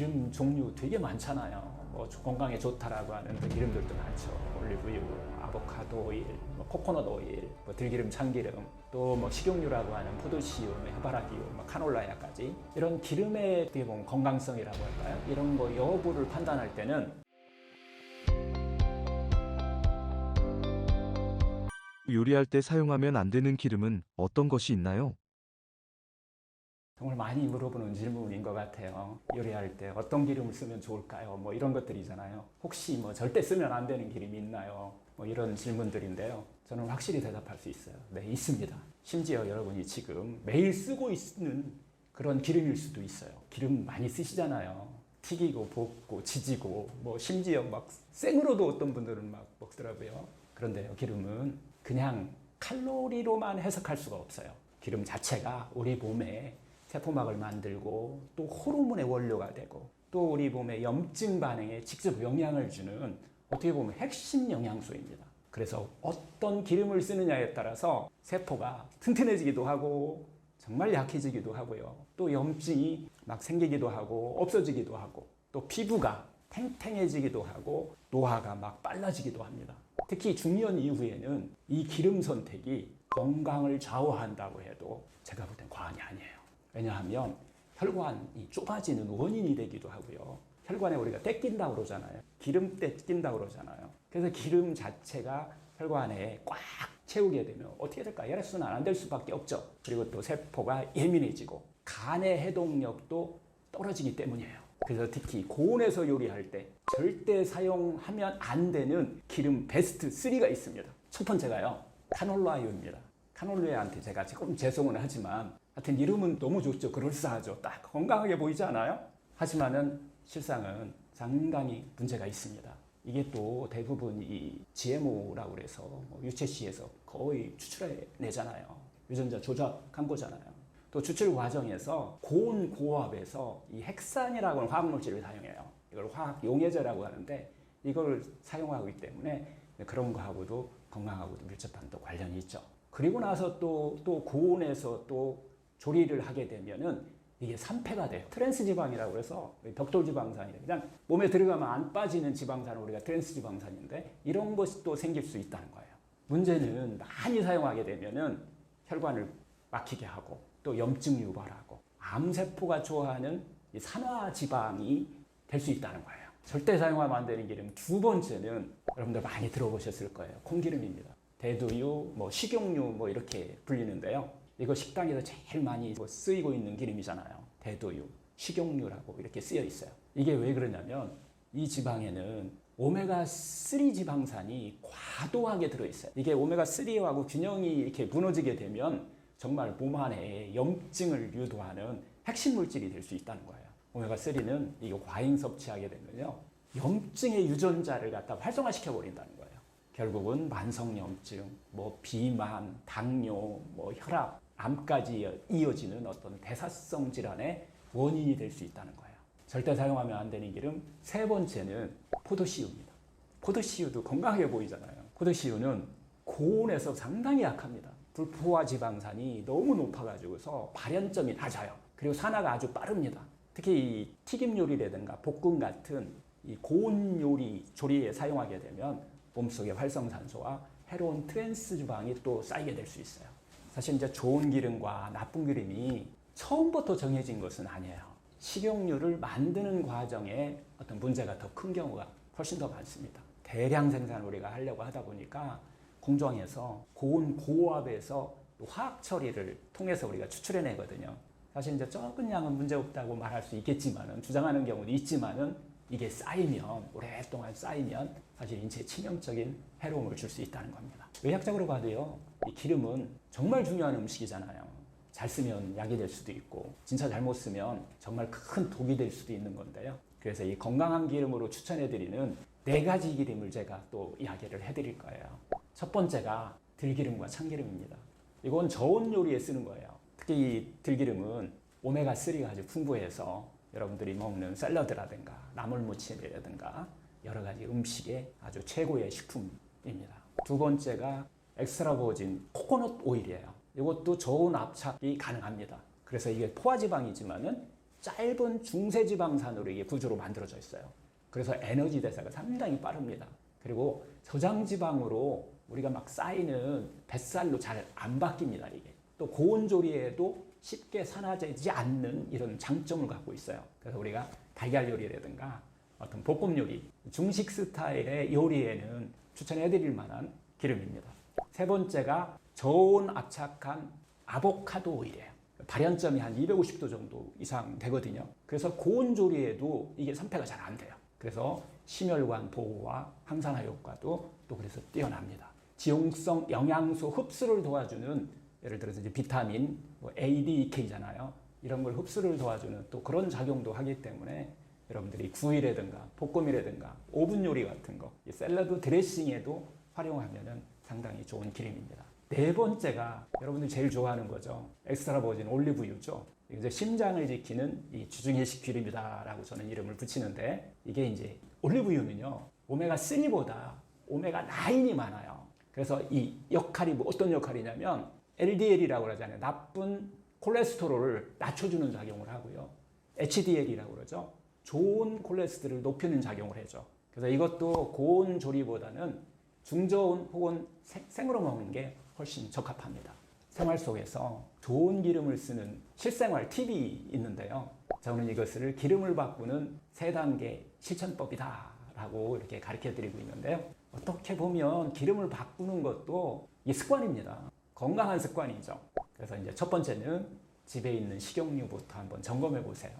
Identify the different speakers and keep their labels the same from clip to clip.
Speaker 1: 기름 종류 되게 많잖아요. 뭐 건강에 좋다라고 하는 그 기름들도 많죠. 올리브유, 아보카도 오일, 뭐 코코넛 오일, 뭐 들기름, 참기름, 또 뭐 식용유라고 하는 포도씨유, 해바라기유, 뭐 카놀라야까지 이런 기름의 어떻게 보면 건강성이라고 할까요? 이런 거 여부를 판단할 때는
Speaker 2: 요리할 때 사용하면 안 되는 기름은 어떤 것이 있나요?
Speaker 1: 정말 많이 물어보는 질문인 것 같아요. 요리할 때 어떤 기름을 쓰면 좋을까요? 뭐 이런 것들이잖아요. 혹시 뭐 절대 쓰면 안 되는 기름이 있나요? 뭐 이런 질문들인데요. 저는 확실히 대답할 수 있어요. 네, 있습니다. 심지어 여러분이 지금 매일 쓰고 있는 그런 기름일 수도 있어요. 기름 많이 쓰시잖아요. 튀기고 볶고 지지고 뭐 심지어 막 생으로도 어떤 분들은 막 먹더라고요. 그런데요, 기름은 그냥 칼로리로만 해석할 수가 없어요. 기름 자체가 우리 몸에 세포막을 만들고 또 호르몬의 원료가 되고 또 우리 몸의 염증 반응에 직접 영향을 주는 어떻게 보면 핵심 영양소입니다. 그래서 어떤 기름을 쓰느냐에 따라서 세포가 튼튼해지기도 하고 정말 약해지기도 하고요. 또 염증이 막 생기기도 하고 없어지기도 하고 또 피부가 탱탱해지기도 하고 노화가 막 빨라지기도 합니다. 특히 중년 이후에는 이 기름 선택이 건강을 좌우한다고 해도 제가 볼 땐 과언이 아니에요. 왜냐하면 혈관이 좁아지는 원인이 되기도 하고요. 혈관에 우리가 떼낀다고 그러잖아요. 기름 떼낀다고 그러잖아요. 그래서 기름 자체가 혈관에 꽉 채우게 되면 어떻게 될까? 혈액순환 안 될 수밖에 없죠. 그리고 또 세포가 예민해지고 간의 해독력도 떨어지기 때문이에요. 그래서 특히 고온에서 요리할 때 절대 사용하면 안 되는 기름 베스트 3가 있습니다. 첫 번째가요, 카놀라유입니다. 카놀라유한테 제가 조금 죄송은 하지만 하여튼 이름은 너무 좋죠. 그럴싸하죠. 딱 건강하게 보이지 않아요? 하지만은 실상은 상당히 문제가 있습니다. 이게 또 대부분 이 GMO라고 그래서 뭐 유채씨에서 거의 추출해내잖아요. 유전자 조작한 거잖아요. 또 추출 과정에서 고온 고압에서 이 핵산이라고 하는 화학물질을 사용해요. 이걸 화학 용해제라고 하는데 이걸 사용하기 때문에 그런 거하고도 건강하고도 밀접한 또 관련이 있죠. 그리고 나서 또 고온에서 또 조리를 하게 되면은 이게 산패가 돼요. 트랜스 지방이라고 해서 벽돌 지방산이 그냥 몸에 들어가면 안 빠지는 지방산을 우리가 트랜스 지방산인데 이런 것이 또 생길 수 있다는 거예요. 문제는 많이 사용하게 되면은 혈관을 막히게 하고 또 염증 유발하고 암세포가 좋아하는 이 산화 지방이 될 수 있다는 거예요. 절대 사용하면 안 되는 기름 두 번째는 여러분들 많이 들어보셨을 거예요. 콩기름입니다. 대두유, 뭐 식용유 뭐 이렇게 불리는데요. 이거 식당에서 제일 많이 쓰이고 있는 기름이잖아요. 대두유, 식용유라고 이렇게 쓰여 있어요. 이게 왜 그러냐면 이 지방에는 오메가3 지방산이 과도하게 들어있어요. 이게 오메가3하고 균형이 이렇게 무너지게 되면 정말 몸 안에 염증을 유도하는 핵심 물질이 될 수 있다는 거예요. 오메가3는 이거 과잉 섭취하게 되면요, 염증의 유전자를 갖다 활성화시켜 버린다는 거예요. 결국은 만성염증, 뭐 비만, 당뇨, 뭐 혈압, 암까지 이어지는 어떤 대사성 질환의 원인이 될 수 있다는 거예요. 절대 사용하면 안 되는 기름 세 번째는 포도씨유입니다. 포도씨유도 건강하게 보이잖아요. 포도씨유는 고온에서 상당히 약합니다. 불포화 지방산이 너무 높아가지고서 발연점이 낮아요. 그리고 산화가 아주 빠릅니다. 특히 이 튀김 요리라든가 볶음 같은 이 고온 요리 조리에 사용하게 되면 몸속의 활성산소와 해로운 트랜스 지방이 또 쌓이게 될 수 있어요. 사실 이제 좋은 기름과 나쁜 기름이 처음부터 정해진 것은 아니에요. 식용유를 만드는 과정에 어떤 문제가 더 큰 경우가 훨씬 더 많습니다. 대량 생산을 우리가 하려고 하다 보니까 공정에서 고온 고압에서 화학 처리를 통해서 우리가 추출해내거든요. 사실 이제 적은 양은 문제 없다고 말할 수 있겠지만은, 주장하는 경우도 있지만은 이게 쌓이면, 오랫동안 쌓이면 사실 인체에 치명적인 해로움을 줄 수 있다는 겁니다. 의학적으로 봐도요, 이 기름은 정말 중요한 음식이잖아요. 잘 쓰면 약이 될 수도 있고 진짜 잘못 쓰면 정말 큰 독이 될 수도 있는 건데요. 그래서 이 건강한 기름으로 추천해드리는 4가지 기름을 제가 또 이야기를 해드릴 거예요. 첫 번째가 들기름과 참기름입니다. 이건 저온 요리에 쓰는 거예요. 특히 이 들기름은 오메가3가 아주 풍부해서 여러분들이 먹는 샐러드라든가 나물무침이라든가 여러 가지 음식에 아주 최고의 식품입니다. 두 번째가 엑스트라 버진 코코넛 오일이에요. 이것도 저온 압착이 가능합니다. 그래서 이게 포화지방이지만은 짧은 중세지방산으로 이게 구조로 만들어져 있어요. 그래서 에너지 대사가 상당히 빠릅니다. 그리고 저장지방으로 우리가 막 쌓이는 뱃살로 잘 안 바뀝니다. 이게 또 고온 조리에도 쉽게 산화되지 않는 이런 장점을 갖고 있어요. 그래서 우리가 달걀 요리라든가 어떤 볶음 요리, 중식 스타일의 요리에는 추천해드릴 만한 기름입니다. 세 번째가 저온 압착한 아보카도 오일이에요. 발연점이 한 250도 정도 이상 되거든요. 그래서 고온 조리에도 이게 선폐가 잘 안 돼요. 그래서 심혈관 보호와 항산화 효과도 또 그래서 뛰어납니다. 지용성 영양소 흡수를 도와주는, 예를 들어서 이제 비타민, A, D, K잖아요. 이런 걸 흡수를 도와주는 또 그런 작용도 하기 때문에 여러분들이 구이라든가 볶음이라든가 오븐 요리 같은 거, 샐러드 드레싱에도 활용하면 상당히 좋은 기름입니다. 네 번째가 여러분들이 제일 좋아하는 거죠. 엑스트라 버진 올리브유죠. 이제 심장을 지키는 이 주중해식 기름이다라고 저는 이름을 붙이는데, 이게 이제 올리브유는요 오메가3보다 오메가9이 많아요. 그래서 이 역할이 어떤 역할이냐면 LDL이라고 그러잖아요. 나쁜 콜레스테롤을 낮춰주는 작용을 하고요. HDL이라고 그러죠. 좋은 콜레스테롤을 높이는 작용을 해줘. 그래서 이것도 고온 조리보다는 중저온 혹은 생으로 먹는 게 훨씬 적합합니다. 생활 속에서 좋은 기름을 쓰는 실생활 팁이 있는데요. 저는 이것을 기름을 바꾸는 3단계 실천법이다 라고 이렇게 가르쳐 드리고 있는데요. 어떻게 보면 기름을 바꾸는 것도 이게 습관입니다. 건강한 습관이죠. 그래서 이제 첫 번째는 집에 있는 식용유부터 한번 점검해 보세요.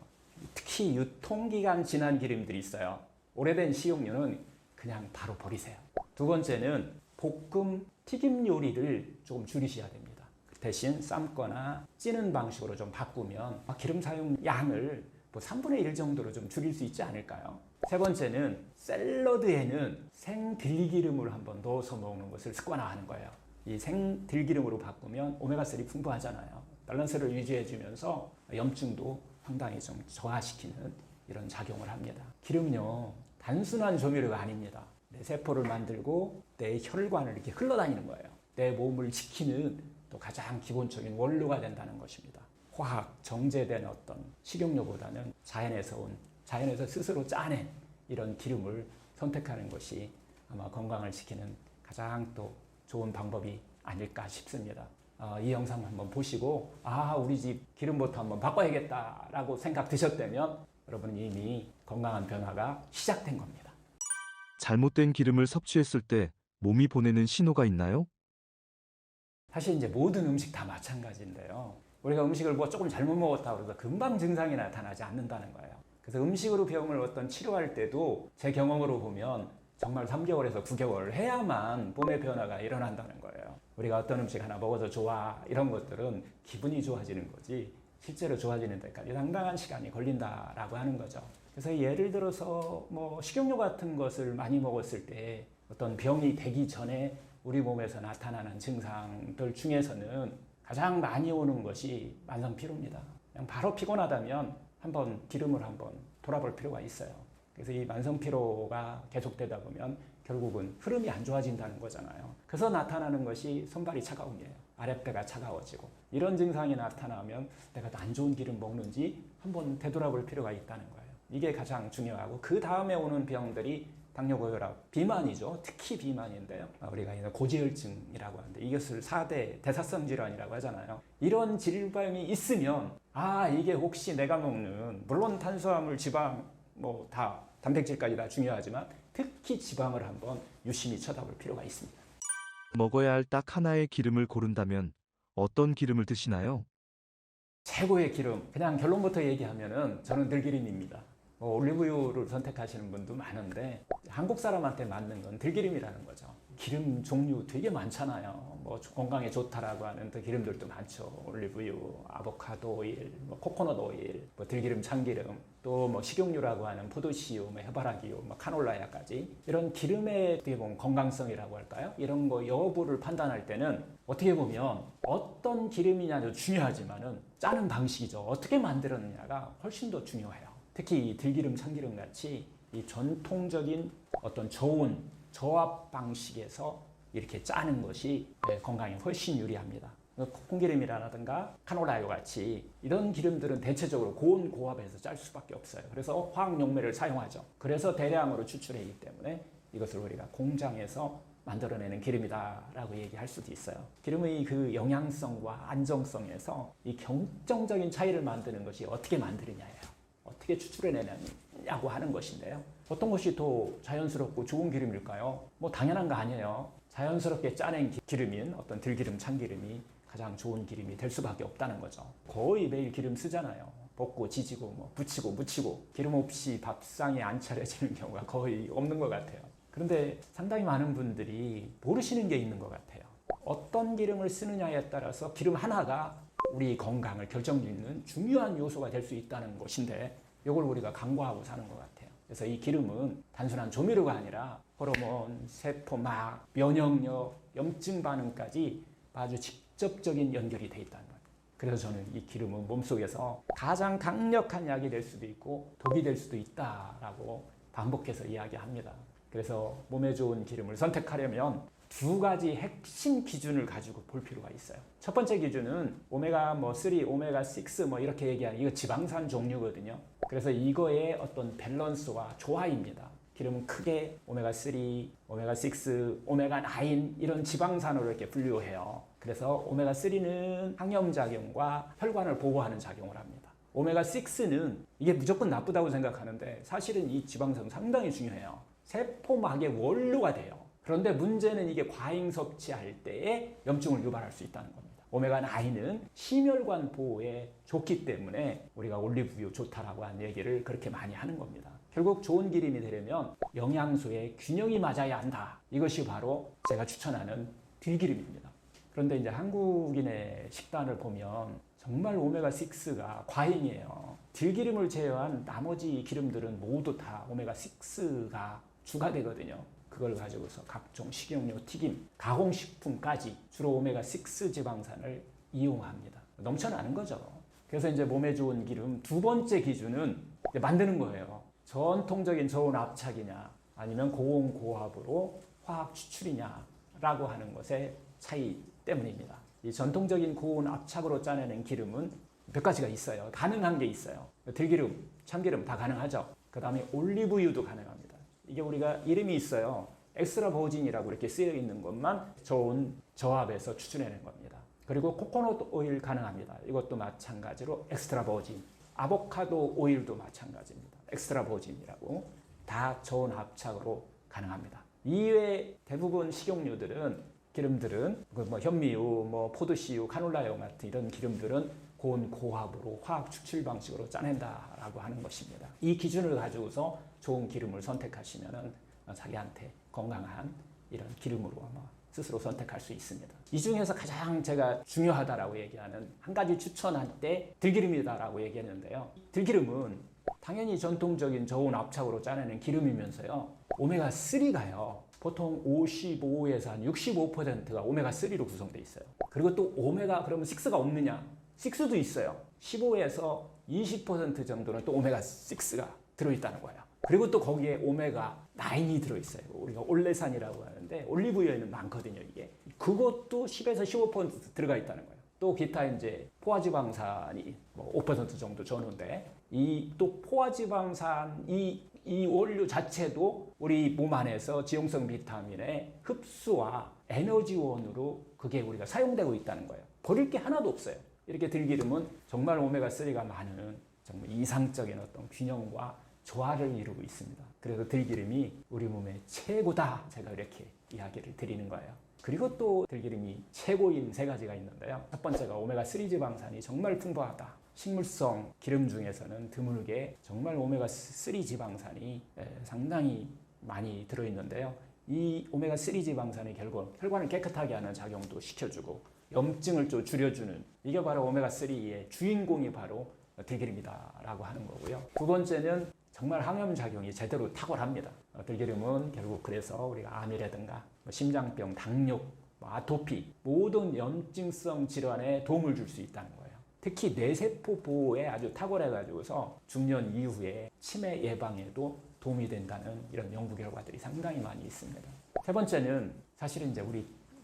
Speaker 1: 특히 유통기간 지난 기름들이 있어요. 오래된 식용유는 그냥 바로 버리세요. 두 번째는 볶음, 튀김 요리를 조금 줄이셔야 됩니다. 대신 삶거나 찌는 방식으로 좀 바꾸면 기름 사용 양을 3분의 1 정도로 좀 줄일 수 있지 않을까요? 세 번째는 샐러드에는 생들기름을 한번 넣어서 먹는 것을 습관화하는 거예요. 이 생들기름으로 바꾸면 오메가3 풍부하잖아요. 밸런스를 유지해주면서 염증도 상당히 좀 저하시키는 이런 작용을 합니다. 기름은요 단순한 조미료가 아닙니다. 내 세포를 만들고 내 혈관을 이렇게 흘러다니는 거예요. 내 몸을 지키는 또 가장 기본적인 원료가 된다는 것입니다. 화학, 정제된 어떤 식용유보다는 자연에서 스스로 짜낸 이런 기름을 선택하는 것이 아마 건강을 지키는 가장 또 좋은 방법이 아닐까 싶습니다. 이 영상 한번 보시고 우리 집 기름부터 한번 바꿔야겠다라고 생각 드셨다면 여러분은 이미 건강한 변화가 시작된 겁니다.
Speaker 2: 잘못된 기름을 섭취했을 때 몸이 보내는 신호가 있나요?
Speaker 1: 사실 이제 모든 음식 다 마찬가지인데요. 우리가 음식을 조금 잘못 먹었다고 해서 금방 증상이 나타나지 않는다는 거예요. 그래서 음식으로 병을 어떤 치료할 때도 제 경험으로 보면 정말 3개월에서 9개월 해야만 몸의 변화가 일어난다는 거예요. 우리가 어떤 음식 하나 먹어서 좋아 이런 것들은 기분이 좋아지는 거지 실제로 좋아지는 데까지 상당한 시간이 걸린다라고 하는 거죠. 그래서 예를 들어서 식용유 같은 것을 많이 먹었을 때 어떤 병이 되기 전에 우리 몸에서 나타나는 증상들 중에서는 가장 많이 오는 것이 만성피로입니다. 그냥 바로 피곤하다면 한번 기름을 한번 돌아볼 필요가 있어요. 그래서 이 만성피로가 계속되다 보면 결국은 흐름이 안 좋아진다는 거잖아요. 그래서 나타나는 것이 손발이 차가움이에요. 아랫배가 차가워지고 이런 증상이 나타나면 내가 안 좋은 기름 먹는지 한번 되돌아볼 필요가 있다는 거예요. 이게 가장 중요하고 그 다음에 오는 병들이 당뇨, 고혈압, 비만이죠. 특히 비만인데요. 우리가 고지혈증이라고 하는데 이것을 4대 대사성 질환이라고 하잖아요. 이런 질병이 있으면 이게 혹시 내가 먹는 물론 탄수화물, 지방 다 단백질까지 다 중요하지만 특히 지방을 한번 유심히 쳐다볼 필요가 있습니다.
Speaker 2: 먹어야 할 딱 하나의 기름을 고른다면 어떤 기름을 드시나요?
Speaker 1: 최고의 기름, 그냥 결론부터 얘기하면은 저는 들기름입니다. 올리브유를 선택하시는 분도 많은데 한국 사람한테 맞는 건 들기름이라는 거죠. 기름 종류 되게 많잖아요. 건강에 좋다라고 하는 기름들도 많죠. 올리브유, 아보카도 오일, 코코넛 오일, 들기름, 참기름, 또 식용유라고 하는 포도씨유, 해바라기유, 카놀라야까지 이런 기름의 어떻게 보면 건강성이라고 할까요? 이런 거 여부를 판단할 때는 어떻게 보면 어떤 기름이냐도 중요하지만은 짜는 방식이죠. 어떻게 만들었느냐가 훨씬 더 중요해요. 특히 이 들기름, 참기름 같이 이 전통적인 어떤 저온, 저압 방식에서 이렇게 짜는 것이 건강에 훨씬 유리합니다. 코코기름이라든가 카놀라유 같이 이런 기름들은 대체적으로 고온 고압에서 짤 수밖에 없어요. 그래서 화학 용매를 사용하죠. 그래서 대량으로 추출하기 때문에 이것을 우리가 공장에서 만들어내는 기름이다라고 얘기할 수도 있어요. 기름의 그 영양성과 안정성에서 이 결정적인 차이를 만드는 것이 어떻게 만드느냐예요. 어떻게 추출해내냐고 하는 것인데요. 어떤 것이 더 자연스럽고 좋은 기름일까요? 뭐 당연한 거 아니에요. 자연스럽게 짜낸 기름인 어떤 들기름, 참기름이 가장 좋은 기름이 될 수밖에 없다는 거죠. 거의 매일 기름 쓰잖아요. 볶고 지지고 뭐 부치고 묻히고 기름 없이 밥상에 안 차려지는 경우가 거의 없는 것 같아요. 그런데 상당히 많은 분들이 모르시는 게 있는 것 같아요. 어떤 기름을 쓰느냐에 따라서 기름 하나가 우리 건강을 결정짓는 중요한 요소가 될 수 있다는 것인데 이걸 우리가 간과하고 사는 것 같아요. 그래서 이 기름은 단순한 조미료가 아니라 호르몬, 세포막, 면역력, 염증 반응까지 아주 직접적인 연결이 돼 있다는 거예요. 그래서 저는 이 기름은 몸속에서 가장 강력한 약이 될 수도 있고 독이 될 수도 있다라고 반복해서 이야기합니다. 그래서 몸에 좋은 기름을 선택하려면 두 가지 핵심 기준을 가지고 볼 필요가 있어요. 첫 번째 기준은 오메가 3, 오메가 6 이렇게 얘기하는 이거 지방산 종류거든요. 그래서 이거의 어떤 밸런스와 조화입니다. 기름은 크게 오메가 3, 오메가 6, 오메가 9 이런 지방산으로 이렇게 분류해요. 그래서 오메가 3는 항염작용과 혈관을 보호하는 작용을 합니다. 오메가 6는 이게 무조건 나쁘다고 생각하는데 사실은 이 지방산은 상당히 중요해요. 세포막의 원료가 돼요. 그런데 문제는 이게 과잉 섭취할 때에 염증을 유발할 수 있다는 겁니다. 오메가 9는 심혈관 보호에 좋기 때문에 우리가 올리브유 좋다라고 한 얘기를 그렇게 많이 하는 겁니다. 결국 좋은 기름이 되려면 영양소의 균형이 맞아야 한다. 이것이 바로 제가 추천하는 들기름입니다. 그런데 이제 한국인의 식단을 보면 정말 오메가 6가 과잉이에요. 들기름을 제외한 나머지 기름들은 모두 다 오메가 6가 추가되거든요. 그걸 가지고서 각종 식용유, 튀김, 가공식품까지 주로 오메가 6 지방산을 이용합니다. 넘쳐나는 거죠. 그래서 이제 몸에 좋은 기름 두 번째 기준은 이제 만드는 거예요. 전통적인 저온 압착이냐 아니면 고온 고압으로 화학 추출이냐라고 하는 것의 차이 때문입니다. 이 전통적인 고온 압착으로 짜내는 기름은 몇 가지가 있어요. 가능한 게 있어요. 들기름, 참기름 다 가능하죠. 그 다음에 올리브유도 가능합니다. 이게 우리가 이름이 있어요. 엑스트라 버진이라고 이렇게 쓰여 있는 것만 저온 저압에서 추출해낸 겁니다. 그리고 코코넛 오일 가능합니다. 이것도 마찬가지로 엑스트라 버진. 아보카도 오일도 마찬가지입니다. 엑스트라 버진이라고 다 저온 합착으로 가능합니다. 이외에 대부분 식용유들은 기름들은 뭐 현미유, 포도씨유, 카놀라유 같은 이런 기름들은 고온 고압으로 화학 추출 방식으로 짜낸다라고 하는 것입니다. 이 기준을 가지고서 좋은 기름을 선택하시면은 자기한테 건강한 이런 기름으로 아마 스스로 선택할 수 있습니다. 이 중에서 가장 제가 중요하다라고 얘기하는 한 가지 추천할 때 들기름이다라고 얘기했는데요. 들기름은 당연히 전통적인 저온 압착으로 짜내는 기름이면서요. 오메가 3가요. 보통 55에서 한 65%가 오메가 3로 구성되어 있어요. 그리고 또 오메가 그러면 6가 없느냐? 6도 있어요. 15에서 20% 정도는 또 오메가 6가 들어있다는 거예요. 그리고 또 거기에 오메가 9이 들어있어요. 우리가 올레산이라고 하는데 올리브유에는 많거든요, 이게. 그것도 10에서 15% 들어가 있다는 거예요. 또 기타 이제 포화지방산이 5% 정도 전후인데 이 또 포화지방산 이 원료 자체도 우리 몸 안에서 지용성 비타민의 흡수와 에너지원으로 그게 우리가 사용되고 있다는 거예요. 버릴 게 하나도 없어요. 이렇게 들기름은 정말 오메가3가 많은 정말 이상적인 어떤 균형과 조화를 이루고 있습니다. 그래서 들기름이 우리 몸의 최고다. 제가 이렇게 이야기를 드리는 거예요. 그리고 또 들기름이 최고인 세 가지가 있는데요. 첫 번째가 오메가3 지방산이 정말 풍부하다. 식물성 기름 중에서는 드물게 정말 오메가3 지방산이 상당히 많이 들어있는데요. 이 오메가3 지방산이 결국 혈관을 깨끗하게 하는 작용도 시켜주고 염증을 좀 줄여주는 이게 바로 오메가3의 주인공이 바로 들기름이다라고 하는 거고요. 두 번째는 정말 항염작용이 제대로 탁월합니다. 들기름은 결국 그래서 우리가 암이라든가 심장병, 당뇨, 아토피 모든 염증성 질환에 도움을 줄 수 있다는 거예요. 특히 뇌세포 보호에 아주 탁월해가지고서 중년 이후에 치매 예방에도 도움이 된다는 이런 연구 결과들이 상당히 많이 있습니다. 세 번째는 사실은 이제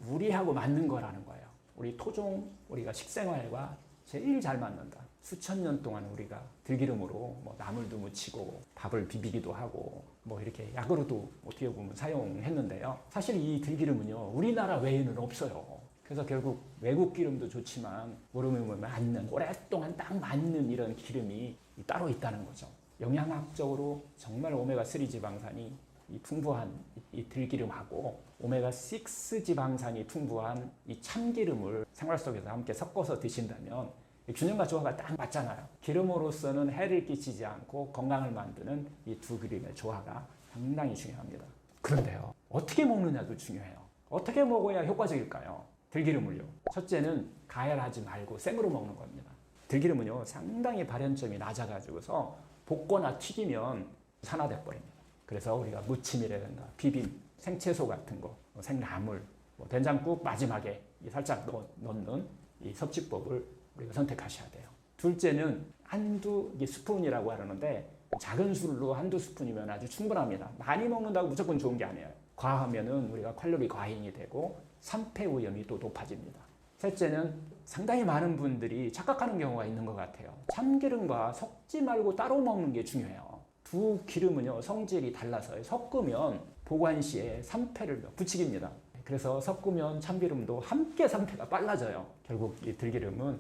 Speaker 1: 우리하고 맞는 거라는 거예요. 우리 토종 우리가 식생활과 제일 잘 맞는다. 수천 년 동안 우리가 들기름으로 뭐 나물도 무치고 밥을 비비기도 하고 뭐 이렇게 약으로도 어떻게 보면 사용했는데요. 사실 이 들기름은요, 우리나라 외에는 없어요. 그래서 결국 외국 기름도 좋지만 우리는 맞는, 오랫동안 딱 맞는 이런 기름이 따로 있다는 거죠. 영양학적으로 정말 오메가3 지방산이 이 풍부한 이 들기름하고 오메가6 지방산이 풍부한 이 참기름을 생활 속에서 함께 섞어서 드신다면 균형과 조화가 딱 맞잖아요. 기름으로서는 해를 끼치지 않고 건강을 만드는 이 두 기름의 조화가 상당히 중요합니다. 그런데요, 어떻게 먹느냐도 중요해요. 어떻게 먹어야 효과적일까요? 들기름을요, 첫째는 가열하지 말고 생으로 먹는 겁니다. 들기름은요, 상당히 발연점이 낮아가지고서 볶거나 튀기면 산화돼 버립니다. 그래서 우리가 무침이라든가 비빔, 생채소 같은 거, 생나물, 된장국 마지막에 살짝 넣는 이 섭취법을 우리가 선택하셔야 돼요. 둘째는 한두 스푼이라고 하는데 작은 술로 한두 스푼이면 아주 충분합니다. 많이 먹는다고 무조건 좋은 게 아니에요. 과하면은 우리가 칼로리 과잉이 되고 산패 위험이 또 높아집니다. 셋째는 상당히 많은 분들이 착각하는 경우가 있는 것 같아요. 참기름과 섞지 말고 따로 먹는 게 중요해요. 두 기름은요, 성질이 달라서 섞으면 보관 시에 산패를 부추깁니다. 그래서 섞으면 참기름도 함께 산패가 빨라져요. 결국 이 들기름은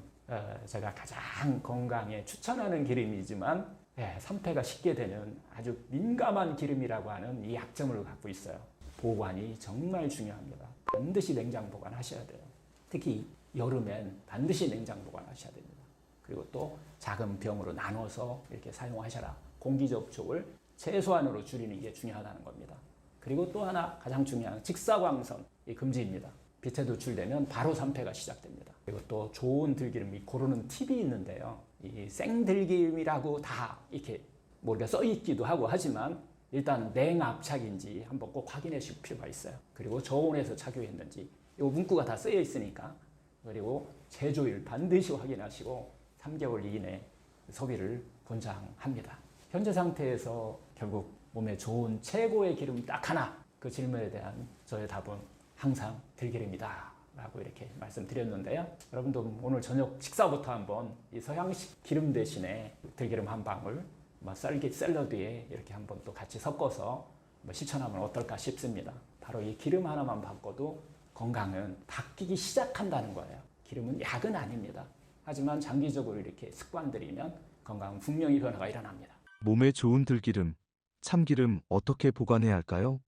Speaker 1: 제가 가장 건강에 추천하는 기름이지만 산패가 쉽게 되는 아주 민감한 기름이라고 하는 이 약점을 갖고 있어요. 보관이 정말 중요합니다. 반드시 냉장 보관하셔야 돼요. 특히 여름엔 반드시 냉장 보관하셔야 됩니다. 그리고 또 작은 병으로 나눠서 이렇게 사용하셔라. 공기 접촉을 최소한으로 줄이는 게 중요하다는 겁니다. 그리고 또 하나 가장 중요한 직사광선 금지입니다. 빛에 노출되면 바로 산패가 시작됩니다. 그리고 또 좋은 들기름이 고르는 팁이 있는데요. 이 생들기름이라고 다 이렇게 우리가 써 있기도 하고 하지만 일단 냉압착인지 한번 꼭 확인해 주실 필요가 있어요. 그리고 저온에서 착유했는지 이 문구가 다 쓰여 있으니까. 그리고 제조일 반드시 확인하시고 3개월 이내 소비를 권장합니다. 현재 상태에서 결국 몸에 좋은 최고의 기름 딱 하나, 그 질문에 대한 저의 답은 항상 들기름이다 라고 이렇게 말씀드렸는데요. 여러분도 오늘 저녁 식사부터 한번 이 서양식 기름 대신에 들기름 한 방울 쌀기 샐러드에 이렇게 한번 또 같이 섞어서 실천하면 어떨까 싶습니다. 바로 이 기름 하나만 바꿔도 건강은 바뀌기 시작한다는 거예요. 기름은 약은 아닙니다. 하지만 장기적으로 이렇게 습관들이면 건강은 분명히 변화가 일어납니다.
Speaker 2: 몸에 좋은 들기름, 참기름 어떻게 보관해야 할까요?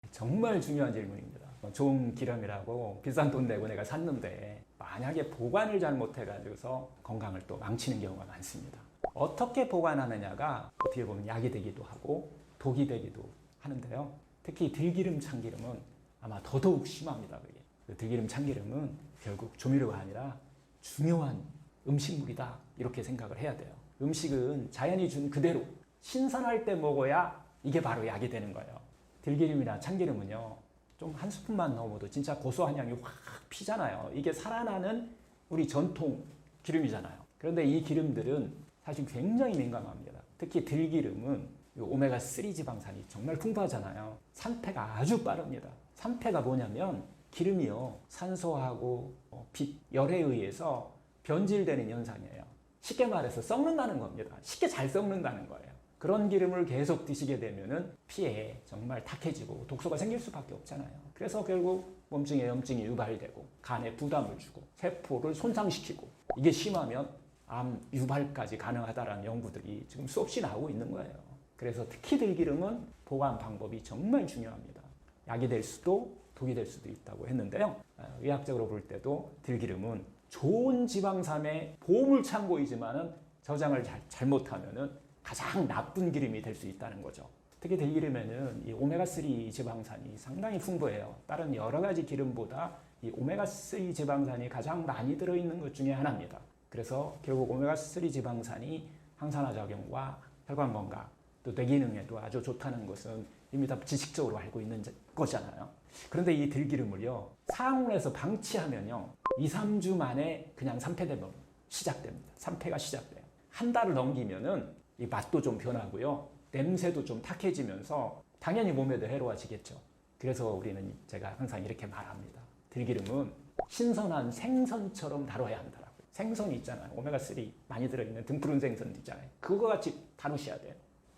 Speaker 1: 정말 중요한 질문입니다. 좋은 기름이라고 비싼 돈 내고 내가 샀는데 만약에 보관을 잘못해가지고서 건강을 또 망치는 경우가 많습니다. 어떻게 보관하느냐가 어떻게 보면 약이 되기도 하고 독이 되기도 하는데요. 특히 들기름, 참기름은 아마 더더욱 심합니다. 그게. 들기름, 참기름은 결국 조미료가 아니라 중요한 음식물이다 이렇게 생각을 해야 돼요. 음식은 자연이 준 그대로 신선할 때 먹어야 이게 바로 약이 되는 거예요. 들기름이나 참기름은요, 좀 한 스푼만 넣어도 진짜 고소한 향이 확 피잖아요. 이게 살아나는 우리 전통 기름이잖아요. 그런데 이 기름들은 사실 굉장히 민감합니다. 특히 들기름은 오메가3 지방산이 정말 풍부하잖아요. 산패가 아주 빠릅니다. 산패가 뭐냐면 기름이요, 산소하고 빛, 열에 의해서 변질되는 현상이에요. 쉽게 말해서 썩는다는 겁니다. 쉽게 잘 썩는다는 거예요. 그런 기름을 계속 드시게 되면은 피에 정말 탁해지고 독소가 생길 수밖에 없잖아요. 그래서 결국 몸중에 염증이 유발되고 간에 부담을 주고 세포를 손상시키고 이게 심하면 암 유발까지 가능하다는 연구들이 지금 수없이 나오고 있는 거예요. 그래서 특히 들기름은 보관 방법이 정말 중요합니다. 약이 될 수도 독이 될 수도 있다고 했는데요. 의학적으로 볼 때도 들기름은 좋은 지방산의 보물 창고이지만은 저장을 잘못하면은 가장 나쁜 기름이 될 수 있다는 거죠. 특히 들기름에는 이 오메가3 지방산이 상당히 풍부해요. 다른 여러 가지 기름보다 이 오메가3 지방산이 가장 많이 들어있는 것 중에 하나입니다. 그래서 결국 오메가3 지방산이 항산화 작용과 혈관 건강, 또 뇌기능에도 아주 좋다는 것은 이미 다 지식적으로 알고 있는 거잖아요. 그런데 이 들기름을요, 상온에서 방치하면요, 2, 3주 만에 그냥 산패되면 시작됩니다. 산패가 시작돼요. 한 달을 넘기면은 이 맛도 좀 변하고요, 냄새도 좀 탁해지면서 당연히 몸에도 해로워지겠죠. 그래서 우리는 제가 항상 이렇게 말합니다. 들기름은 신선한 생선처럼 다뤄야 한다라고요. 생선이 있잖아요. 오메가3 많이 들어있는 등푸른 생선 있잖아요. 그거 같이 다루셔야 돼요.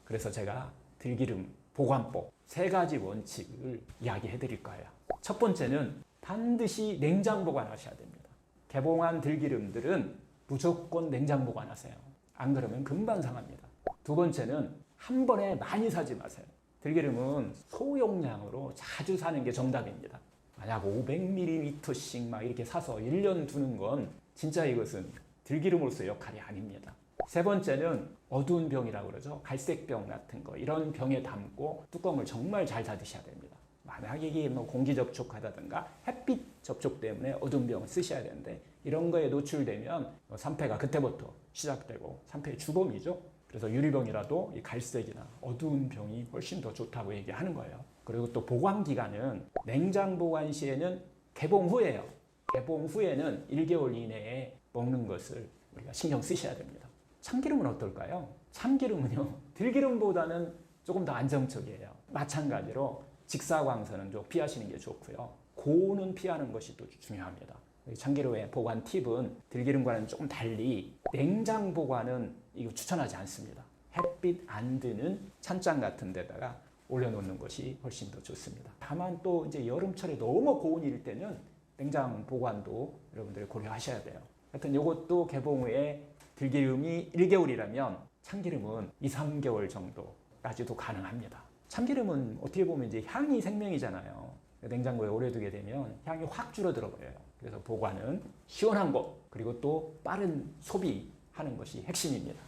Speaker 1: 그래서 제가 들기름 보관법 3가지 원칙을 이야기해 드릴 거예요. 첫 번째는 반드시 냉장 보관하셔야 됩니다. 개봉한 들기름들은 무조건 냉장 보관하세요. 안 그러면 금방 상합니다. 두 번째는 한 번에 많이 사지 마세요. 들기름은 소용량으로 자주 사는 게 정답입니다. 만약 500ml씩 막 이렇게 사서 1년 두는 건 진짜 이것은 들기름으로서의 역할이 아닙니다. 세 번째는 어두운 병이라고 그러죠. 갈색병 같은 거 이런 병에 담고 뚜껑을 정말 잘 닫으셔야 됩니다. 만약에 이게 뭐 공기 접촉하다든가 햇빛 접촉 때문에 어두운 병을 쓰셔야 되는데 이런 거에 노출되면 산패가 그때부터 시작되고 산패의 주범이죠. 그래서 유리병이라도 이 갈색이나 어두운 병이 훨씬 더 좋다고 얘기하는 거예요. 그리고 또 보관 기간은 냉장 보관 시에는 개봉 후에요. 개봉 후에는 1개월 이내에 먹는 것을 우리가 신경 쓰셔야 됩니다. 참기름은 어떨까요? 참기름은요, 들기름보다는 조금 더 안정적이에요. 마찬가지로 직사광선은 좀 피하시는 게 좋고요. 고온은 피하는 것이 또 중요합니다. 참기름의 보관 팁은 들기름과는 조금 달리 냉장 보관은 이거 추천하지 않습니다. 햇빛 안 드는 찬장 같은 데다가 올려놓는 것이 훨씬 더 좋습니다. 다만 또 이제 여름철에 너무 고온일 때는 냉장 보관도 여러분들이 고려하셔야 돼요. 하여튼 이것도 개봉 후에 들기름이 1개월이라면 참기름은 2, 3개월 정도까지도 가능합니다. 참기름은 어떻게 보면 이제 향이 생명이잖아요. 냉장고에 오래 두게 되면 향이 확 줄어들어 버려요. 그래서 보관은 시원한 것 그리고 또 빠른 소비하는 것이 핵심입니다.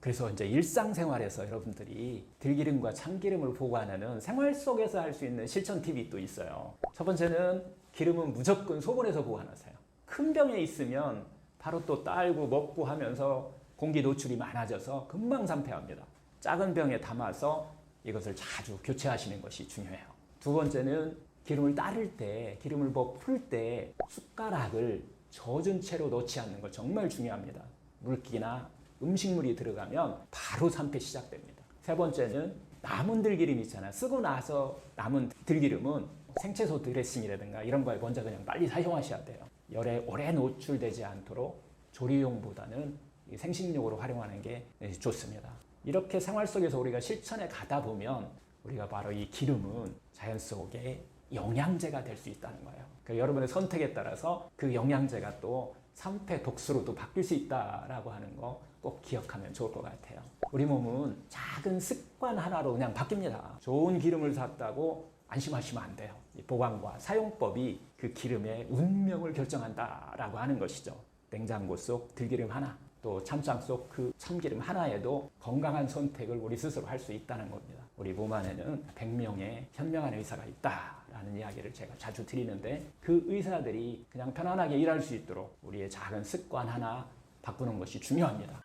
Speaker 1: 그래서 이제 일상생활에서 여러분들이 들기름과 참기름을 보관하는 생활 속에서 할 수 있는 실천 팁이 또 있어요. 첫 번째는 기름은 무조건 소분해서 보관하세요. 큰 병에 있으면 바로 또 딸고 먹고 하면서 공기 노출이 많아져서 금방 산패합니다. 작은 병에 담아서 이것을 자주 교체하시는 것이 중요해요. 두 번째는 기름을 따를 때, 기름을 풀 때 숟가락을 젖은 채로 넣지 않는 거 정말 중요합니다. 물기나 음식물이 들어가면 바로 산패 시작됩니다. 세 번째는 남은 들기름 있잖아요. 쓰고 나서 남은 들기름은 생채소 드레싱이라든가 이런 거에 먼저 그냥 빨리 사용하셔야 돼요. 열에 오래 노출되지 않도록 조리용보다는 생식용으로 활용하는 게 좋습니다. 이렇게 생활 속에서 우리가 실천에 가다 보면 우리가 바로 이 기름은 자연 속에 영양제가 될 수 있다는 거예요. 그러니까 여러분의 선택에 따라서 그 영양제가 또 산패 독소로도 바뀔 수 있다라고 하는 거 꼭 기억하면 좋을 것 같아요. 우리 몸은 작은 습관 하나로 그냥 바뀝니다. 좋은 기름을 샀다고 안심하시면 안 돼요. 이 보관과 사용법이 그 기름의 운명을 결정한다라고 하는 것이죠. 냉장고 속 들기름 하나, 또 찬장 속 그 참기름 하나에도 건강한 선택을 우리 스스로 할 수 있다는 겁니다. 우리 몸 안에는 100명의 현명한 의사가 있다라는 이야기를 제가 자주 드리는데 그 의사들이 그냥 편안하게 일할 수 있도록 우리의 작은 습관 하나 바꾸는 것이 중요합니다.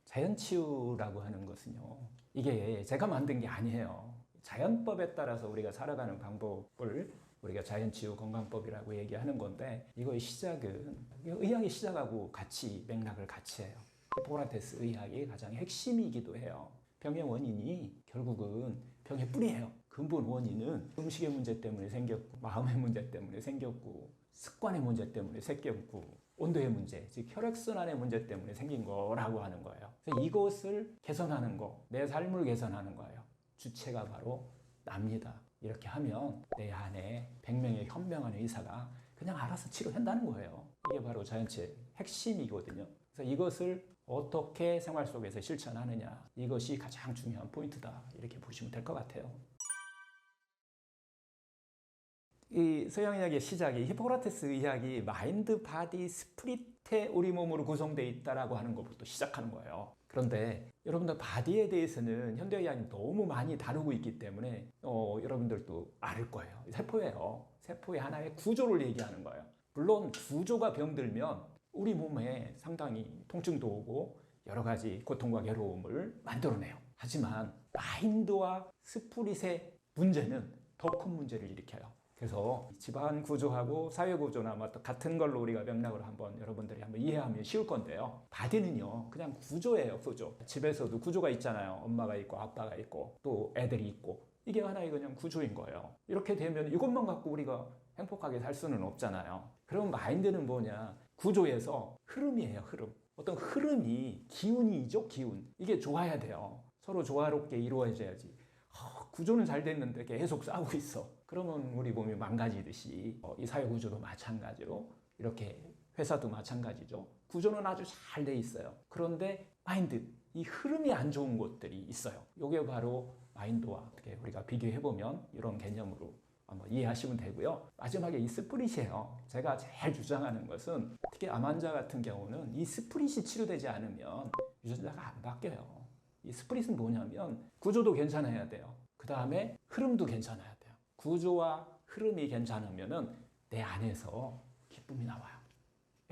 Speaker 1: 자연치유라고 하는 것은요, 이게 제가 만든 게 아니에요. 자연법에 따라서 우리가 살아가는 방법을 우리가 자연치유 건강법이라고 얘기하는 건데, 이거의 시작은 의학의 시작하고 같이 맥락을 같이 해요. 히포크라테스 의학의 가장 핵심이기도 해요. 병의 원인이 결국은 병의 뿌리예요. 근본 원인은 음식의 문제 때문에 생겼고, 마음의 문제 때문에 생겼고, 습관의 문제 때문에 생겼고, 온도의 문제, 즉 혈액순환의 문제 때문에 생긴 거라고 하는 거예요. 그래서 이것을 개선하는 거, 내 삶을 개선하는 거예요. 주체가 바로 납니다. 이렇게 하면 내 안에 100명의 현명한 의사가 그냥 알아서 치료한다는 거예요. 이게 바로 자연치유의 핵심이거든요. 그래서 이것을 어떻게 생활 속에서 실천하느냐, 이것이 가장 중요한 포인트다, 이렇게 보시면 될 것 같아요. 이 서양의학의 시작이 히포크라테스 의학이 마인드, 바디, 스피릿의 우리 몸으로 구성되어 있다라고 하는 것부터 시작하는 거예요. 그런데 여러분들 바디에 대해서는 현대의학이 너무 많이 다루고 있기 때문에 여러분들도 알 거예요. 세포예요. 세포의 하나의 구조를 얘기하는 거예요. 물론 구조가 병들면 우리 몸에 상당히 통증도 오고 여러 가지 고통과 괴로움을 만들어내요. 하지만 마인드와 스피릿의 문제는 더 큰 문제를 일으켜요. 그래서 집안 구조하고 사회 구조나 같은 걸로 우리가 맥락을 한번 여러분들이 한번 이해하면 쉬울 건데요. 바디는요, 그냥 구조예요, 구조. 집에서도 구조가 있잖아요. 엄마가 있고 아빠가 있고 또 애들이 있고, 이게 하나의 그냥 구조인 거예요. 이렇게 되면 이것만 갖고 우리가 행복하게 살 수는 없잖아요. 그럼 마인드는 뭐냐? 구조에서 흐름이에요, 흐름. 어떤 흐름이 기운이죠, 기운. 이게 좋아야 돼요. 서로 조화롭게 이루어져야지. 구조는 잘 됐는데 계속 싸우고 있어. 그러면 우리 몸이 망가지듯이 이 사회 구조도 마찬가지로 이렇게 회사도 마찬가지죠. 구조는 아주 잘 돼 있어요. 그런데 마인드, 이 흐름이 안 좋은 곳들이 있어요. 이게 바로 마인드와 어떻게 우리가 비교해보면 이런 개념으로 한번 이해하시면 되고요. 마지막에 이 스프릿이에요. 제가 제일 주장하는 것은 특히 암 환자 같은 경우는 이 스프릿이 치료되지 않으면 유전자가 안 바뀌어요. 이 스프릿은 뭐냐면 구조도 괜찮아야 돼요. 그 다음에 흐름도 괜찮아야 돼요. 구조와 흐름이 괜찮으면은 내 안에서 기쁨이 나와요.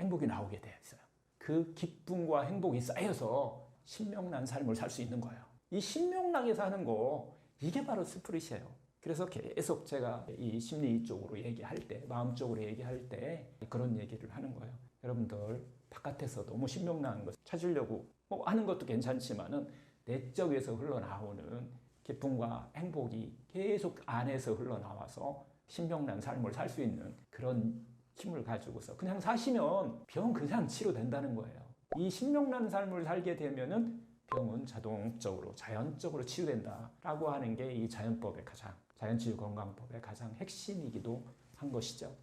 Speaker 1: 행복이 나오게 되어 있어요. 그 기쁨과 행복이 쌓여서 신명난 삶을 살 수 있는 거예요. 이 신명나게 사는 거, 이게 바로 스프릿이에요. 그래서 계속 제가 이 심리 쪽으로 얘기할 때, 마음 쪽으로 얘기할 때 그런 얘기를 하는 거예요. 여러분들 바깥에서 너무 신명나는 것 찾으려고 뭐 하는 것도 괜찮지만은 내적에서 흘러나오는 기쁨과 행복이 계속 안에서 흘러나와서 신명난 삶을 살 수 있는 그런 힘을 가지고서 그냥 사시면 병 그냥 치료된다는 거예요. 이 신명난 삶을 살게 되면은 병은 자동적으로 자연적으로 치유된다라고 하는 게 이 자연법의 자연치유 건강법의 가장 핵심이기도 한 것이죠.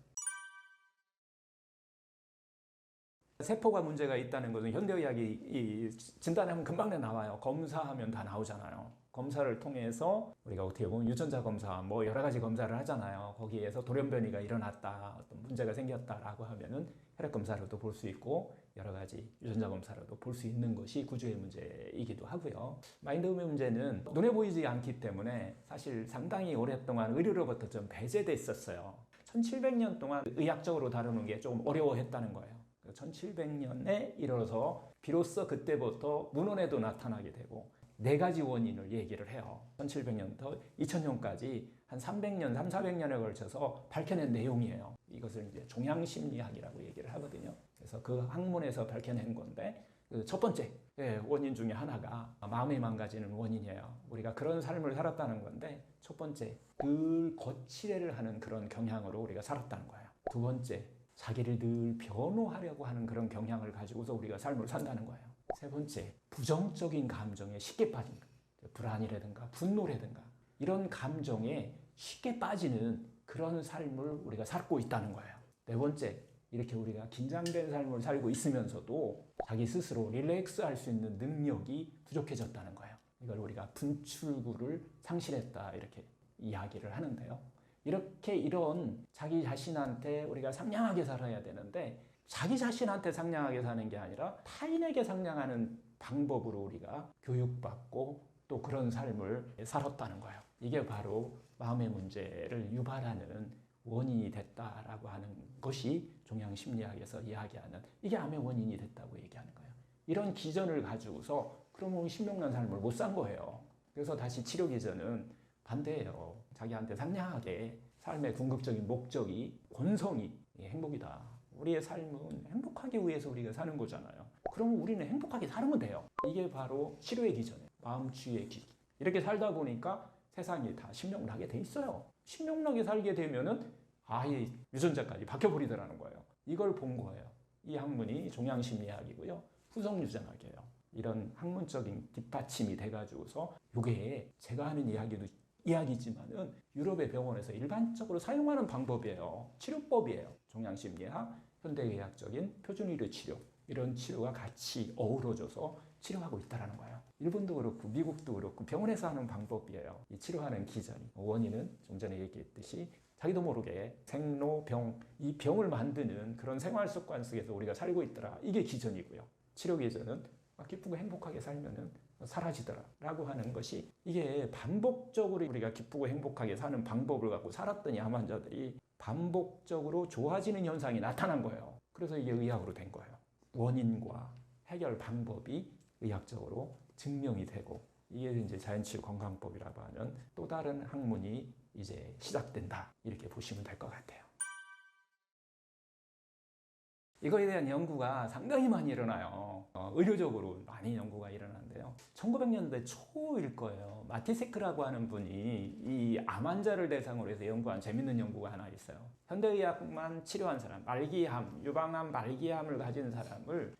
Speaker 1: 세포가 문제가 있다는 것은 현대의학이 진단하면 금방 나와요. 검사하면 다 나오잖아요. 검사를 통해서 우리가 어떻게 보면 유전자 검사, 뭐 여러 가지 검사를 하잖아요. 거기에서 돌연변이가 일어났다, 어떤 문제가 생겼다라고 하면은 혈액 검사로도 볼 수 있고 여러 가지 유전자 검사로도 볼 수 있는 것이 구조의 문제이기도 하고요. 마인드의 문제는 눈에 보이지 않기 때문에 사실 상당히 오랫동안 의료로부터 좀 배제됐었어요. 1700년 동안 의학적으로 다루는 게 조금 어려워했다는 거예요. 1700년에 이르러서 비로소 그때부터 문헌에도 나타나게 되고 네 가지 원인을 얘기를 해요. 1700년부터 2000년까지 한 300년, 400년에 걸쳐서 밝혀낸 내용이에요. 이것을 이제 종양심리학이라고 얘기를 하거든요. 그래서 그 학문에서 밝혀낸 건데 첫 번째 원인 중에 하나가 마음이 망가지는 원인이에요. 우리가 그런 삶을 살았다는 건데 첫 번째, 늘 거칠애를 하는 그런 경향으로 우리가 살았다는 거예요. 두 번째, 자기를 늘 변호하려고 하는 그런 경향을 가지고서 우리가 삶을 산다는 거예요. 세 번째, 부정적인 감정에 쉽게 빠진 거예요. 불안이라든가 분노라든가 이런 감정에 쉽게 빠지는 그런 삶을 우리가 살고 있다는 거예요. 네 번째, 이렇게 우리가 긴장된 삶을 살고 있으면서도 자기 스스로 릴렉스할 수 있는 능력이 부족해졌다는 거예요. 이걸 우리가 분출구를 상실했다 이렇게 이야기를 하는데요. 이렇게 이런 자기 자신한테 우리가 상냥하게 살아야 되는데 자기 자신한테 상냥하게 사는 게 아니라 타인에게 상냥하는 방법으로 우리가 교육받고 또 그런 삶을 살았다는 거예요. 이게 바로 마음의 문제를 유발하는 원인이 됐다라고 하는 것이 종양심리학에서 이야기하는 이게 암의 원인이 됐다고 얘기하는 거예요. 이런 기전을 가지고서 그러면 신명난 삶을 못 산 거예요. 그래서 다시 치료 기전은 반대예요. 자기한테 상냥하게 삶의 궁극적인 목적이 본성이 행복이다. 우리의 삶은 행복하기 위해서 우리가 사는 거잖아요. 그러면 우리는 행복하게 살면 돼요. 이게 바로 치료의 기전이에요. 마음 치유의 기. 이렇게 살다 보니까 세상이 다 신명나게 돼 있어요. 신명나게 살게 되면은 아예 유전자까지 바뀌어버리더라는 거예요. 이걸 본 거예요. 이 학문이 종양심리학이고요. 후성유전학이에요. 이런 학문적인 뒷받침이 돼가지고서 이게 제가 하는 이야기지만은 유럽의 병원에서 일반적으로 사용하는 방법이에요. 치료법이에요. 종양심리학, 현대의학적인 표준의료 치료 이런 치료가 같이 어우러져서 치료하고 있다는 거예요. 일본도 그렇고 미국도 그렇고 병원에서 하는 방법이에요. 이 치료하는 기전이 원인은 좀 전에 얘기했듯이 자기도 모르게 생로병 이 병을 만드는 그런 생활 습관 속에서 우리가 살고 있더라. 이게 기전이고요. 치료 기전은 기쁘고 행복하게 살면은 사라지더라라고 하는 것이 이게 반복적으로 우리가 기쁘고 행복하게 사는 방법을 갖고 살았더니 암 환자들이 반복적으로 좋아지는 현상이 나타난 거예요. 그래서 이게 의학으로 된 거예요. 원인과 해결 방법이 의학적으로 증명이 되고 이게 이제 자연치유 건강법이라고 하는 또 다른 학문이 이제 시작된다 이렇게 보시면 될 것 같아요. 이거에 대한 연구가 상당히 많이 일어나요. 의료적으로 많이 연구가 일어나는데요. 1900년대 초일 거예요. 마티세크라고 하는 분이 이 암 환자를 대상으로 해서 연구한 재밌는 연구가 하나 있어요. 현대의학만 치료한 사람, 말기암, 유방암 말기암을 가진 사람을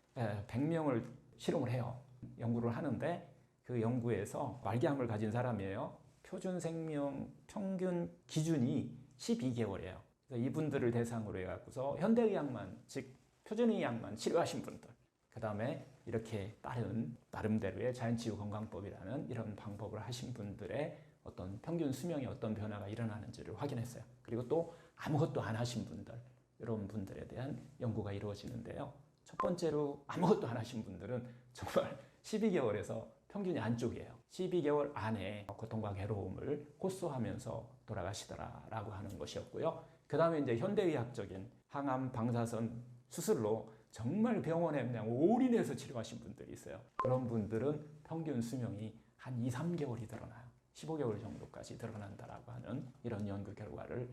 Speaker 1: 100명을 실험을 해요. 연구를 하는데 그 연구에서 말기암을 가진 사람이에요. 표준 생명 평균 기준이 12개월이에요. 그래서 이분들을 대상으로 해갖고서 현대의학만, 즉 표준의학만 치료하신 분들, 그 다음에 이렇게 다른 나름대로의 자연치유 건강법이라는 이런 방법을 하신 분들의 어떤 평균 수명에 어떤 변화가 일어나는지를 확인했어요. 그리고 또 아무것도 안 하신 분들, 이런 분들에 대한 연구가 이루어지는데요. 첫 번째로 아무것도 안 하신 분들은 정말 12개월에서 평균이 안쪽이에요. 12개월 안에 고통과 괴로움을 호소하면서 돌아가시더라라고 하는 것이었고요. 그 다음에 이제 현대의학적인 항암 방사선 수술로 정말 병원에 그냥 올인해서 치료하신 분들이 있어요. 그런 분들은 평균 수명이 한 2, 3개월이 드러나요. 15개월 정도까지 드러난다라고 하는 이런 연구 결과를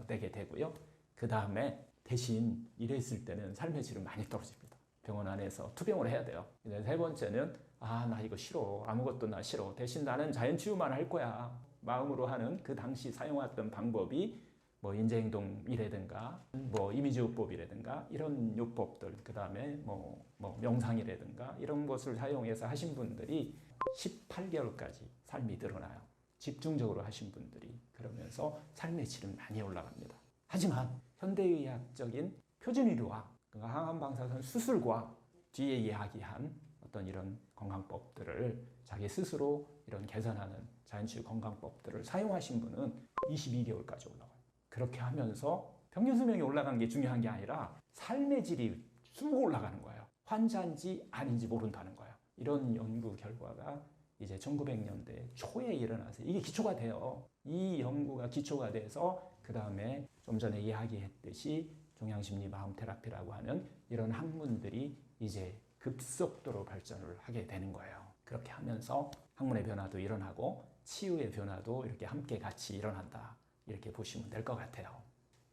Speaker 1: 내게 되고요. 그 다음에 대신 이랬을 때는 삶의 질은 많이 떨어집니다. 병원 안에서 투병을 해야 돼요. 이제 세 번째는 나 이거 싫어. 아무것도 나 싫어. 대신 나는 자연치유만 할 거야. 마음으로 하는 그 당시 사용했던 방법이 뭐 인지행동이라든가 뭐 이미지요법이라든가 이런 요법들, 그 다음에 뭐 명상이라든가 이런 것을 사용해서 하신 분들이 18개월까지 삶이 늘어나요. 집중적으로 하신 분들이. 그러면서 삶의 질은 많이 올라갑니다. 하지만 현대의학적인 표준의료와 항암 방사선 수술과 뒤에 이야기한 어떤 이런 건강법들을 자기 스스로 이런 개선하는 자연치유 건강법들을 사용하신 분은 22개월까지 올라가요. 그렇게 하면서 평균 수명이 올라간 게 중요한 게 아니라 삶의 질이 쑥 올라가는 거예요. 환자인지 아닌지 모른다는 거예요. 이런 연구 결과가 이제 1900년대 초에 일어나서 이게 기초가 돼요. 이 연구가 기초가 돼서 그 다음에 좀 전에 이야기했듯이 종양심리 마음 테라피라고 하는 이런 학문들이 이제 급속도로 발전을 하게 되는 거예요. 그렇게 하면서 학문의 변화도 일어나고 치유의 변화도 이렇게 함께 같이 일어난다. 이렇게 보시면 될 것 같아요.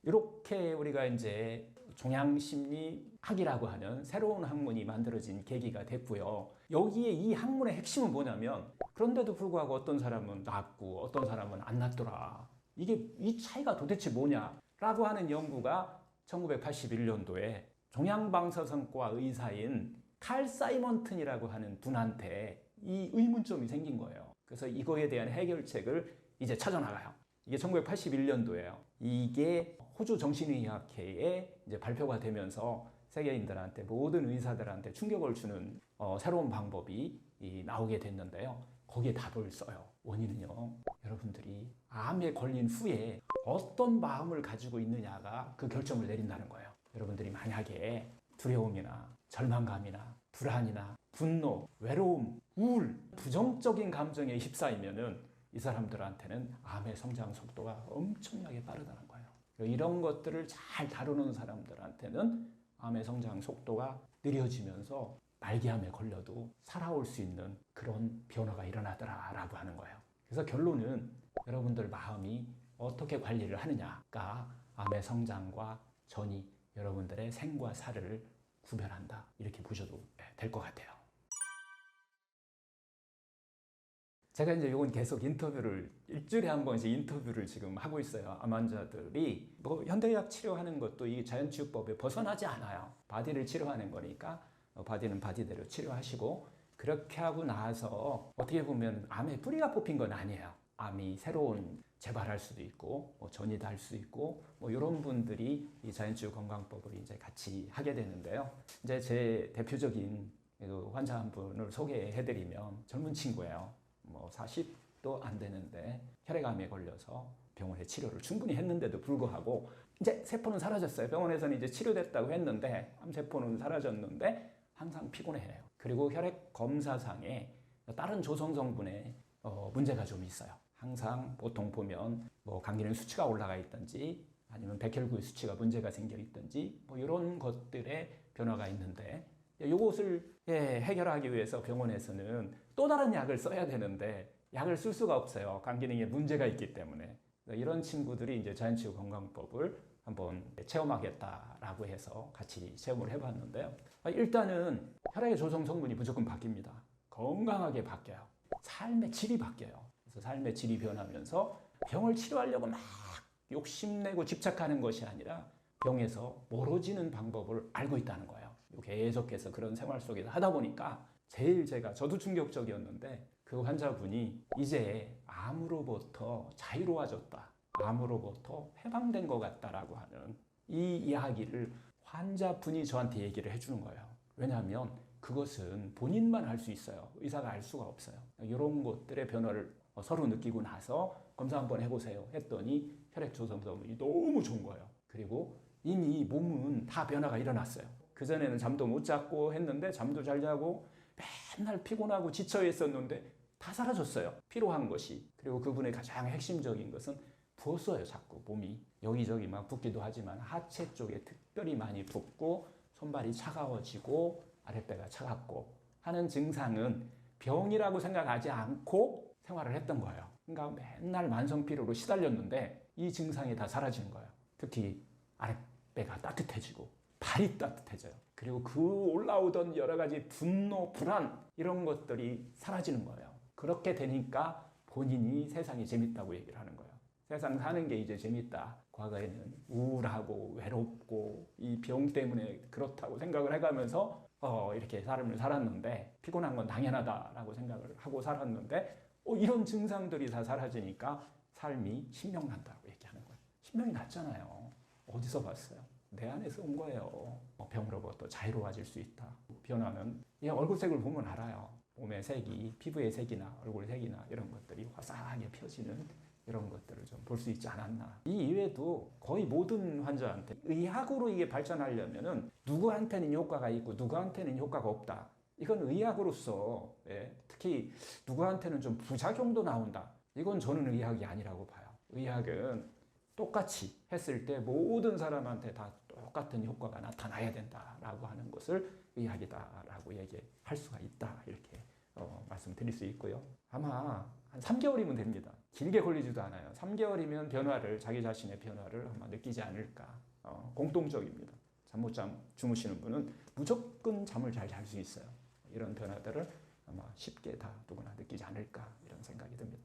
Speaker 1: 이렇게 우리가 이제 종양심리학이라고 하는 새로운 학문이 만들어진 계기가 됐고요. 여기에 이 학문의 핵심은 뭐냐면 그런데도 불구하고 어떤 사람은 낫고 어떤 사람은 안 낫더라. 이 차이가 도대체 뭐냐라고 하는 연구가 1981년도에 종양방사선과 의사인 칼 사이먼튼이라고 하는 분한테 이 의문점이 생긴 거예요. 그래서 이거에 대한 해결책을 이제 찾아나가요. 이게 1981년도예요. 이게 호주 정신의학회에 이제 발표가 되면서 세계인들한테 모든 의사들한테 충격을 주는 새로운 방법이 나오게 됐는데요. 거기에 답을 써요. 원인은요. 여러분들이 암에 걸린 후에 어떤 마음을 가지고 있느냐가 그 결정을 내린다는 거예요. 여러분들이 만약에 두려움이나 절망감이나 불안이나 분노, 외로움, 우울, 부정적인 감정에 휩싸이면은 이 사람들한테는 암의 성장 속도가 엄청나게 빠르다는 거예요. 이런 것들을 잘 다루는 사람들한테는 암의 성장 속도가 느려지면서 말기암에 걸려도 살아올 수 있는 그런 변화가 일어나더라라고 하는 거예요. 그래서 결론은 여러분들 마음이 어떻게 관리를 하느냐가 암의 성장과 전이 여러분들의 생과 사를 구별한다. 이렇게 보셔도 될 것 같아요. 제가 이제 이건 계속 인터뷰를 일주일에 한 번씩 인터뷰를 지금 하고 있어요. 암 환자들이 뭐 현대의학 치료하는 것도 이 자연치유법에 벗어나지 않아요. 바디를 치료하는 거니까 바디는 바디대로 치료하시고 그렇게 하고 나서 어떻게 보면 암에 뿌리가 뽑힌 건 아니에요. 암이 새로운 재발할 수도 있고 전이 달 수 있고 이런 분들이 이 자연치유 건강법을 이제 같이 하게 되는데요. 이제 제 대표적인 환자 한 분을 소개해드리면 젊은 친구예요. 40도 안 되는데 혈액암에 걸려서 병원에 치료를 충분히 했는데도 불구하고 이제 세포는 사라졌어요. 병원에서는 이제 치료됐다고 했는데 암세포는 사라졌는데 항상 피곤해해요. 그리고 혈액 검사상에 다른 조성 성분에 문제가 좀 있어요. 항상 보통 보면 감기능 수치가 올라가 있든지 아니면 백혈구의 수치가 문제가 생겨 있든지 이런 것들의 변화가 있는데 이것을 해결하기 위해서 병원에서는 또 다른 약을 써야 되는데 약을 쓸 수가 없어요. 간 기능에 문제가 있기 때문에. 이런 친구들이 이제 자연치유 건강법을 한번 체험하겠다라고 해서 같이 체험을 해봤는데요. 일단은 혈액의 조성 성분이 무조건 바뀝니다. 건강하게 바뀌어요. 삶의 질이 바뀌어요. 그래서 삶의 질이 변하면서 병을 치료하려고 막 욕심내고 집착하는 것이 아니라 병에서 멀어지는 방법을 알고 있다는 거예요. 계속해서 그런 생활 속에서 하다 보니까 제일 저도 충격적이었는데 그 환자분이 이제 암으로부터 자유로워졌다. 암으로부터 해방된 것 같다라고 하는 이 이야기를 환자분이 저한테 얘기를 해주는 거예요. 왜냐하면 그것은 본인만 알 수 있어요. 의사가 알 수가 없어요. 이런 것들의 변화를 서로 느끼고 나서 검사 한번 해보세요 했더니 혈액 조성성분이 너무 좋은 거예요. 그리고 이미 몸은 다 변화가 일어났어요. 그전에는 잠도 못 잤고 했는데 잠도 잘 자고 맨날 피곤하고 지쳐 있었는데 다 사라졌어요. 피로한 것이. 그리고 그분의 가장 핵심적인 것은 부었어요. 자꾸 몸이 여기저기 막 붓기도 하지만 하체 쪽에 특별히 많이 붓고 손발이 차가워지고 아랫배가 차갑고 하는 증상은 병이라고 생각하지 않고 생활을 했던 거예요. 그러니까 맨날 만성피로로 시달렸는데 이 증상이 다 사라지는 거예요. 특히 아랫배가 따뜻해지고 발이 따뜻해져요. 그리고 그 올라오던 여러 가지 분노, 불안 이런 것들이 사라지는 거예요. 그렇게 되니까 본인이 세상이 재밌다고 얘기를 하는 거예요. 세상 사는 게 이제 재밌다. 과거에는 우울하고 외롭고 이 병 때문에 그렇다고 생각을 해가면서 이렇게 삶을 살았는데 피곤한 건 당연하다라고 생각을 하고 살았는데 이런 증상들이 다 사라지니까 삶이 신명난다고 얘기하는 거예요. 신명이 났잖아요. 어디서 봤어요? 내 안에서 온 거예요. 병으로부터 자유로워질 수 있다. 변화는 얼굴색을 보면 알아요. 몸의 색이, 피부의 색이나 얼굴 색이나 이런 것들이 화사하게 펴지는 이런 것들을 좀 볼 수 있지 않았나. 이 이외에도 거의 모든 환자한테 의학으로 이게 발전하려면은 누구한테는 효과가 있고 누구한테는 효과가 없다. 이건 의학으로서 특히 누구한테는 좀 부작용도 나온다. 이건 저는 의학이 아니라고 봐요. 의학은 똑같이 했을 때 모든 사람한테 다 똑같은 효과가 나타나야 된다라고 하는 것을 의학이다라고 얘기할 수가 있다. 이렇게 말씀드릴 수 있고요. 아마 한 3개월이면 됩니다. 길게 걸리지도 않아요. 3개월이면 자기 자신의 변화를 아마 느끼지 않을까. 공통적입니다. 잠 못 주무시는 분은 무조건 잠을 잘 잘 수 있어요. 이런 변화들을 아마 쉽게 다 누구나 느끼지 않을까 이런 생각이 듭니다.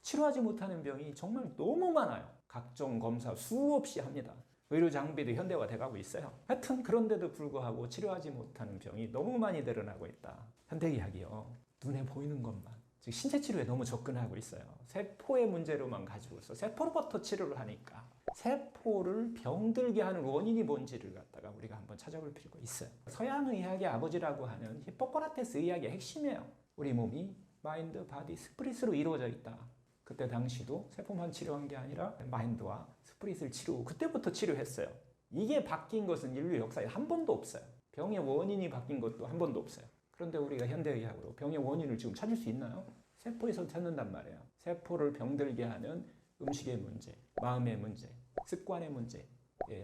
Speaker 1: 치료하지 못하는 병이 정말 너무 많아요. 각종 검사 수없이 합니다. 의료 장비도 현대화돼 가고 있어요. 하여튼 그런데도 불구하고 치료하지 못하는 병이 너무 많이 늘어나고 있다. 현대의학이요. 눈에 보이는 것만. 즉 신체 치료에 너무 접근하고 있어요. 세포의 문제로만 가지고 있어. 세포로부터 치료를 하니까 세포를 병들게 하는 원인이 뭔지를 갖다가 우리가 한번 찾아볼 필요가 있어요. 서양 의학의 아버지라고 하는 히포크라테스 의학의 핵심이에요. 우리 몸이 마인드, 바디, 스피릿으로 이루어져 있다. 그때 당시도 세포만 치료한 게 아니라 마인드와 스피릿을 치료하고 그때부터 치료했어요. 이게 바뀐 것은 인류 역사에 한 번도 없어요. 병의 원인이 바뀐 것도 한 번도 없어요. 그런데 우리가 현대의학으로 병의 원인을 지금 찾을 수 있나요? 세포에서 찾는단 말이에요. 세포를 병들게 하는 음식의 문제, 마음의 문제, 습관의 문제,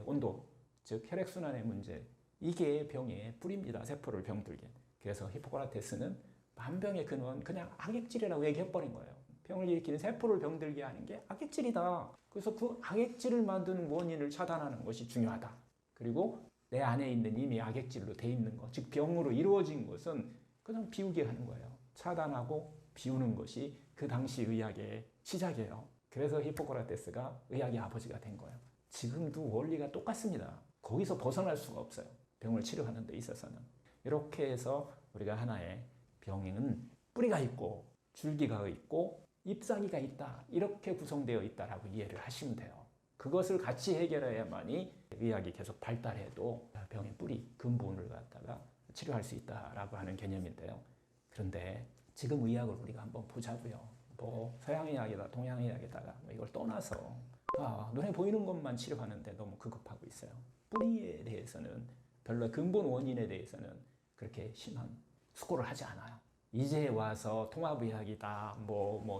Speaker 1: 온도, 즉 혈액순환의 문제, 이게 병의 뿌리입니다. 세포를 병들게. 그래서 히포크라테스는 만병의 근원 그냥 악액질이라고 얘기해버린 거예요. 병을 일으키는 세포를 병들게 하는 게 악액질이다. 그래서 그 악액질을 만드는 원인을 차단하는 것이 중요하다. 그리고 내 안에 있는 이미 악액질로 돼 있는 것, 즉 병으로 이루어진 것은 그냥 비우게 하는 거예요. 차단하고 비우는 것이 그 당시 의학의 시작이에요. 그래서 히포크라테스가 의학의 아버지가 된 거예요. 지금도 원리가 똑같습니다. 거기서 벗어날 수가 없어요. 병을 치료하는 데 있어서는. 이렇게 해서 우리가 하나의 병은 뿌리가 있고 줄기가 있고 잎사귀가 있다. 이렇게 구성되어 있다라고 이해를 하시면 돼요. 그것을 같이 해결해야만이 의학이 계속 발달해도 병의 뿌리, 근본을 갖다가 치료할 수 있다라고 하는 개념인데요. 그런데 지금 의학을 우리가 한번 보자고요. 서양의학이다, 동양의학에다가 이걸 떠나서 눈에 보이는 것만 치료하는데 너무 급급하고 있어요. 뿌리에 대해서는 별로 근본 원인에 대해서는 그렇게 심한 수고를 하지 않아요. 이제 와서 통합의학이다,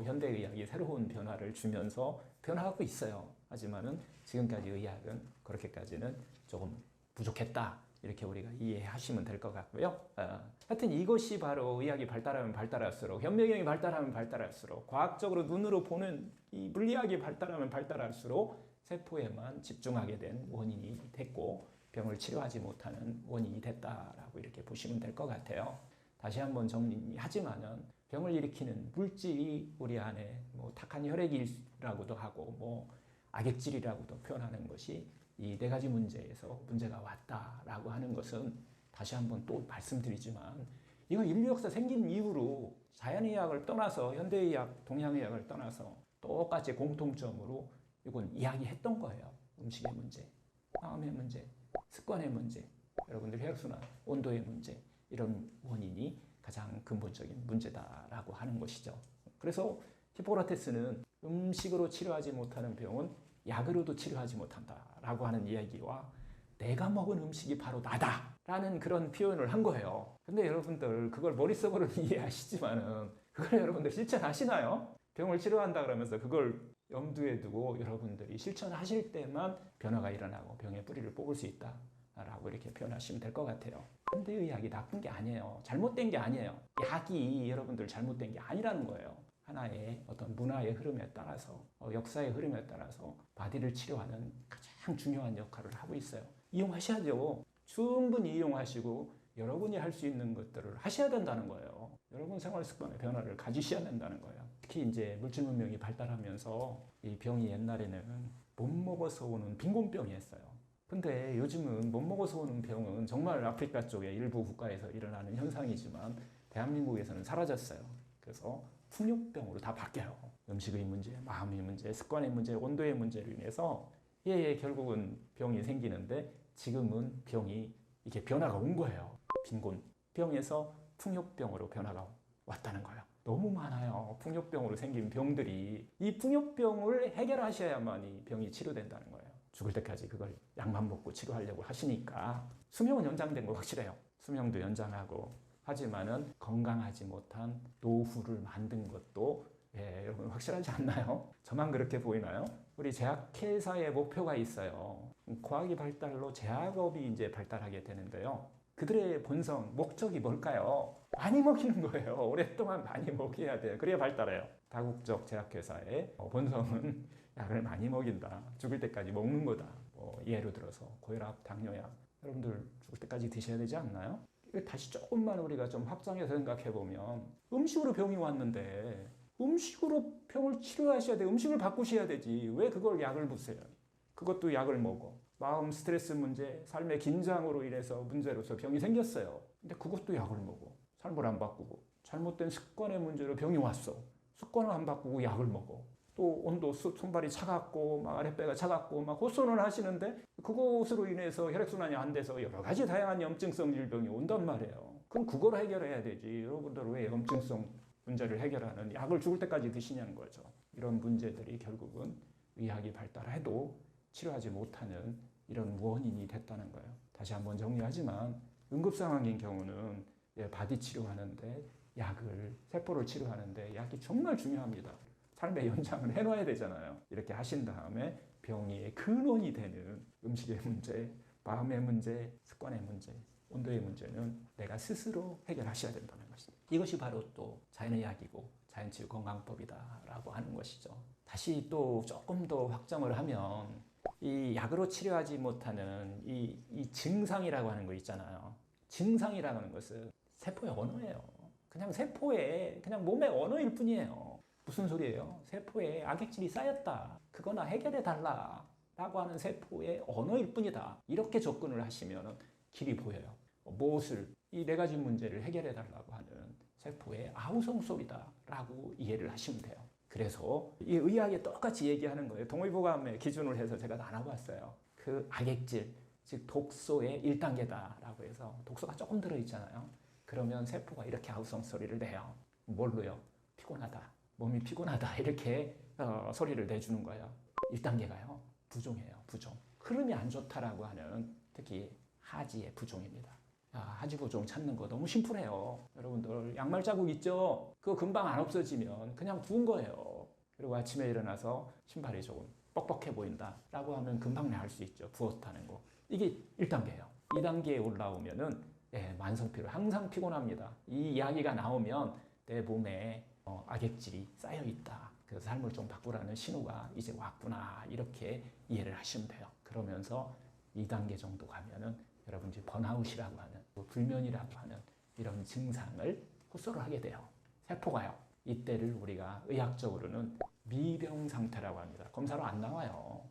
Speaker 1: 현대의학이 새로운 변화를 주면서 변화하고 있어요. 하지만은 지금까지 의학은 그렇게까지는 조금 부족했다. 이렇게 우리가 이해하시면 될 것 같고요. 하여튼 이것이 바로 의학이 발달하면 발달할수록, 현미경이 발달하면 발달할수록, 과학적으로 눈으로 보는 이 물리학이 발달하면 발달할수록 세포에만 집중하게 된 원인이 됐고 병을 치료하지 못하는 원인이 됐다라고 이렇게 보시면 될 것 같아요. 다시 한번 정리하지만은 병을 일으키는 물질이 우리 안에 뭐 탁한 혈액이라고도 하고 뭐 악액질이라고도 표현하는 것이 이 네 가지 문제에서 문제가 왔다라고 하는 것은 다시 한번 또 말씀드리지만 이건 인류 역사 생긴 이후로 자연의학을 떠나서 현대의학, 동양의학을 떠나서 똑같이 공통점으로 이건 이야기했던 거예요. 음식의 문제, 마음의 문제, 습관의 문제, 여러분들 혈액순환, 온도의 문제, 이런 원인이 가장 근본적인 문제다라고 하는 것이죠. 그래서 히포크라테스는 음식으로 치료하지 못하는 병은 약으로도 치료하지 못한다라고 하는 이야기와 내가 먹은 음식이 바로 나다라는 그런 표현을 한 거예요. 근데 여러분들 그걸 머릿속으로는 이해하시지만은 그걸 여러분들 실천하시나요? 병을 치료한다 그러면서 그걸 염두에 두고 여러분들이 실천하실 때만 변화가 일어나고 병의 뿌리를 뽑을 수 있다라고 이렇게 표현하시면 될 것 같아요. 현대의학이 나쁜 게 아니에요. 잘못된 게 아니에요. 약이 여러분들 잘못된 게 아니라는 거예요. 하나의 어떤 문화의 흐름에 따라서 역사의 흐름에 따라서 바디를 치료하는 가장 중요한 역할을 하고 있어요. 이용하셔야죠. 충분히 이용하시고 여러분이 할 수 있는 것들을 하셔야 된다는 거예요. 여러분 생활 습관의 변화를 가지셔야 된다는 거예요. 특히 이제 물질 문명이 발달하면서 이 병이 옛날에는 못 먹어서 오는 빈곤병이었어요. 근데 요즘은 못 먹어서 오는 병은 정말 아프리카 쪽의 일부 국가에서 일어나는 현상이지만 대한민국에서는 사라졌어요. 그래서 풍요병으로 다 바뀌어요. 음식의 문제, 마음의 문제, 습관의 문제, 온도의 문제로 인해서 결국은 병이 생기는데 지금은 병이 이게 변화가 온 거예요. 빈곤병에서 풍요병으로 변화가 왔다는 거예요. 너무 많아요. 풍요병으로 생긴 병들이. 이 풍요병을 해결하셔야만 이 병이 치료된다는 거예요. 죽을 때까지 그걸 약만 먹고 치료하려고 하시니까 수명은 연장된 거 확실해요. 수명도 연장하고 하지만은 건강하지 못한 노후를 만든 것도 여러분 확실하지 않나요? 저만 그렇게 보이나요? 우리 제약회사의 목표가 있어요. 과학이 발달로 제약업이 이제 발달하게 되는데요. 그들의 본성, 목적이 뭘까요? 많이 먹이는 거예요. 오랫동안 많이 먹여야 돼요. 그래야 발달해요. 다국적 제약회사의 본성은 약을 많이 먹인다. 죽을 때까지 먹는 거다. 예를 들어서 고혈압, 당뇨약. 여러분들 죽을 때까지 드셔야 되지 않나요? 다시 조금만 우리가 좀 확장해서 생각해 보면 음식으로 병이 왔는데 음식으로 병을 치료하셔야 돼. 음식을 바꾸셔야 되지. 왜 그걸 약을 붓어요? 그것도 약을 먹어. 마음 스트레스 문제, 삶의 긴장으로 인해서 문제로서 병이 생겼어요. 근데 그것도 약을 먹어. 삶을 안 바꾸고. 잘못된 습관의 문제로 병이 왔어. 습관을 안 바꾸고 약을 먹어. 또 온도, 손발이 차갑고 막 아랫배가 차갑고 막 호소는 하시는데 그것으로 인해서 혈액순환이 안 돼서 여러 가지 다양한 염증성 질병이 온단 말이에요. 그럼 그걸 해결해야 되지. 여러분들 왜 염증성 문제를 해결하는 약을 죽을 때까지 드시냐는 거죠. 이런 문제들이 결국은 의학이 발달해도 치료하지 못하는 이런 원인이 됐다는 거예요. 다시 한번 정리하지만 응급 상황인 경우는 바디 치료하는데 약을, 세포를 치료하는데 약이 정말 중요합니다. 삶의 연장을 해놔야 되잖아요. 이렇게 하신 다음에 병의 근원이 되는 음식의 문제, 마음의 문제, 습관의 문제, 온도의 문제는 내가 스스로 해결하셔야 된다는 것입니다. 이것이 바로 또 자연의학이고 자연치유 건강법이다라고 하는 것이죠. 다시 또 조금 더 확정을 하면 이 약으로 치료하지 못하는 이 증상이라고 하는 거 있잖아요. 증상이라고 하는 것은 세포의 언어예요. 그냥 세포의 그냥 몸의 언어일 뿐이에요. 무슨 소리예요? 세포에 악액질이 쌓였다. 그거나 해결해 달라. 라고 하는 세포의 언어일 뿐이다. 이렇게 접근을 하시면 길이 보여요. 무엇을 이 네 가지 문제를 해결해 달라고 하는 세포의 아우성 소리다. 라고 이해를 하시면 돼요. 그래서 이 의학에 똑같이 얘기하는 거예요. 동의보감의 기준을 해서 제가 나눠봤어요. 그 악액질, 즉 독소의 1단계다라고 해서 독소가 조금 들어있잖아요. 그러면 세포가 이렇게 아우성 소리를 내요. 뭘로요? 피곤하다. 몸이 피곤하다 이렇게 소리를 내주는 거예요. 1단계가요. 부종이에요. 부종. 흐름이 안 좋다라고 하는 특히 하지의 부종입니다. 하지 부종 찾는 거 너무 심플해요. 여러분들 양말 자국 있죠? 그거 금방 안 없어지면 그냥 부은 거예요. 그리고 아침에 일어나서 신발이 조금 뻑뻑해 보인다 라고 하면 금방 알 수 있죠. 부었다는 거. 이게 1단계예요. 2단계에 올라오면은 만성피로 항상 피곤합니다. 이 이야기가 나오면 내 몸에 악액질이 쌓여 있다. 그래서 삶을 좀 바꾸라는 신호가 이제 왔구나. 이렇게 이해를 하시면 돼요. 그러면서 2단계 정도 가면은 여러분들이 번아웃이라고 하는 불면이라고 하는 이런 증상을 호소를 하게 돼요. 세포가요. 이때를 우리가 의학적으로는 미병 상태라고 합니다. 검사로 안 나와요.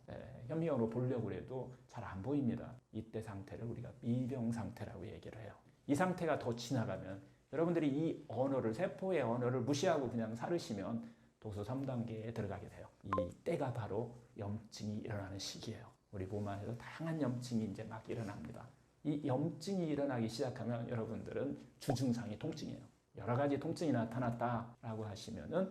Speaker 1: 현미경으로 보려고 해도 잘 안 보입니다. 이때 상태를 우리가 미병 상태라고 얘기를 해요. 이 상태가 더 지나가면 여러분들이 이 언어를, 세포의 언어를 무시하고 그냥 살으시면 독소 3단계에 들어가게 돼요. 이 때가 바로 염증이 일어나는 시기예요. 우리 몸 안에서 다양한 염증이 이제 막 일어납니다. 이 염증이 일어나기 시작하면 여러분들은 주증상이 통증이에요. 여러 가지 통증이 나타났다라고 하시면은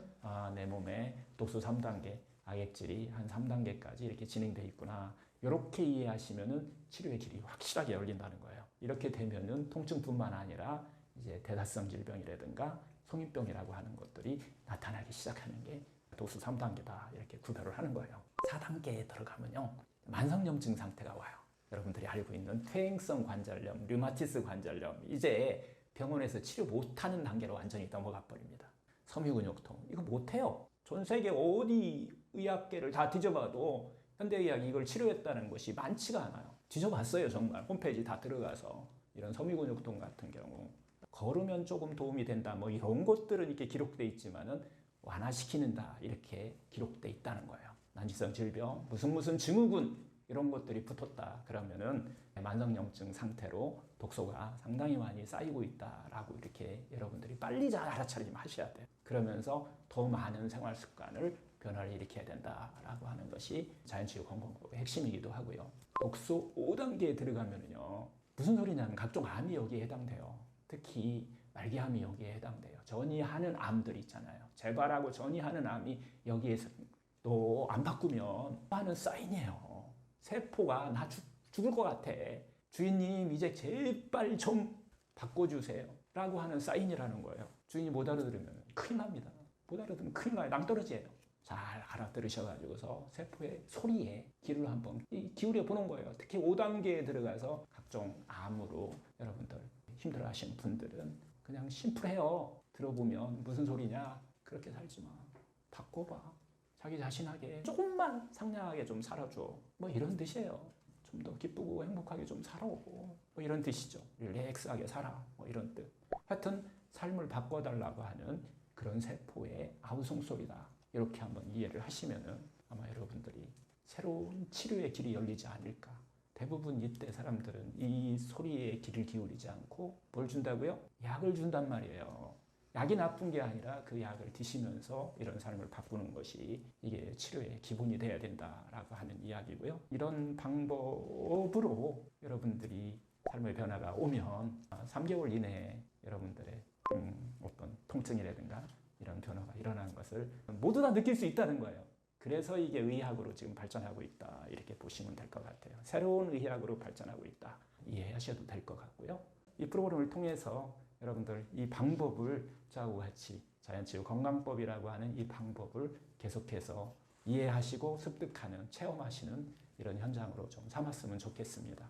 Speaker 1: 내 몸에 독소 3단계, 악액질이 한 3단계까지 이렇게 진행돼 있구나. 이렇게 이해하시면은 치료의 길이 확실하게 열린다는 거예요. 이렇게 되면은 통증뿐만 아니라 이제 대사성 질병이라든가 성인병이라고 하는 것들이 나타나기 시작하는 게 독소 3단계다. 이렇게 구별을 하는 거예요. 4단계에 들어가면요. 만성염증 상태가 와요. 여러분들이 알고 있는 퇴행성 관절염, 류마티스 관절염, 이제 병원에서 치료 못하는 단계로 완전히 넘어가 버립니다. 섬유근육통, 이거 못해요. 전 세계 어디 의학계를 다 뒤져봐도 현대의학이 이걸 치료했다는 것이 많지가 않아요. 뒤져봤어요, 정말. 홈페이지 다 들어가서. 이런 섬유근육통 같은 경우. 걸으면 조금 도움이 된다, 뭐 이런 것들은 이렇게 기록돼 있지만은 완화시키는다, 이렇게 기록돼 있다는 거예요. 난치성 질병, 무슨 증후군, 이런 것들이 붙었다 그러면은 만성염증 상태로 독소가 상당히 많이 쌓이고 있다라고 이렇게 여러분들이 빨리 잘 알아차림 하셔야 돼요. 그러면서 더 많은 생활 습관을 변화를 일으켜야 된다라고 하는 것이 자연치유 건강법의 핵심이기도 하고요. 독소 5단계에 들어가면은요, 무슨 소리냐면 각종 암이 여기에 해당돼요. 특히 말기암이 여기에 해당돼요. 전이하는 암들 있잖아요. 재발하고 전이하는 암이 여기에서 또 안 바꾸면 하는 사인이에요. 세포가 나 죽을 것 같아. 주인님 이제 제발 좀 바꿔주세요. 라고 하는 사인이라는 거예요. 주인이 못 알아들으면 큰일 납니다. 못 알아들으면 큰일 나요. 낭떠러지예요. 잘 알아들으셔가지고서 세포의 소리에 귀를 한번 기울여 보는 거예요. 특히 5단계에 들어가서 각종 암으로 여러분들 힘들어 하시는 분들은 그냥 심플해요. 들어보면 무슨 소리냐. 그렇게 살지 마. 바꿔봐. 자기 자신에게 조금만 상냥하게 좀 살아줘. 뭐 이런 뜻이에요. 좀 더 기쁘고 행복하게 좀 살아오고 뭐 이런 뜻이죠. 릴렉스하게 살아. 뭐 이런 뜻. 하여튼 삶을 바꿔달라고 하는 그런 세포의 아우성 소리다. 이렇게 한번 이해를 하시면은 아마 여러분들이 새로운 치료의 길이 열리지 않을까. 대부분 이때 사람들은 이 소리에 귀를 기울이지 않고 뭘 준다고요? 약을 준단 말이에요. 약이 나쁜 게 아니라 그 약을 드시면서 이런 삶을 바꾸는 것이 이게 치료의 기본이 돼야 된다라고 하는 이야기고요. 이런 방법으로 여러분들이 삶의 변화가 오면 3개월 이내에 여러분들의 어떤 통증이라든가 이런 변화가 일어나는 것을 모두 다 느낄 수 있다는 거예요. 그래서 이게 의학으로 지금 발전하고 있다, 이렇게 보시면 될 것 같아요. 새로운 의학으로 발전하고 있다, 이해하셔도 될 것 같고요. 이 프로그램을 통해서 여러분들 이 방법을 저하고 같이 자연치유 건강법이라고 하는 이 방법을 계속해서 이해하시고 습득하는, 체험하시는 이런 현장으로 좀 삼았으면 좋겠습니다.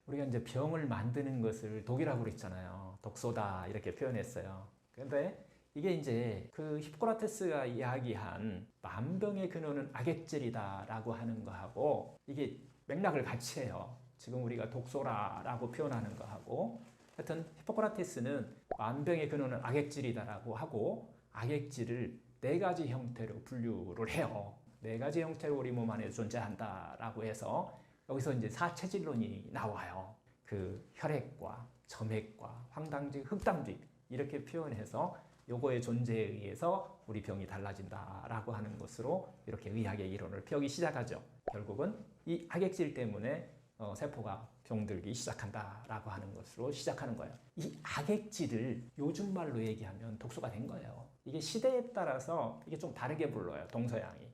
Speaker 1: 우리가 이제 병을 만드는 것을 독이라고 그랬잖아요. 독소다 이렇게 표현했어요. 그런데 이게 이제 그 히포크라테스가 이야기한 만병의 근원은 악액질이다라고 하는 거하고 이게 맥락을 같이 해요. 지금 우리가 독소라고 표현하는 거하고 하여튼 히포크라테스는 만병의 근원은 악액질이다라고 하고 악액질을 4가지 형태로 분류를 해요. 4가지 형태로 우리 몸 안에 존재한다라고 해서 여기서 이제 사체질론이 나와요. 그 혈액과 점액과 황당직, 흑당직 이렇게 표현해서 요거의 존재에 의해서 우리 병이 달라진다라고 하는 것으로 이렇게 의학의 이론을 펴기 시작하죠. 결국은 이 악액질 때문에 세포가 병들기 시작한다라고 하는 것으로 시작하는 거예요. 이 악액질을 요즘 말로 얘기하면 독소가 된 거예요. 이게 시대에 따라서 이게 좀 다르게 불러요. 동서양이.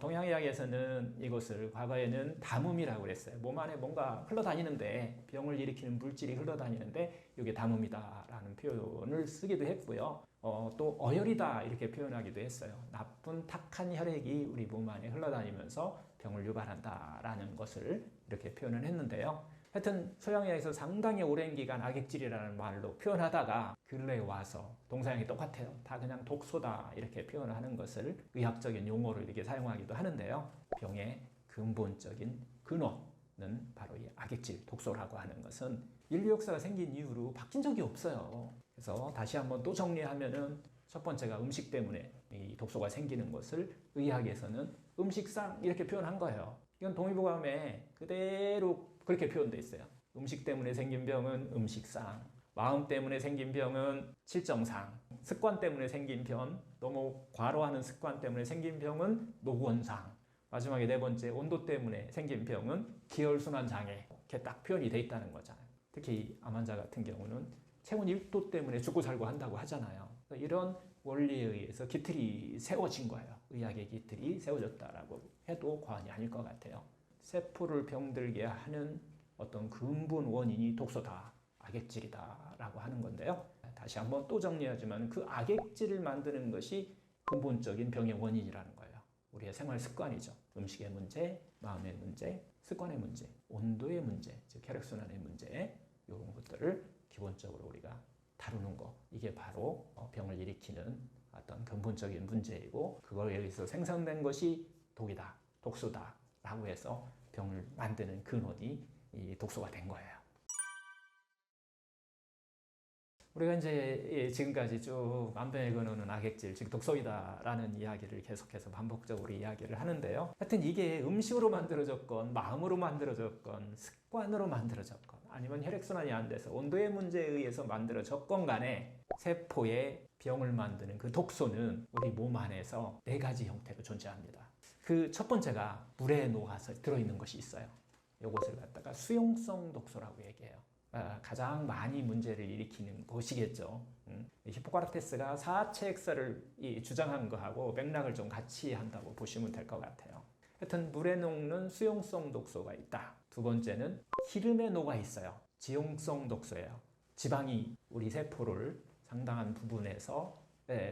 Speaker 1: 동양의학에서는 이것을 과거에는 담음이라고 그랬어요. 몸 안에 뭔가 흘러다니는데 병을 일으키는 물질이 흘러다니는데 이게 담음이다라는 표현을 쓰기도 했고요. 또 어혈이다 이렇게 표현하기도 했어요. 나쁜 탁한 혈액이 우리 몸 안에 흘러다니면서 병을 유발한다라는 것을 이렇게 표현을 했는데요. 하여튼 서양의학에서 상당히 오랜 기간 악액질이라는 말로 표현하다가 근래에 와서 동사형이 똑같아요. 다 그냥 독소다 이렇게 표현을 하는 것을 의학적인 용어로 이렇게 사용하기도 하는데요. 병의 근본적인 근원은 바로 이 악액질, 독소라고 하는 것은 인류 역사가 생긴 이후로 바뀐 적이 없어요. 그래서 다시 한번 또 정리하면은 첫 번째가 음식 때문에 이 독소가 생기는 것을 의학에서는 음식상 이렇게 표현한 거예요. 이건 동의보감에 그대로 그렇게 표현되어 있어요. 음식 때문에 생긴 병은 음식상, 마음 때문에 생긴 병은 칠정상, 습관 때문에 생긴 병, 너무 과로하는 습관 때문에 생긴 병은 노곤상, 마지막에 네 번째 온도 때문에 생긴 병은 기혈순환 장애, 이렇게 딱 표현이 돼 있다는 거잖아요. 특히 암 환자 같은 경우는 체온 1도 때문에 죽고 살고 한다고 하잖아요. 이런 원리에 의해서 기틀이 세워진 거예요. 의학의 기틀이 세워졌다라고 해도 과언이 아닐 것 같아요. 세포를 병들게 하는 어떤 근본 원인이 독소다, 악액질이다라고 하는 건데요. 다시 한번 또 정리하지만 그 악액질을 만드는 것이 근본적인 병의 원인이라는 거예요. 우리의 생활 습관이죠. 음식의 문제, 마음의 문제, 습관의 문제, 온도의 문제, 즉 혈액순환의 문제, 이런 것들을 기본적으로 우리가 다루는 거, 이게 바로 병을 일으키는 어떤 근본적인 문제이고, 그거에 의해서 생성된 것이 독이다, 독소다 라고 해서 병을 만드는 근원이 이 독소가 된 거예요. 우리가 이제 지금까지 쭉 만병의 근원은 악액질, 즉 독소이다라는 이야기를 계속해서 반복적으로 이야기를 하는데요. 하여튼 이게 음식으로 만들어졌건 마음으로 만들어졌건 습관으로 만들어졌건 아니면 혈액순환이 안 돼서 온도의 문제에 의해서 만들어졌건 간에 세포에 병을 만드는 그 독소는 우리 몸 안에서 네 가지 형태로 존재합니다. 그 첫 번째가 물에 녹아서 들어있는 것이 있어요. 이것을 갖다가 수용성 독소라고 얘기해요. 가장 많이 문제를 일으키는 것이겠죠. 히포크라테스가 사체 핵사를 주장한 거하고 맥락을 좀 같이 한다고 보시면 될 것 같아요. 하여튼 물에 녹는 수용성 독소가 있다. 두 번째는 기름에 녹아 있어요. 지용성 독소예요. 지방이 우리 세포를 상당한 부분에서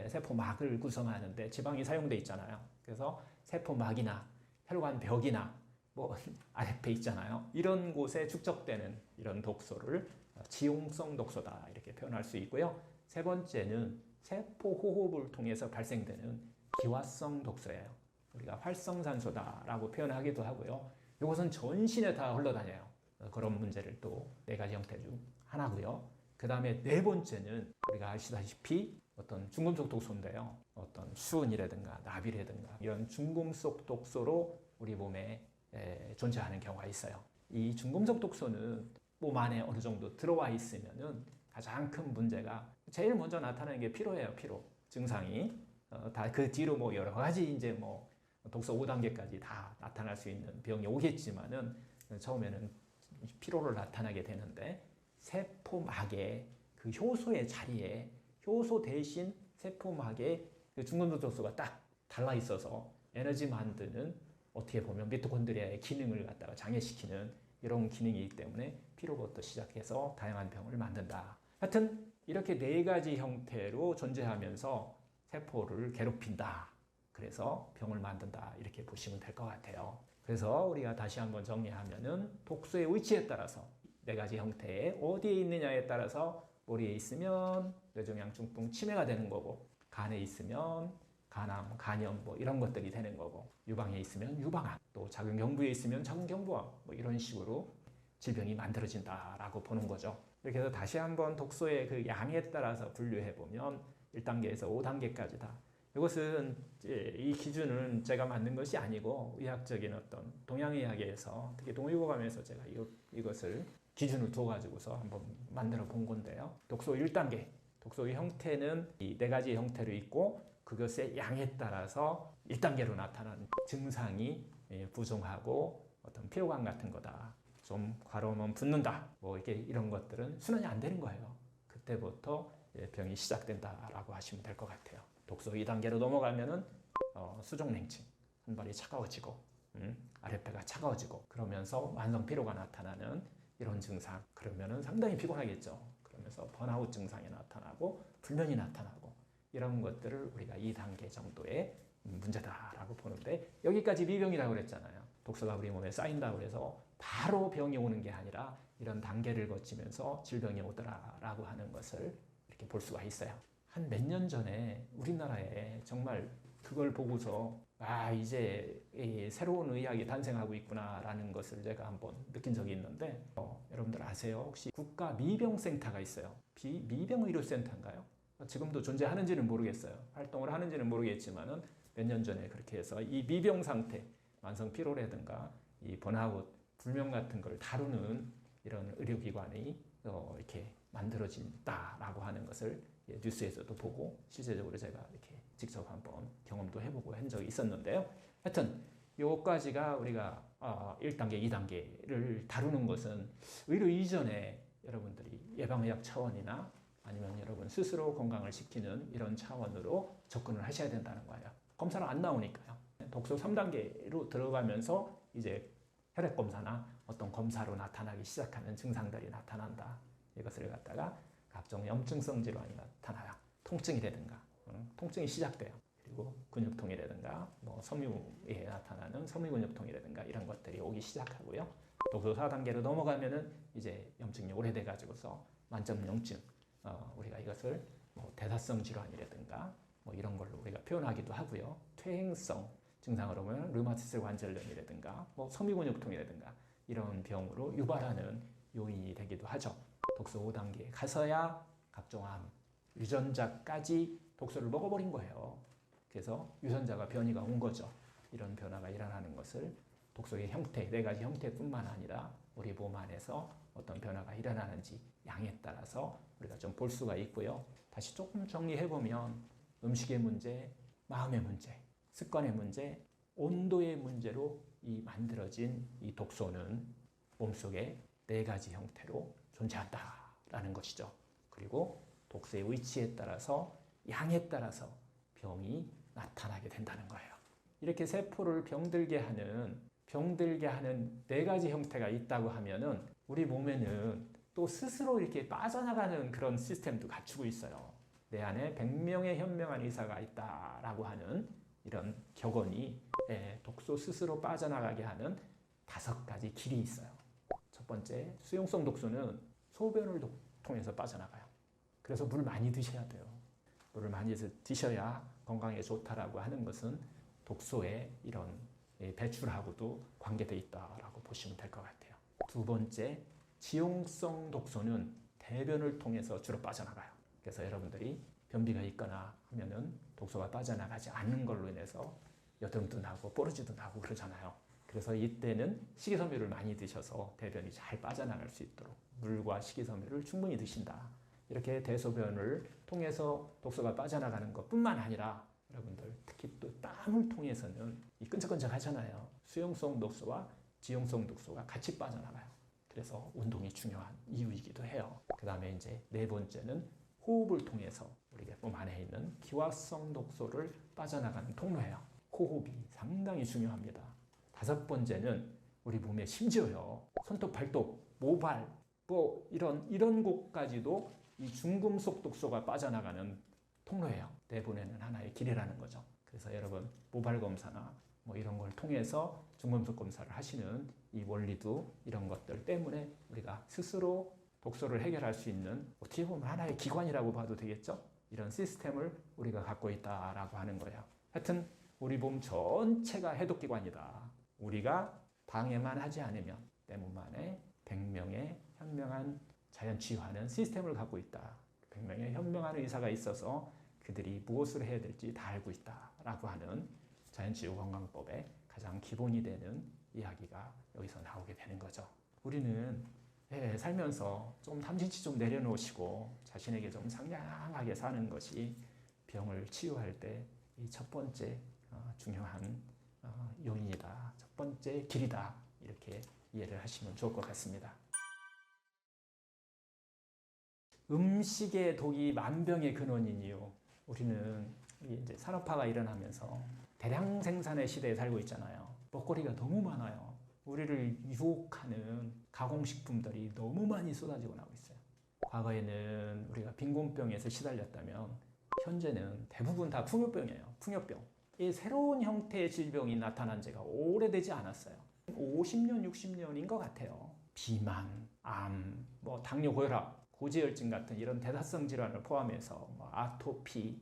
Speaker 1: 세포막을 구성하는데 지방이 사용돼 있잖아요. 그래서 세포막이나 혈관벽이나 뭐 아랫배 있잖아요. 이런 곳에 축적되는 이런 독소를 지용성 독소다 이렇게 표현할 수 있고요. 세 번째는 세포 호흡을 통해서 발생되는 기화성 독소예요. 우리가 활성산소다라고 표현하기도 하고요. 이것은 전신에 다 흘러다녀요. 그런 문제를 또 네 가지 형태 중 하나고요. 그 다음에 네 번째는 우리가 아시다시피 어떤 중금속 독소인데요. 어떤 수은이라든가 납이라든가 이런 중금속 독소로 우리 몸에 존재하는 경우가 있어요. 이 중금속 독소는 몸 안에 어느 정도 들어와 있으면은 가장 큰 문제가 제일 먼저 나타나는 게 피로예요. 피로 증상이 다 그 뒤로 뭐 여러 가지 이제 뭐 독소 5단계까지 다 나타날 수 있는 병이 오겠지만은 처음에는 피로를 나타나게 되는데 세포막의 그 효소의 자리에 효소 대신 세포막에 그 중금속 독소가 딱 달라 있어서 에너지 만드는 어떻게 보면 미토콘드리아의 기능을 갖다가 장애시키는 이런 기능이기 때문에 피로부터 시작해서 다양한 병을 만든다. 하여튼 이렇게 네 가지 형태로 존재하면서 세포를 괴롭힌다. 그래서 병을 만든다. 이렇게 보시면 될 것 같아요. 그래서 우리가 다시 한번 정리하면은 독소의 위치에 따라서 네 가지 형태에 어디에 있느냐에 따라서 머리에 있으면 뇌종양중풍 치매가 되는 거고, 간에 있으면 간암, 간염 뭐 이런 것들이 되는 거고, 유방에 있으면 유방암, 또 작은 경부에 있으면 작은 경부암 뭐 이런 식으로 질병이 만들어진다라고 보는 거죠. 이렇게 해서 다시 한번 독소의 그 양에 따라서 분류해 보면 1단계에서 5단계까지다. 이것은 이 기준은 제가 만든 것이 아니고 의학적인 어떤 동양의학에서 특히 동의보감에서 제가 이것을 기준을 둬가지고서 한번 만들어 본 건데요. 독소 1단계, 독소의 형태는 이 네 가지 형태로 있고 그것의 양에 따라서 1단계로 나타나는 증상이 부종하고 어떤 피로감 같은 거다. 좀 과로하면 붓는다. 뭐 이렇게 이런 것들은 순환이 안 되는 거예요. 그때부터 병이 시작된다라고 하시면 될 것 같아요. 독소 2단계로 넘어가면은 수족냉증, 한 발이 차가워지고 아랫배가 차가워지고 그러면서 만성 피로가 나타나는 이런 증상. 그러면은 상당히 피곤하겠죠. 그러면서 번아웃 증상이 나타나고 불면이 나타나고 이런 것들을 우리가 2단계 정도의 문제다라고 보는데, 여기까지 미병이라고 그랬잖아요. 독소가 우리 몸에 쌓인다고 해서 바로 병이 오는 게 아니라 이런 단계를 거치면서 질병이 오더라라고 하는 것을 이렇게 볼 수가 있어요. 한 몇 년 전에 우리나라에 정말 그걸 보고서 이제 이 새로운 의학이 탄생하고 있구나라는 것을 제가 한번 느낀 적이 있는데 여러분들 아세요? 혹시 국가 미병센터가 있어요. 미병의료센터인가요? 지금도 존재하는지는 모르겠어요. 활동을 하는지는 모르겠지만은 몇 년 전에 그렇게 해서 이 미병 상태, 만성 피로라든가 이 번아웃, 불면 같은 걸 다루는 이런 의료기관이 이렇게 만들어진다라고 하는 것을 뉴스에서도 보고 실제적으로 제가 이렇게 직접 한번 경험도 해보고 한 적이 있었는데요. 하여튼 요까지가 우리가 1단계, 2단계를 다루는 것은 의료 이전에 여러분들이 예방의학 차원이나 아니면 여러분 스스로 건강을 지키는 이런 차원으로 접근을 하셔야 된다는 거예요. 검사는 안 나오니까요. 독소 3단계로 들어가면서 이제 혈액 검사나 어떤 검사로 나타나기 시작하는 증상들이 나타난다. 이것을 갖다가 각종 염증성 질환이 나타나요. 통증이라든가 통증이 시작돼요. 그리고 근육통이라든가 섬유에 나타나는 섬유근육통이라든가 이런 것들이 오기 시작하고요. 독소 4단계로 넘어가면은 이제 염증이 오래돼 가지고서 만점염증, 우리가 이것을 대사성 질환이라든가 이런 걸로 우리가 표현하기도 하고요. 퇴행성 증상으로 보면 류마티스 관절염이라든가 섬유근육통이라든가 이런 병으로 유발하는 요인이 되기도 하죠. 독소 5단계에 가서야 각종 암, 유전자까지 독소를 먹어버린 거예요. 그래서 유전자가 변이가 온 거죠. 이런 변화가 일어나는 것을 독소의 형태, 4가지 형태뿐만 아니라 우리 몸 안에서 어떤 변화가 일어나는지 양에 따라서 우리가 좀 볼 수가 있고요. 다시 조금 정리해보면 음식의 문제, 마음의 문제, 습관의 문제, 온도의 문제로 만들어진 이 독소는 몸속에 4가지 형태로 존재한다라는 것이죠. 그리고 독소의 위치에 따라서 양에 따라서 병이 나타나게 된다는 거예요. 이렇게 세포를 병들게 하는 4가지 형태가 있다고 하면은 우리 몸에는 또 스스로 이렇게 빠져나가는 그런 시스템도 갖추고 있어요. 내 안에 100명의 현명한 의사가 있다라고 하는 이런 격언이 독소 스스로 빠져나가게 하는 5가지 길이 있어요. 첫 번째, 수용성 독소는 소변을 통해서 빠져나가요. 그래서 물 많이 드셔야 돼요. 물을 많이 드셔야 건강에 좋다라고 하는 것은 독소의 이런 배출하고도 관계되어 있다라고 보시면 될 것 같아요. 두 번째, 지용성 독소는 대변을 통해서 주로 빠져나가요. 그래서 여러분들이 변비가 있거나 하면은 독소가 빠져나가지 않는 걸로 인해서 여드름도 나고 뽀르지도 나고 그러잖아요. 그래서 이때는 식이섬유를 많이 드셔서 대변이 잘 빠져나갈 수 있도록 물과 식이섬유를 충분히 드신다. 이렇게 대소변을 통해서 독소가 빠져나가는 것뿐만 아니라 여러분들 특히 또 땀을 통해서는 이 끈적끈적하잖아요. 수용성 독소와 지용성 독소가 같이 빠져나가요. 그래서 운동이 중요한 이유이기도 해요. 그 다음에 이제 4번째는 호흡을 통해서 우리가 몸 안에 있는 기화성 독소를 빠져나가는 통로예요. 호흡이 상당히 중요합니다. 5번째는 우리 몸에 심지어요. 손톱, 발톱, 모발 이런 곳까지도 이 중금속 독소가 빠져나가는 통로예요. 내보내는 하나의 길이라는 거죠. 그래서 여러분 모발 검사나 이런 걸 통해서 중금속 검사를 하시는 이 원리도 이런 것들 때문에 우리가 스스로 독소를 해결할 수 있는 어떻게 보면 하나의 기관이라고 봐도 되겠죠? 이런 시스템을 우리가 갖고 있다라고 하는 거예요. 하여튼 우리 몸 전체가 해독기관이다. 우리가 방해만 하지 않으면 내 몸 안에 100명의 현명한 자연치유하는 시스템을 갖고 있다. 100명의 현명한 의사가 있어서 그들이 무엇을 해야 될지 다 알고 있다라고 하는 자연치유 건강법의 가장 기본이 되는 이야기가 여기서 나오게 되는 거죠. 우리는 살면서 좀 탐진치 좀 내려놓으시고 자신에게 좀 상냥하게 사는 것이 병을 치유할 때 이 첫 번째 중요한 요인이다. 첫 번째 길이다. 이렇게 이해를 하시면 좋을 것 같습니다. 음식의 독이 만병의 근원이니요. 우리는 이제 산업화가 일어나면서 대량 생산의 시대에 살고 있잖아요. 먹거리가 너무 많아요. 우리를 유혹하는 가공식품들이 너무 많이 쏟아지고 나오고 있어요. 과거에는 우리가 빈곤병에서 시달렸다면 현재는 대부분 다 풍요병이에요. 풍요병. 이 새로운 형태의 질병이 나타난 지가 오래되지 않았어요. 50년, 60년인 것 같아요. 비만, 암, 뭐 당뇨, 고혈압, 고지혈증 같은 이런 대사성 질환을 포함해서 뭐 아토피,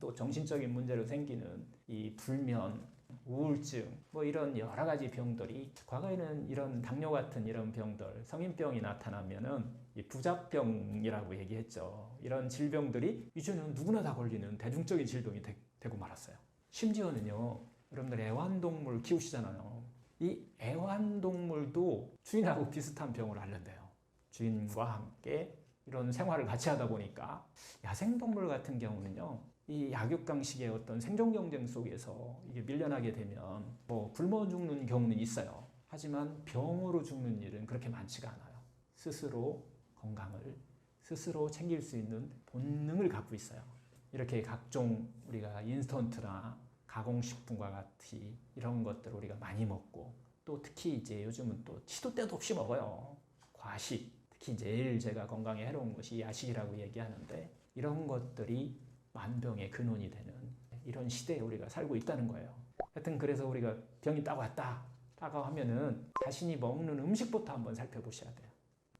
Speaker 1: 또 정신적인 문제로 생기는 이 불면, 우울증, 뭐 이런 여러 가지 병들이 과거에는 이런 당뇨 같은 이런 병들, 성인병이 나타나면은 이 부잡병이라고 얘기했죠. 이런 질병들이 이제는 누구나 다 걸리는 대중적인 질병이 되고 말았어요. 심지어는요, 여러분들 애완동물 키우시잖아요. 이 애완동물도 주인하고 비슷한 병을 앓는데요. 주인과 함께 이런 생활을 같이 하다 보니까 야생동물 같은 경우는요, 이 약육강식의 어떤 생존 경쟁 속에서 이게 밀려나게 되면 뭐 굶어 죽는 경우는 있어요. 하지만 병으로 죽는 일은 그렇게 많지가 않아요. 스스로 건강을 스스로 챙길 수 있는 본능을 갖고 있어요. 이렇게 각종 우리가 인스턴트나 가공식품과 같이 이런 것들을 우리가 많이 먹고 또 특히 이제 요즘은 또 시도 때도 없이 먹어요. 과식, 특히 제일 제가 건강에 해로운 것이 야식이라고 얘기하는데 이런 것들이 만병의 근원이 되는 이런 시대에 우리가 살고 있다는 거예요. 하여튼 그래서 우리가 병이 딱 왔다라고 하면은 자신이 먹는 음식부터 한번 살펴보셔야 돼요.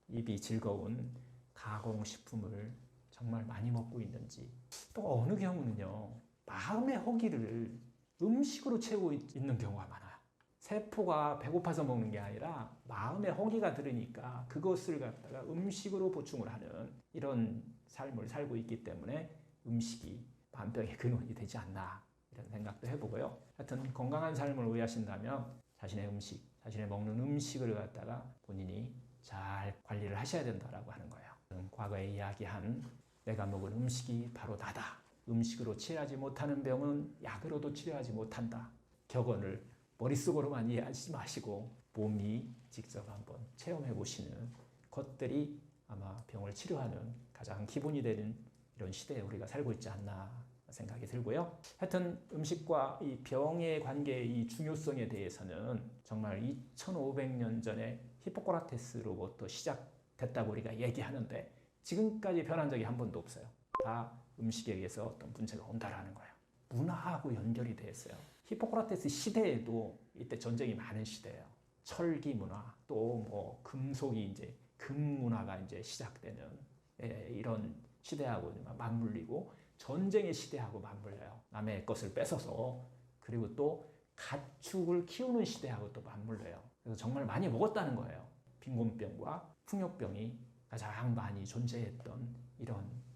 Speaker 1: 입이 즐거운 가공식품을 정말 많이 먹고 있는지 또 어느 경우는요 마음의 허기를 음식으로 채우고 있는 경우가 많아요. 세포가 배고파서 먹는 게 아니라 마음의 허기가 들으니까 그것을 갖다가 음식으로 보충을 하는 이런 삶을 살고 있기 때문에 음식이 만병의 근원이 되지 않나 이런 생각도 해보고요. 하여튼 건강한 삶을 위하신다면 자신의 음식, 자신의 먹는 음식을 갖다가 본인이 잘 관리를 하셔야 된다라고 하는 거예요. 과거에 이야기한 내가 먹은 음식이 바로 나다. 음식으로 치료하지 못하는 병은 약으로도 치료하지 못한다. 격언을 머릿속으로만 이해하지 마시고 몸이 직접 한번 체험해 보시는 것들이 아마 병을 치료하는 가장 기본이 되는 이런 시대에 우리가 살고 있지 않나 생각이 들고요. 하여튼 음식과 이 병의 관계의 이 중요성에 대해서는 정말 2500년 전에 히포크라테스로부터 시작됐다고 우리가 얘기하는데 지금까지 변한 적이 한 번도 없어요. 다 음식에 의해서 어떤 문제가 온다라는 거예요. 문화하고 연결이 돼 있어요. 히포크라테스 시대에도 이때 전쟁이 많은 시대예요. 철기 문화, 또 뭐 금속이 이제 금 문화가 이제 시작되는 이런 시대하고 맞물리고 전쟁의 시대하고 맞물려요. 남의 것을 뺏어서 그리고 또 가축을 키우는 시대하고 또 맞물려요. 그래서 정말 많이 먹었다는 거예요. 빈곤병과 풍요병이 가장 많이 존재했던 이런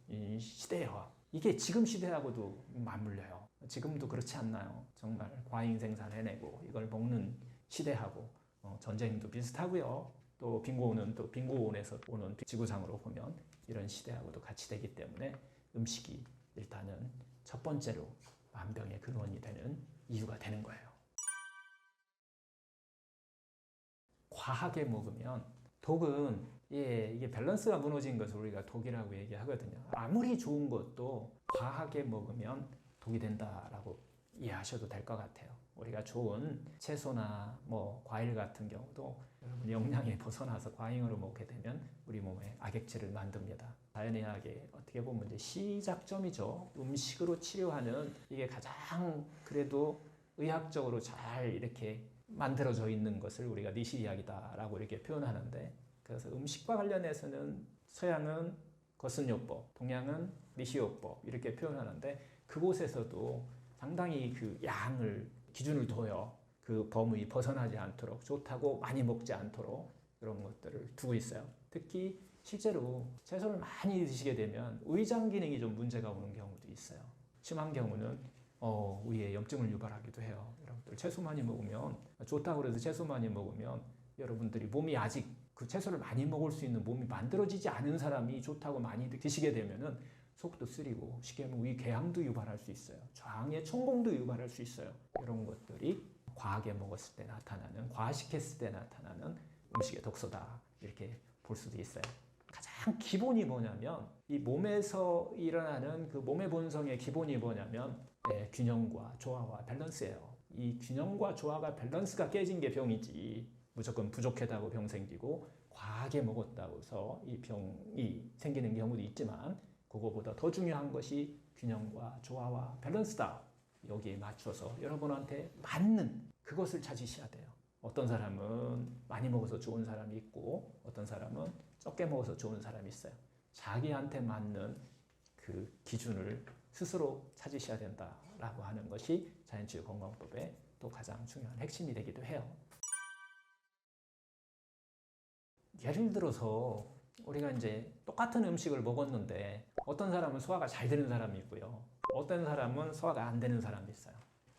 Speaker 1: 시대예요. 이게 지금 시대하고도 맞물려요. 지금도 그렇지 않나요? 정말 과잉 생산해내고 이걸 먹는 시대하고 전쟁도 비슷하고요. 또 빈곤은 또 빈곤에서 오는 지구상으로 보면 이런 시대하고도 같이 되기 때문에 음식이 일단은 첫 번째로 만병의 근원이 되는 이유가 되는 거예요. 과하게 먹으면 독은 이게 밸런스가 무너진 것을 우리가 독이라고 얘기하거든요. 아무리 좋은 것도 과하게 먹으면 독이 된다라고 이해하셔도 될 것 같아요. 우리가 좋은 채소나 뭐 과일 같은 경우도 영양에 벗어나서 과잉으로 먹게 되면 우리 몸에 악액질을 만듭니다. 자연의학의 어떻게 보면 이제 시작점이죠. 음식으로 치료하는 이게 가장 그래도 의학적으로 잘 이렇게 만들어져 있는 것을 우리가 니시의학이다라고 이렇게 표현하는데 그래서 음식과 관련해서는 서양은 거슨요법, 동양은 니시요법 이렇게 표현하는데 그곳에서도 상당히 그 양을 기준을 둬요. 그 범위 벗어나지 않도록 좋다고 많이 먹지 않도록 그런 것들을 두고 있어요. 특히 실제로 채소를 많이 드시게 되면 위장 기능이 좀 문제가 오는 경우도 있어요. 심한 경우는 위에 염증을 유발하기도 해요. 여러분들 채소 많이 먹으면 좋다고 그래서 채소 많이 먹으면 여러분들이 몸이 아직 그 채소를 많이 먹을 수 있는 몸이 만들어지지 않은 사람이 좋다고 많이 드시게 되면은 속도 쓰리고 쉽게 하면 위 궤양도 유발할 수 있어요. 장의 천공도 유발할 수 있어요. 이런 것들이 과하게 먹었을 때 나타나는 과식했을 때 나타나는 음식의 독소다 이렇게 볼 수도 있어요. 가장 기본이 뭐냐면 이 몸에서 일어나는 그 몸의 본성의 기본이 뭐냐면 균형과 조화와 밸런스예요. 이 균형과 조화가 밸런스가 깨진 게 병이지 무조건 부족하다고 병 생기고 과하게 먹었다고 해서 이 병이 생기는 경우도 있지만 그거보다 더 중요한 것이 균형과 조화와 밸런스다. 여기에 맞춰서 여러분한테 맞는 그것을 찾으셔야 돼요. 어떤 사람은 많이 먹어서 좋은 사람이 있고 어떤 사람은 적게 먹어서 좋은 사람이 있어요. 자기한테 맞는 그 기준을 스스로 찾으셔야 된다라고 하는 것이 자연치유 건강법의 또 가장 중요한 핵심이 되기도 해요. 예를 들어서 우리가 이제 똑같은 음식을 먹었는데 어떤 사람은 소화가 잘 되는 사람이 있고요. 어떤 사람은 소화가 안 되는 사람이 있어요.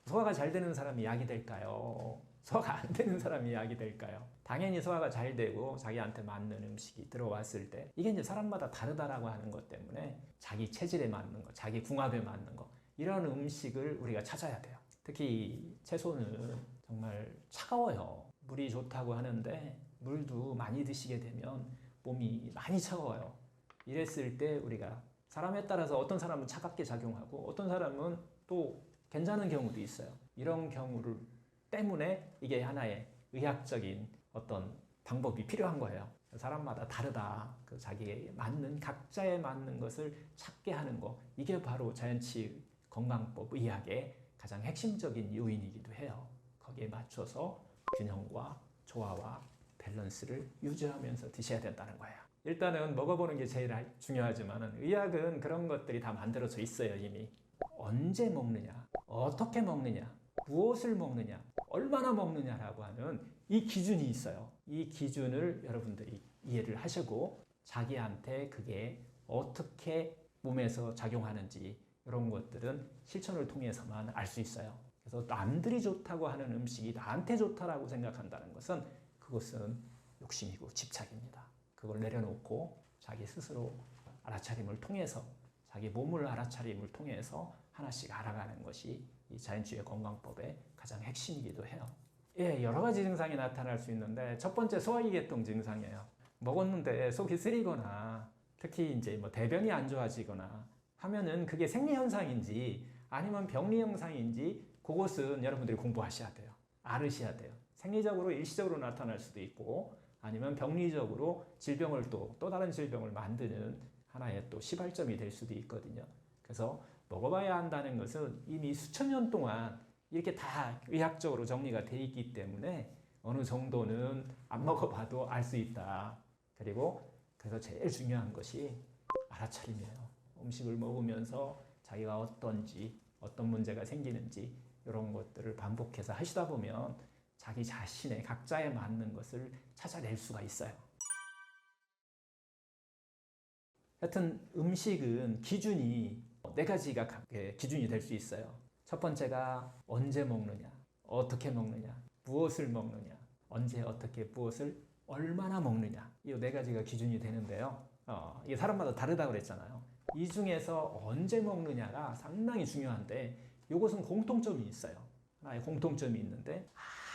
Speaker 1: 소화가 잘 되는 사람이 약이 될까요? 소화가 안 되는 사람이 약이 될까요? 당연히 소화가 잘 되고 자기한테 맞는 음식이 들어왔을 때 이게 이제 사람마다 다르다라고 하는 것 때문에 자기 체질에 맞는 거, 자기 궁합에 맞는 거 이런 음식을 우리가 찾아야 돼요. 특히 채소는 정말 차가워요. 물이 좋다고 하는데 물도 많이 드시게 되면 몸이 많이 차가워요. 이랬을 때 우리가 사람에 따라서 어떤 사람은 차갑게 작용하고 어떤 사람은 또 괜찮은 경우도 있어요. 이런 경우를 때문에 이게 하나의 의학적인 어떤 방법이 필요한 거예요. 사람마다 다르다. 그 자기에 맞는 각자에 맞는 것을 찾게 하는 거. 이게 바로 자연치유 건강법 의학의 가장 핵심적인 요인이기도 해요. 거기에 맞춰서 균형과 조화와 밸런스를 유지하면서 드셔야 된다는 거예요. 일단은 먹어보는 게 제일 중요하지만 의학은 그런 것들이 다 만들어져 있어요, 이미. 언제 먹느냐, 어떻게 먹느냐, 무엇을 먹느냐, 얼마나 먹느냐라고 하는 이 기준이 있어요. 이 기준을 여러분들이 이해를 하시고 자기한테 그게 어떻게 몸에서 작용하는지 이런 것들은 실천을 통해서만 알 수 있어요. 그래서 남들이 좋다고 하는 음식이 나한테 좋다라고 생각한다는 것은 그것은 욕심이고 집착입니다. 그걸 내려놓고 자기 스스로 알아차림을 통해서 자기 몸을 알아차림을 통해서 하나씩 알아가는 것이 이 자연주의 건강법의 가장 핵심이기도 해요. 예, 여러 가지 증상이 나타날 수 있는데 첫 번째 소화기계통 증상이에요. 먹었는데 속이 쓰리거나 특히 이제 뭐 대변이 안 좋아지거나 하면은 그게 생리 현상인지 아니면 병리 현상인지 그것은 여러분들이 공부하셔야 돼요. 알으셔야 돼요. 생리적으로 일시적으로 나타날 수도 있고 아니면 병리적으로 질병을 또 다른 질병을 만드는 하나의 또 시발점이 될 수도 있거든요. 그래서 먹어봐야 한다는 것은 이미 수천 년 동안 이렇게 다 의학적으로 정리가 돼 있기 때문에 어느 정도는 안 먹어봐도 알 수 있다. 그리고 그래서 제일 중요한 것이 알아차림이에요. 음식을 먹으면서 자기가 어떤지 어떤 문제가 생기는지 이런 것들을 반복해서 하시다 보면 자기 자신의 각자에 맞는 것을 찾아낼 수가 있어요. 하여튼 음식은 기준이 네 가지가 기준이 될 수 있어요. 첫 번째가 언제 먹느냐, 어떻게 먹느냐, 무엇을 먹느냐, 언제 어떻게 무엇을 얼마나 먹느냐 이 네 가지가 기준이 되는데요. 이게 사람마다 다르다고 그랬잖아요. 이 중에서 언제 먹느냐가 상당히 중요한데 이것은 공통점이 있어요. 하나의 공통점이 있는데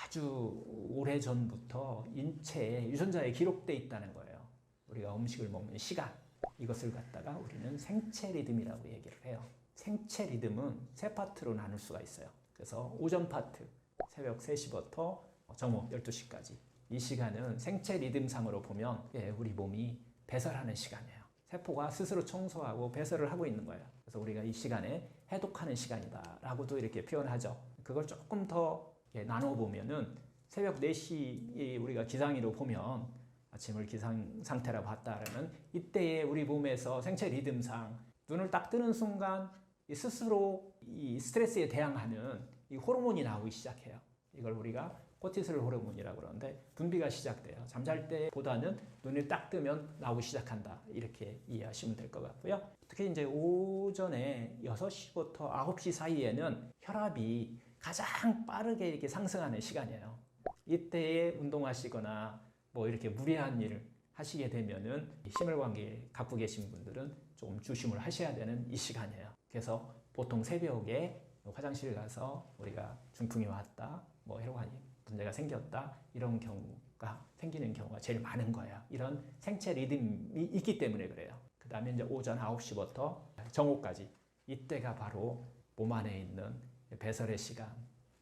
Speaker 1: 아주 오래전부터 인체에 유전자에 기록되어 있다는 거예요. 우리가 음식을 먹는 시간 이것을 갖다가 우리는 생체 리듬이라고 얘기를 해요. 생체 리듬은 세 파트로 나눌 수가 있어요. 그래서 오전 파트 새벽 3시부터 저녁 12시까지 이 시간은 생체 리듬상으로 보면 우리 몸이 배설하는 시간이에요. 세포가 스스로 청소하고 배설을 하고 있는 거예요. 그래서 우리가 이 시간에 해독하는 시간이다 라고도 이렇게 표현하죠. 그걸 조금 더 나눠보면은 새벽 4시 우리가 기상이로 보면 아침을 기상 상태라 봤다라면 이때에 우리 몸에서 생체 리듬상 눈을 딱 뜨는 순간 스스로 이 스트레스에 대항하는 이 호르몬이 나오기 시작해요. 이걸 우리가 코티솔 호르몬이라고 그러는데 분비가 시작돼요. 잠잘 때보다는 눈을 딱 뜨면 나오기 시작한다. 이렇게 이해하시면 될 것 같고요. 특히 이제 오전에 6시부터 9시 사이에는 혈압이 가장 빠르게 이렇게 상승하는 시간이에요. 이때에 운동하시거나 뭐 이렇게 무리한 일을 하시게 되면은 심혈관계 갖고 계신 분들은 조금 조심을 하셔야 되는 이 시간이에요. 그래서 보통 새벽에 화장실 가서 우리가 중풍이 왔다, 뭐 혈관이 문제가 생겼다 이런 경우가 생기는 경우가 제일 많은 거예요. 이런 생체 리듬이 있기 때문에 그래요. 그 다음에 이제 오전 9시부터 정오까지 이때가 바로 몸 안에 있는 배설의 시간,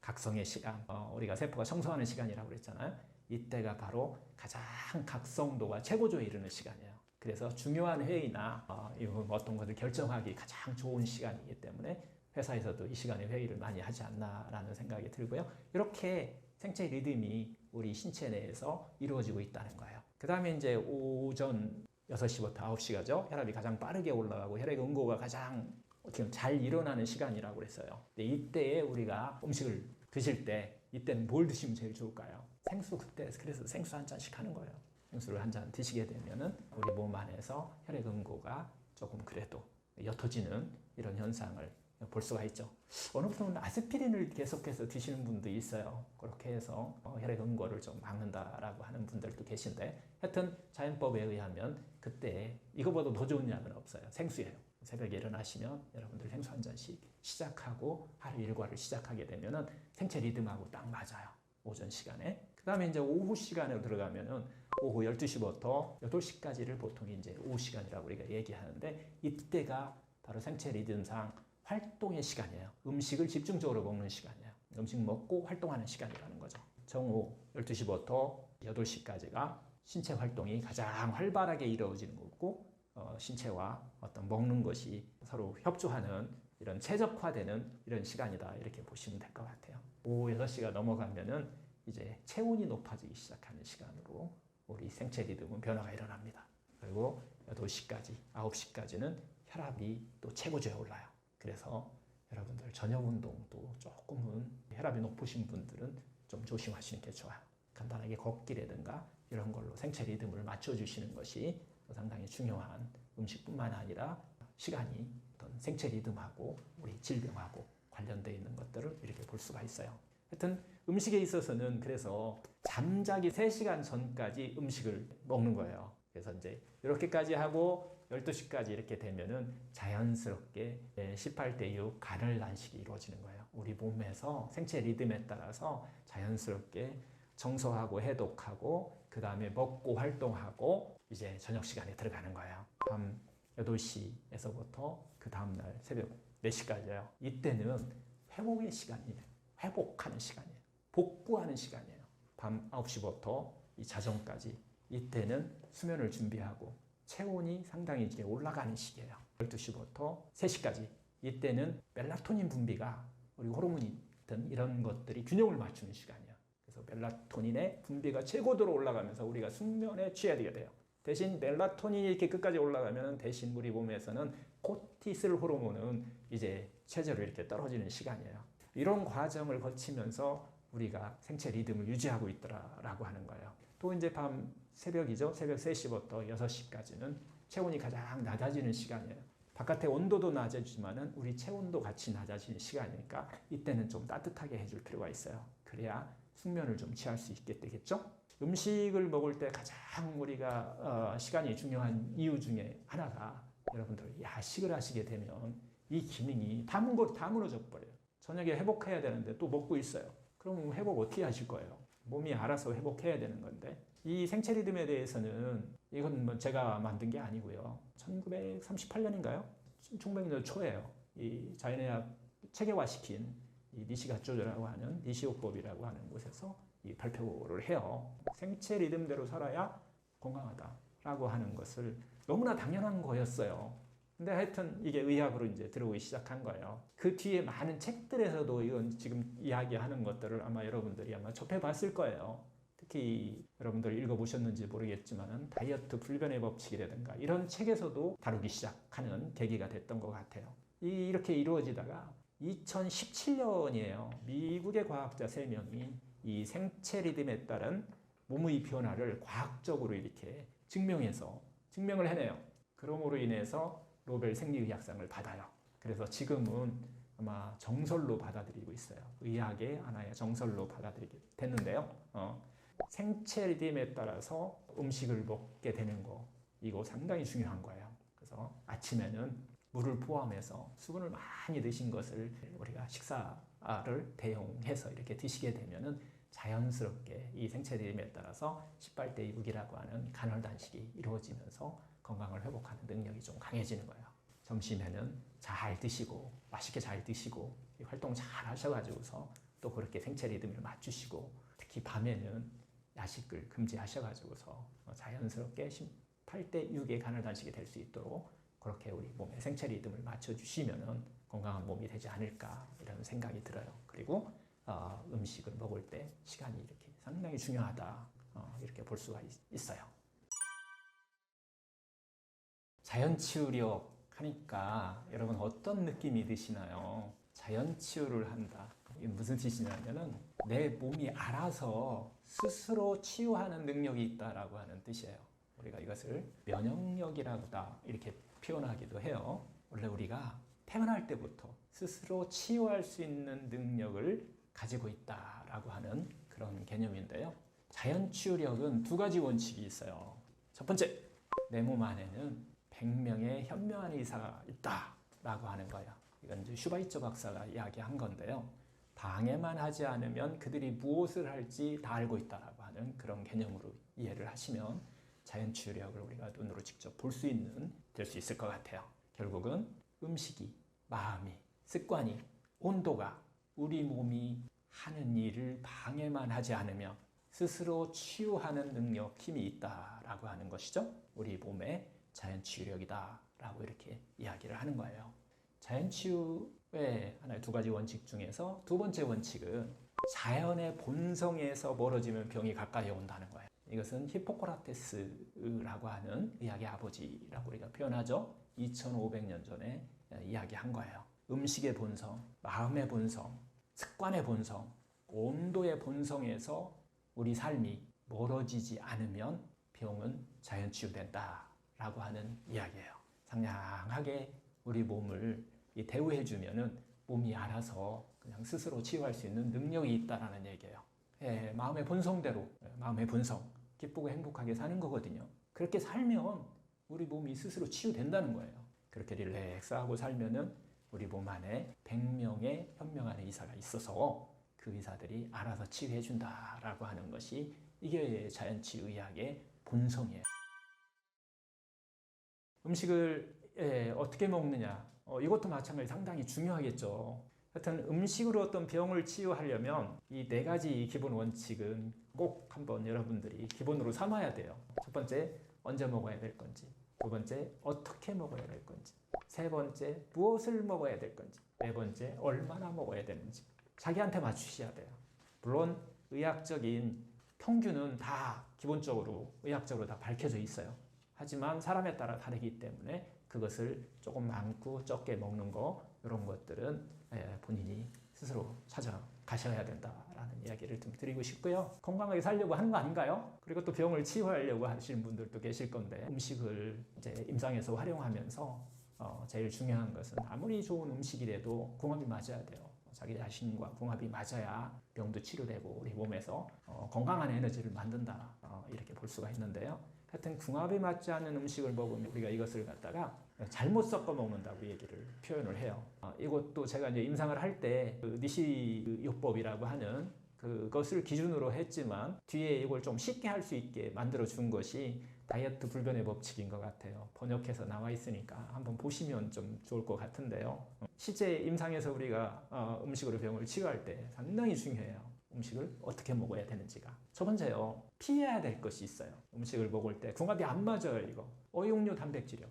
Speaker 1: 각성의 시간, 우리가 세포가 청소하는 시간이라고 그랬잖아요. 이때가 바로 가장 각성도가 최고조에 이르는 시간이에요. 그래서 중요한 회의나 어떤 것을 결정하기 가장 좋은 시간이기 때문에 회사에서도 이 시간에 회의를 많이 하지 않나라는 생각이 들고요. 이렇게 생체 리듬이 우리 신체 내에서 이루어지고 있다는 거예요. 그 다음에 이제 오전 6시부터 9시가죠. 혈압이 가장 빠르게 올라가고 혈액 응고가 가장 어떻게 보면 잘 일어나는 시간이라고 그랬어요. 근데 이때에 우리가 음식을 드실 때 이때는 뭘 드시면 제일 좋을까요? 생수 그때 그래서 생수 한 잔씩 하는 거예요. 생수를 한 잔 드시게 되면은 우리 몸 안에서 혈액 응고가 조금 그래도 옅어지는 이런 현상을 볼 수가 있죠. 어느 분은 아스피린을 계속해서 드시는 분도 있어요. 그렇게 해서 혈액 응고를 좀 막는다라고 하는 분들도 계신데 하여튼 자연법에 의하면 그때 이거보다 더 좋은 약은 없어요. 생수예요. 새벽에 일어나시면 여러분들 생수 한 잔씩 시작하고 하루 일과를 시작하게 되면은 생체 리듬하고 딱 맞아요. 오전 시간에. 그 다음에 이제 오후 시간으로 들어가면은 오후 12시부터 8시까지를 보통 이제 오후 시간이라고 우리가 얘기하는데 이때가 바로 생체 리듬상 활동의 시간이에요. 음식을 집중적으로 먹는 시간이에요. 음식 먹고 활동하는 시간이라는 거죠. 정오 12시부터 8시까지가 신체 활동이 가장 활발하게 이루어지는 거고 신체와 어떤 먹는 것이 서로 협조하는 이런 최적화되는 이런 시간이다 이렇게 보시면 될 것 같아요. 오후 6시가 넘어가면은 이제 체온이 높아지기 시작하는 시간으로 우리 생체 리듬은 변화가 일어납니다. 그리고 8시까지, 9시까지는 혈압이 또 최고조에 올라요. 그래서 여러분들 저녁 운동도 조금은 혈압이 높으신 분들은 좀 조심하시는 게 좋아요. 간단하게 걷기라든가 이런 걸로 생체 리듬을 맞춰주시는 것이 상당히 중요한 음식뿐만 아니라 시간이 어떤 생체 리듬하고 우리 질병하고 관련되어 있는 것들을 이렇게 볼 수가 있어요. 하여튼 음식에 있어서는 그래서 잠자기 3시간 전까지 음식을 먹는 거예요. 그래서 이제 이렇게까지 하고 12시까지 이렇게 되면은 자연스럽게 18대 6 간헐 단식이 이루어지는 거예요. 우리 몸에서 생체 리듬에 따라서 자연스럽게 청소하고 해독하고 그 다음에 먹고 활동하고 이제 저녁 시간에 들어가는 거예요. 밤 8시에서부터 그 다음날 새벽 4시까지요. 이때는 회복의 시간이에요. 회복하는 시간이에요. 복구하는 시간이에요. 밤 9시부터 이 자정까지 이때는 수면을 준비하고 체온이 상당히 이제 올라가는 시기예요. 12시부터 3시까지 이때는 멜라토닌 분비가 우리 호르몬이 든 이런 것들이 균형을 맞추는 시간이에요. 그래서 멜라토닌의 분비가 최고도로 올라가면서 우리가 숙면에 취해야 돼요. 대신 멜라토닌이 이렇게 끝까지 올라가면 대신 우리 몸에서는 코티솔 호르몬은 이제 최저로 이렇게 떨어지는 시간이에요. 이런 과정을 거치면서 우리가 생체 리듬을 유지하고 있더라라고 하는 거예요. 또 이제 밤 새벽이죠. 새벽 3시부터 6시까지는 체온이 가장 낮아지는 시간이에요. 바깥의 온도도 낮아지지만은 우리 체온도 같이 낮아지는 시간이니까 이때는 좀 따뜻하게 해줄 필요가 있어요. 그래야 숙면을 좀 취할 수 있게 되겠죠. 음식을 먹을 때 가장 우리가 시간이 중요한 이유 중에 하나가 여러분들 야식을 하시게 되면 이 기능이 다 무너져 버려요. 저녁에 회복해야 되는데 또 먹고 있어요. 그럼 회복 어떻게 하실 거예요? 몸이 알아서 회복해야 되는 건데 이 생체 리듬에 대해서는 이건 뭐 제가 만든 게 아니고요. 1938년인가요? 1900년 초에요. 이 자연의학 체계화시킨 이 니시가쪼라고 하는 니시오법이라고 하는 곳에서 이 발표를 해요. 생체 리듬대로 살아야 건강하다라고 하는 것을 너무나 당연한 거였어요. 근데 하여튼 이게 의학으로 이제 들어오기 시작한 거예요. 그 뒤에 많은 책들에서도 이건 지금 이야기하는 것들을 아마 여러분들이 아마 접해봤을 거예요. 특히 여러분들 읽어보셨는지 모르겠지만 다이어트 불변의 법칙이라든가 이런 책에서도 다루기 시작하는 계기가 됐던 것 같아요. 이렇게 이루어지다가 2017년이에요. 미국의 과학자 3명이 이 생체 리듬에 따른 몸의 변화를 과학적으로 이렇게 증명을 해내요. 그러므로 인해서 노벨 생리의학상을 받아요. 그래서 지금은 아마 정설로 받아들이고 있어요. 의학의 하나의 정설로 받아들이게 됐는데요. 생체 리듬에 따라서 음식을 먹게 되는 거 이거 상당히 중요한 거예요. 그래서 아침에는 물을 포함해서 수분을 많이 드신 것을 우리가 식사를 대용해서 이렇게 드시게 되면은 자연스럽게 이 생체 리듬에 따라서 18대 6이라고 하는 간헐 단식이 이루어지면서 건강을 회복하는 능력이 좀 강해지는 거예요. 점심에는 잘 드시고 맛있게 잘 드시고 활동 잘 하셔가지고서 또 그렇게 생체 리듬을 맞추시고 특히 밤에는 야식을 금지하셔가지고서 자연스럽게 18대 6의 간헐 단식이 될 수 있도록 그렇게 우리 몸의 생체 리듬을 맞춰주시면 건강한 몸이 되지 않을까 이런 생각이 들어요. 그리고 음식을 먹을 때 시간이 이렇게 상당히 중요하다. 이렇게 볼 수가 있어요. 자연치유력 하니까 여러분 어떤 느낌이 드시나요? 자연치유를 한다. 이게 무슨 뜻이냐면은 내 몸이 알아서 스스로 치유하는 능력이 있다라고 하는 뜻이에요. 우리가 이것을 면역력이라고다 이렇게 표현하기도 해요. 원래 우리가 태어날 때부터 스스로 치유할 수 있는 능력을 가지고 있다라고 하는 그런 개념인데요. 자연치유력은 두 가지 원칙이 있어요. 첫 번째, 내 몸 안에는 100명의 현명한 의사가 있다라고 하는 거예요. 이건 이제 슈바이처 박사가 이야기한 건데요. 방해만 하지 않으면 그들이 무엇을 할지 다 알고 있다라고 하는 그런 개념으로 이해를 하시면 자연치유력을 우리가 눈으로 직접 볼 수 될 수 있을 것 같아요. 결국은 음식이, 마음이, 습관이, 온도가 우리 몸이 하는 일을 방해만 하지 않으면 스스로 치유하는 능력, 힘이 있다라고 하는 것이죠. 우리 몸에 자연치유력이다라고 이렇게 이야기를 하는 거예요. 자연치유의 하나의 두 가지 원칙 중에서 두 번째 원칙은 자연의 본성에서 멀어지면 병이 가까이 온다는 거예요. 이것은 히포크라테스라고 하는 의학의 아버지라고 우리가 표현하죠. 2500년 전에 이야기한 거예요. 음식의 본성, 마음의 본성, 습관의 본성, 온도의 본성에서 우리 삶이 멀어지지 않으면 병은 자연치유된다라고 하는 이야기예요. 상냥하게 우리 몸을 대우해주면은 몸이 알아서 그냥 스스로 치유할 수 있는 능력이 있다라는 얘기예요. 마음의 본성대로, 마음의 본성, 기쁘고 행복하게 사는 거거든요. 그렇게 살면 우리 몸이 스스로 치유된다는 거예요. 그렇게 릴렉스하고 살면은 우리 몸 안에 100명의 현명한 의사가 있어서 그 의사들이 알아서 치유해 준다라고 하는 것이 이게 자연치유 의학의 본성이에요. 음식을 어떻게 먹느냐, 이것도 마찬가지 상당히 중요하겠죠. 하여튼 음식으로 어떤 병을 치유하려면 이 네 가지 기본 원칙은 꼭 한번 여러분들이 기본으로 삼아야 돼요. 첫 번째, 언제 먹어야 될 건지. 두 번째, 어떻게 먹어야 될 건지. 세 번째, 무엇을 먹어야 될 건지. 네 번째, 얼마나 먹어야 되는지. 자기한테 맞추셔야 돼요. 물론 의학적인 평균은 다 기본적으로 의학적으로 다 밝혀져 있어요. 하지만 사람에 따라 다르기 때문에 그것을 조금 많고 적게 먹는 거 이런 것들은 본인이 스스로 찾아가셔야 된다라는 이야기를 좀 드리고 싶고요. 건강하게 살려고 하는 거 아닌가요? 그리고 또 병을 치유하려고 하시는 분들도 계실 건데 음식을 이제 임상에서 활용하면서 제일 중요한 것은 아무리 좋은 음식이라도 궁합이 맞아야 돼요. 자기 자신과 궁합이 맞아야 병도 치료되고 우리 몸에서 건강한 에너지를 만든다 이렇게 볼 수가 있는데요. 하여튼 궁합이 맞지 않는 음식을 먹으면 우리가 이것을 갖다가 잘못 섞어 먹는다고 얘기를 표현을 해요. 이것도 제가 이제 임상을 할 때 그 니시 요법이라고 하는 그것을 기준으로 했지만 뒤에 이걸 좀 쉽게 할 수 있게 만들어 준 것이 다이어트 불변의 법칙인 것 같아요. 번역해서 나와 있으니까 한번 보시면 좀 좋을 것 같은데요. 실제 임상에서 우리가 음식으로 병을 치유할 때 상당히 중요해요. 음식을 어떻게 먹어야 되는지가. 첫 번째요, 피해야 될 것이 있어요. 음식을 먹을 때 궁합이 안 맞아요. 이거 어육류 단백질이요.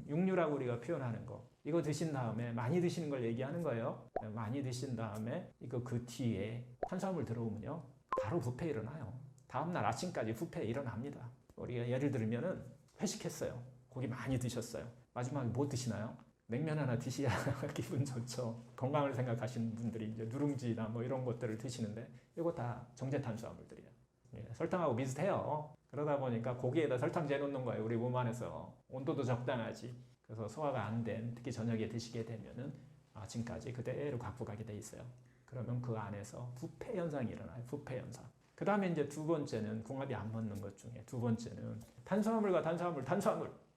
Speaker 1: 육류라고 우리가 표현하는 거, 이거 드신 다음에 많이 드시는 걸 얘기하는 거예요. 많이 드신 다음에 이거 그 뒤에 탄수화물 들어오면요 바로 부패 일어나요. 다음날 아침까지 부패 일어납니다. 우리가 예를 들면은 회식했어요. 고기 많이 드셨어요. 마지막에 뭐 드시나요? 냉면 하나 드셔야 기분 좋죠. 건강을 생각하시는 분들이 이제 누룽지나 뭐 이런 것들을 드시는데 이거 다 정제 탄수화물들이에요. 설탕하고 비슷해요. 그러다 보니까 고기에다 설탕 재놓는 거예요. 우리 몸 안에서 온도도 적당하지. 그래서 소화가 안 된, 특히 저녁에 드시게 되면은 아침까지 그대로 갖고 가게 돼 있어요. 그러면 그 안에서 부패 현상이 일어나요. 부패 현상. 그 다음에 이제 두 번째는 궁합이 안 맞는 것 중에 두 번째는 탄수화물과 탄수화물.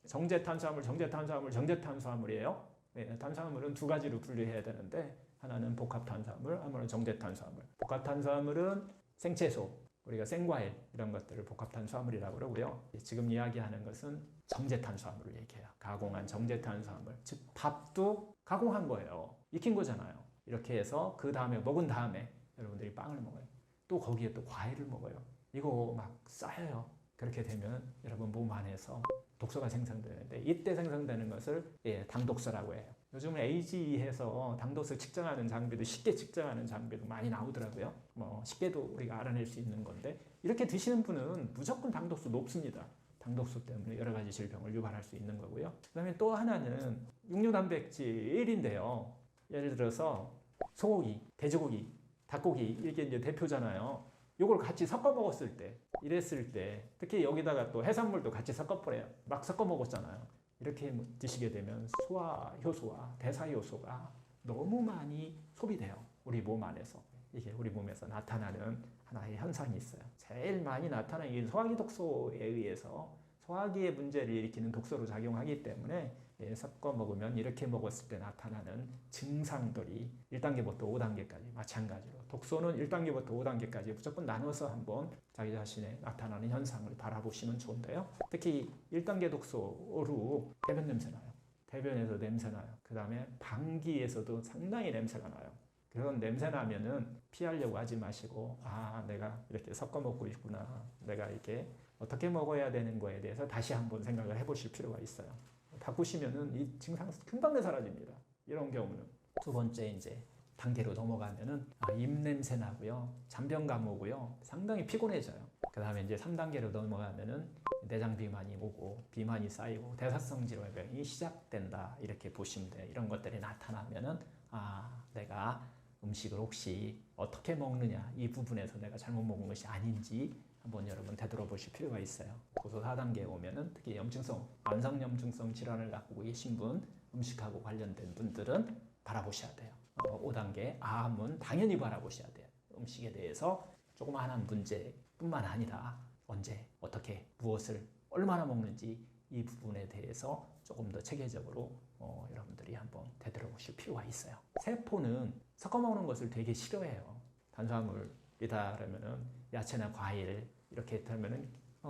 Speaker 1: 정제 탄수화물이에요. 네, 탄수화물은 두 가지로 분류해야 되는데 하나는 복합 탄수화물, 하나는 정제 탄수화물. 복합 탄수화물은 생채소, 우리가 생과일 이런 것들을 복합 탄수화물이라고 그러고요. 지금 이야기하는 것은 정제 탄수화물을 얘기해요. 가공한 정제 탄수화물. 즉 밥도 가공한 거예요. 익힌 거잖아요. 이렇게 해서 그 다음에 먹은 다음에 여러분들이 빵을 먹어요. 또 거기에 또 과일을 먹어요. 이거 막 쌓여요. 그렇게 되면 여러분 몸 안에서 독소가 생성되는데 이때 생성되는 것을 당독소라고 해요. 요즘은 AG에서 당도수 측정하는 장비도 쉽게 측정하는 장비도 많이 나오더라고요. 뭐 쉽게도 우리가 알아낼 수 있는 건데 이렇게 드시는 분은 무조건 당도수 높습니다. 당도수 때문에 여러 가지 질병을 유발할 수 있는 거고요. 그다음에 또 하나는 육류단백질인데요. 예를 들어서 소고기, 돼지고기, 닭고기 이게 이제 대표잖아요. 이걸 같이 섞어 먹었을 때, 이랬을 때 특히 여기다가 또 해산물도 같이 섞어 버려요. 막 섞어 먹었잖아요. 이렇게 드시게 되면 소화 효소와 대사 효소가 너무 많이 소비돼요. 우리 몸 안에서. 이게 우리 몸에서 나타나는 하나의 현상이 있어요. 제일 많이 나타나는 게 소화기 독소에 의해서 소화기의 문제를 일으키는 독소로 작용하기 때문에 섞어 먹으면 이렇게 먹었을 때 나타나는 증상들이 1단계부터 5단계까지 마찬가지로 독소는 1단계부터 5단계까지 무조건 나눠서 한번 자기 자신의 나타나는 현상을 바라보시면 좋은데요. 특히 1단계 독소로 대변 냄새 나요. 대변에서 냄새 나요. 그 다음에 방귀에서도 상당히 냄새가 나요. 그런 냄새 나면은 피하려고 하지 마시고 내가 이렇게 섞어 먹고 있구나. 내가 이렇게 어떻게 먹어야 되는 거에 대해서 다시 한번 생각을 해보실 필요가 있어요. 바꾸시면은 이 증상 금방 사라집니다. 이런 경우는 두 번째 이제 단계로 넘어가면은 입냄새 나고요. 잔변감 오고요. 상당히 피곤해져요. 그 다음에 이제 3단계로 넘어가면은 내장 비만이 오고 비만이 쌓이고 대사성 질환이 시작된다. 이렇게 보시면 돼요. 이런 것들이 나타나면은 내가 음식을 혹시 어떻게 먹느냐 이 부분에서 내가 잘못 먹은 것이 아닌지 한번 여러분 되돌아보실 필요가 있어요. 고소 4단계에 오면은 특히 염증성, 만성염증성 질환을 갖고 계신 분, 음식하고 관련된 분들은 바라보셔야 돼요. 5단계 암은 당연히 바라보셔야 돼요. 음식에 대해서 조그마한 문제뿐만 아니라 언제, 어떻게, 무엇을 얼마나 먹는지 이 부분에 대해서 조금 더 체계적으로 여러분들이 한번 되돌아보실 필요가 있어요. 세포는 섞어 먹는 것을 되게 싫어해요. 탄수화물이다 그러면은 야채나 과일 이렇게 하면은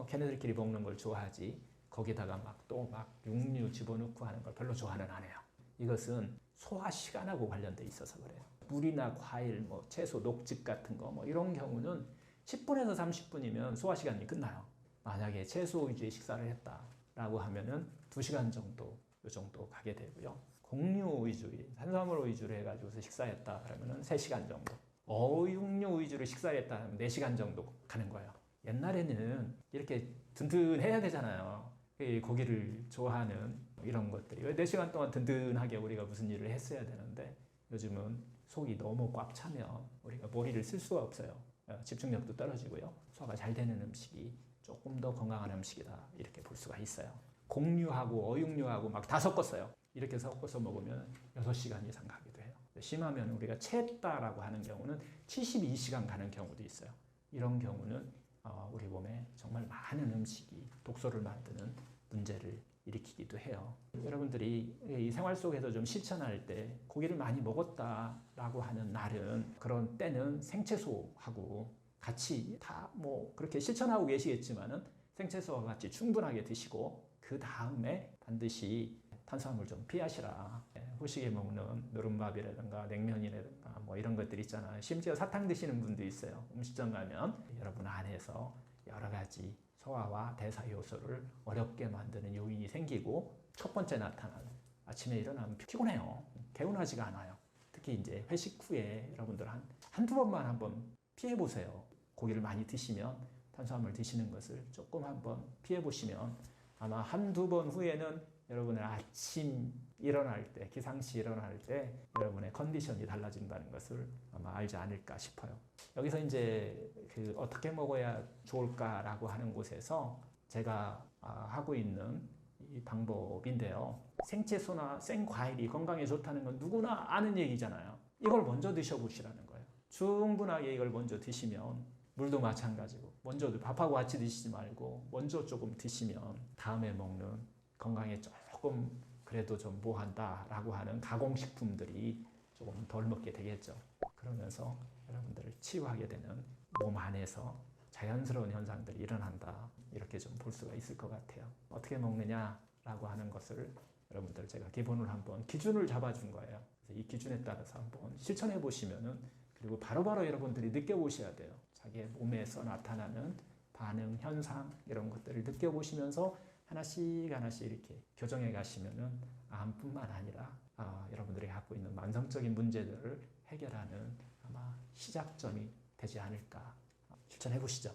Speaker 1: 걔네들끼리 먹는 걸 좋아하지. 거기다가 막 육류 집어넣고 하는 걸 별로 좋아는 안 해요. 이것은 소화 시간하고 관련돼 있어서 그래요. 물이나 과일, 채소, 녹즙 같은 거 이런 경우는 10분에서 30분이면 소화 시간이 끝나요. 만약에 채소 위주의 식사를 했다라고 하면은 2시간 정도 요 정도 가게 되고요. 곡류 위주의 탄수화물 위주로 해가지고서 식사했다 그러면은 3시간 정도. 어육류 위주로 식사를 했다 하면 4시간 정도 가는 거예요. 옛날에는 이렇게 든든해야 되잖아요. 고기를 좋아하는 이런 것들이 4시간 동안 든든하게 우리가 무슨 일을 했어야 되는데 요즘은 속이 너무 꽉 차면 우리가 머리를 쓸 수가 없어요. 집중력도 떨어지고요. 소화가 잘 되는 음식이 조금 더 건강한 음식이다 이렇게 볼 수가 있어요. 곡류하고 어육류하고 막 다 섞었어요. 이렇게 섞어서 먹으면 6시간 이상 가기도 해요. 심하면 우리가 체했다라고 하는 경우는 72시간 가는 경우도 있어요. 이런 경우는 우리 몸에 정말 많은 음식이 독소를 만드는 문제를 일으키기도 해요. 여러분들이 이 생활 속에서 좀 실천할 때 고기를 많이 먹었다라고 하는 날은 그런 때는 생채소하고 같이 다 그렇게 실천하고 계시겠지만은 생채소와 같이 충분하게 드시고 그 다음에 반드시 탄수화물 좀 피하시라. 후식에 먹는 누른밥이라든가 냉면이라든가 이런 것들 있잖아요. 심지어 사탕 드시는 분도 있어요. 음식점 가면 여러분 안에서 여러 가지 소화와 대사 요소를 어렵게 만드는 요인이 생기고 첫 번째 나타나는 아침에 일어나면 피곤해요. 개운하지가 않아요. 특히 이제 회식 후에 여러분들 한두 번만 한번 피해 보세요. 고기를 많이 드시면 탄수화물 드시는 것을 조금 한번 피해 보시면 아마 한두 번 후에는 여러분의 아침 일어날 때, 기상시 일어날 때 여러분의 컨디션이 달라진다는 것을 아마 알지 않을까 싶어요. 여기서 이제 어떻게 먹어야 좋을까라고 하는 곳에서 제가 하고 있는 이 방법인데요. 생채소나 생과일이 건강에 좋다는 건 누구나 아는 얘기잖아요. 이걸 먼저 드셔보시라는 거예요. 충분하게 이걸 먼저 드시면 물도 마찬가지고 먼저 밥하고 같이 드시지 말고 먼저 조금 드시면 다음에 먹는 건강에 조금 그래도 좀 뭐한다라고 하는 가공식품들이 조금 덜 먹게 되겠죠. 그러면서 여러분들을 치유하게 되는 몸 안에서 자연스러운 현상들이 일어난다. 이렇게 좀 볼 수가 있을 것 같아요. 어떻게 먹느냐라고 하는 것을 여러분들 제가 기본으로 한번 기준을 잡아준 거예요. 그래서 이 기준에 따라서 한번 실천해 보시면은 그리고 바로바로 여러분들이 느껴보셔야 돼요. 자기의 몸에서 나타나는 반응, 현상 이런 것들을 느껴보시면서 하나씩 이렇게 교정해 가시면은 암뿐만 아니라 여러분들이 갖고 있는 만성적인 문제들을 해결하는 아마 시작점이 되지 않을까. 실천해 보시죠.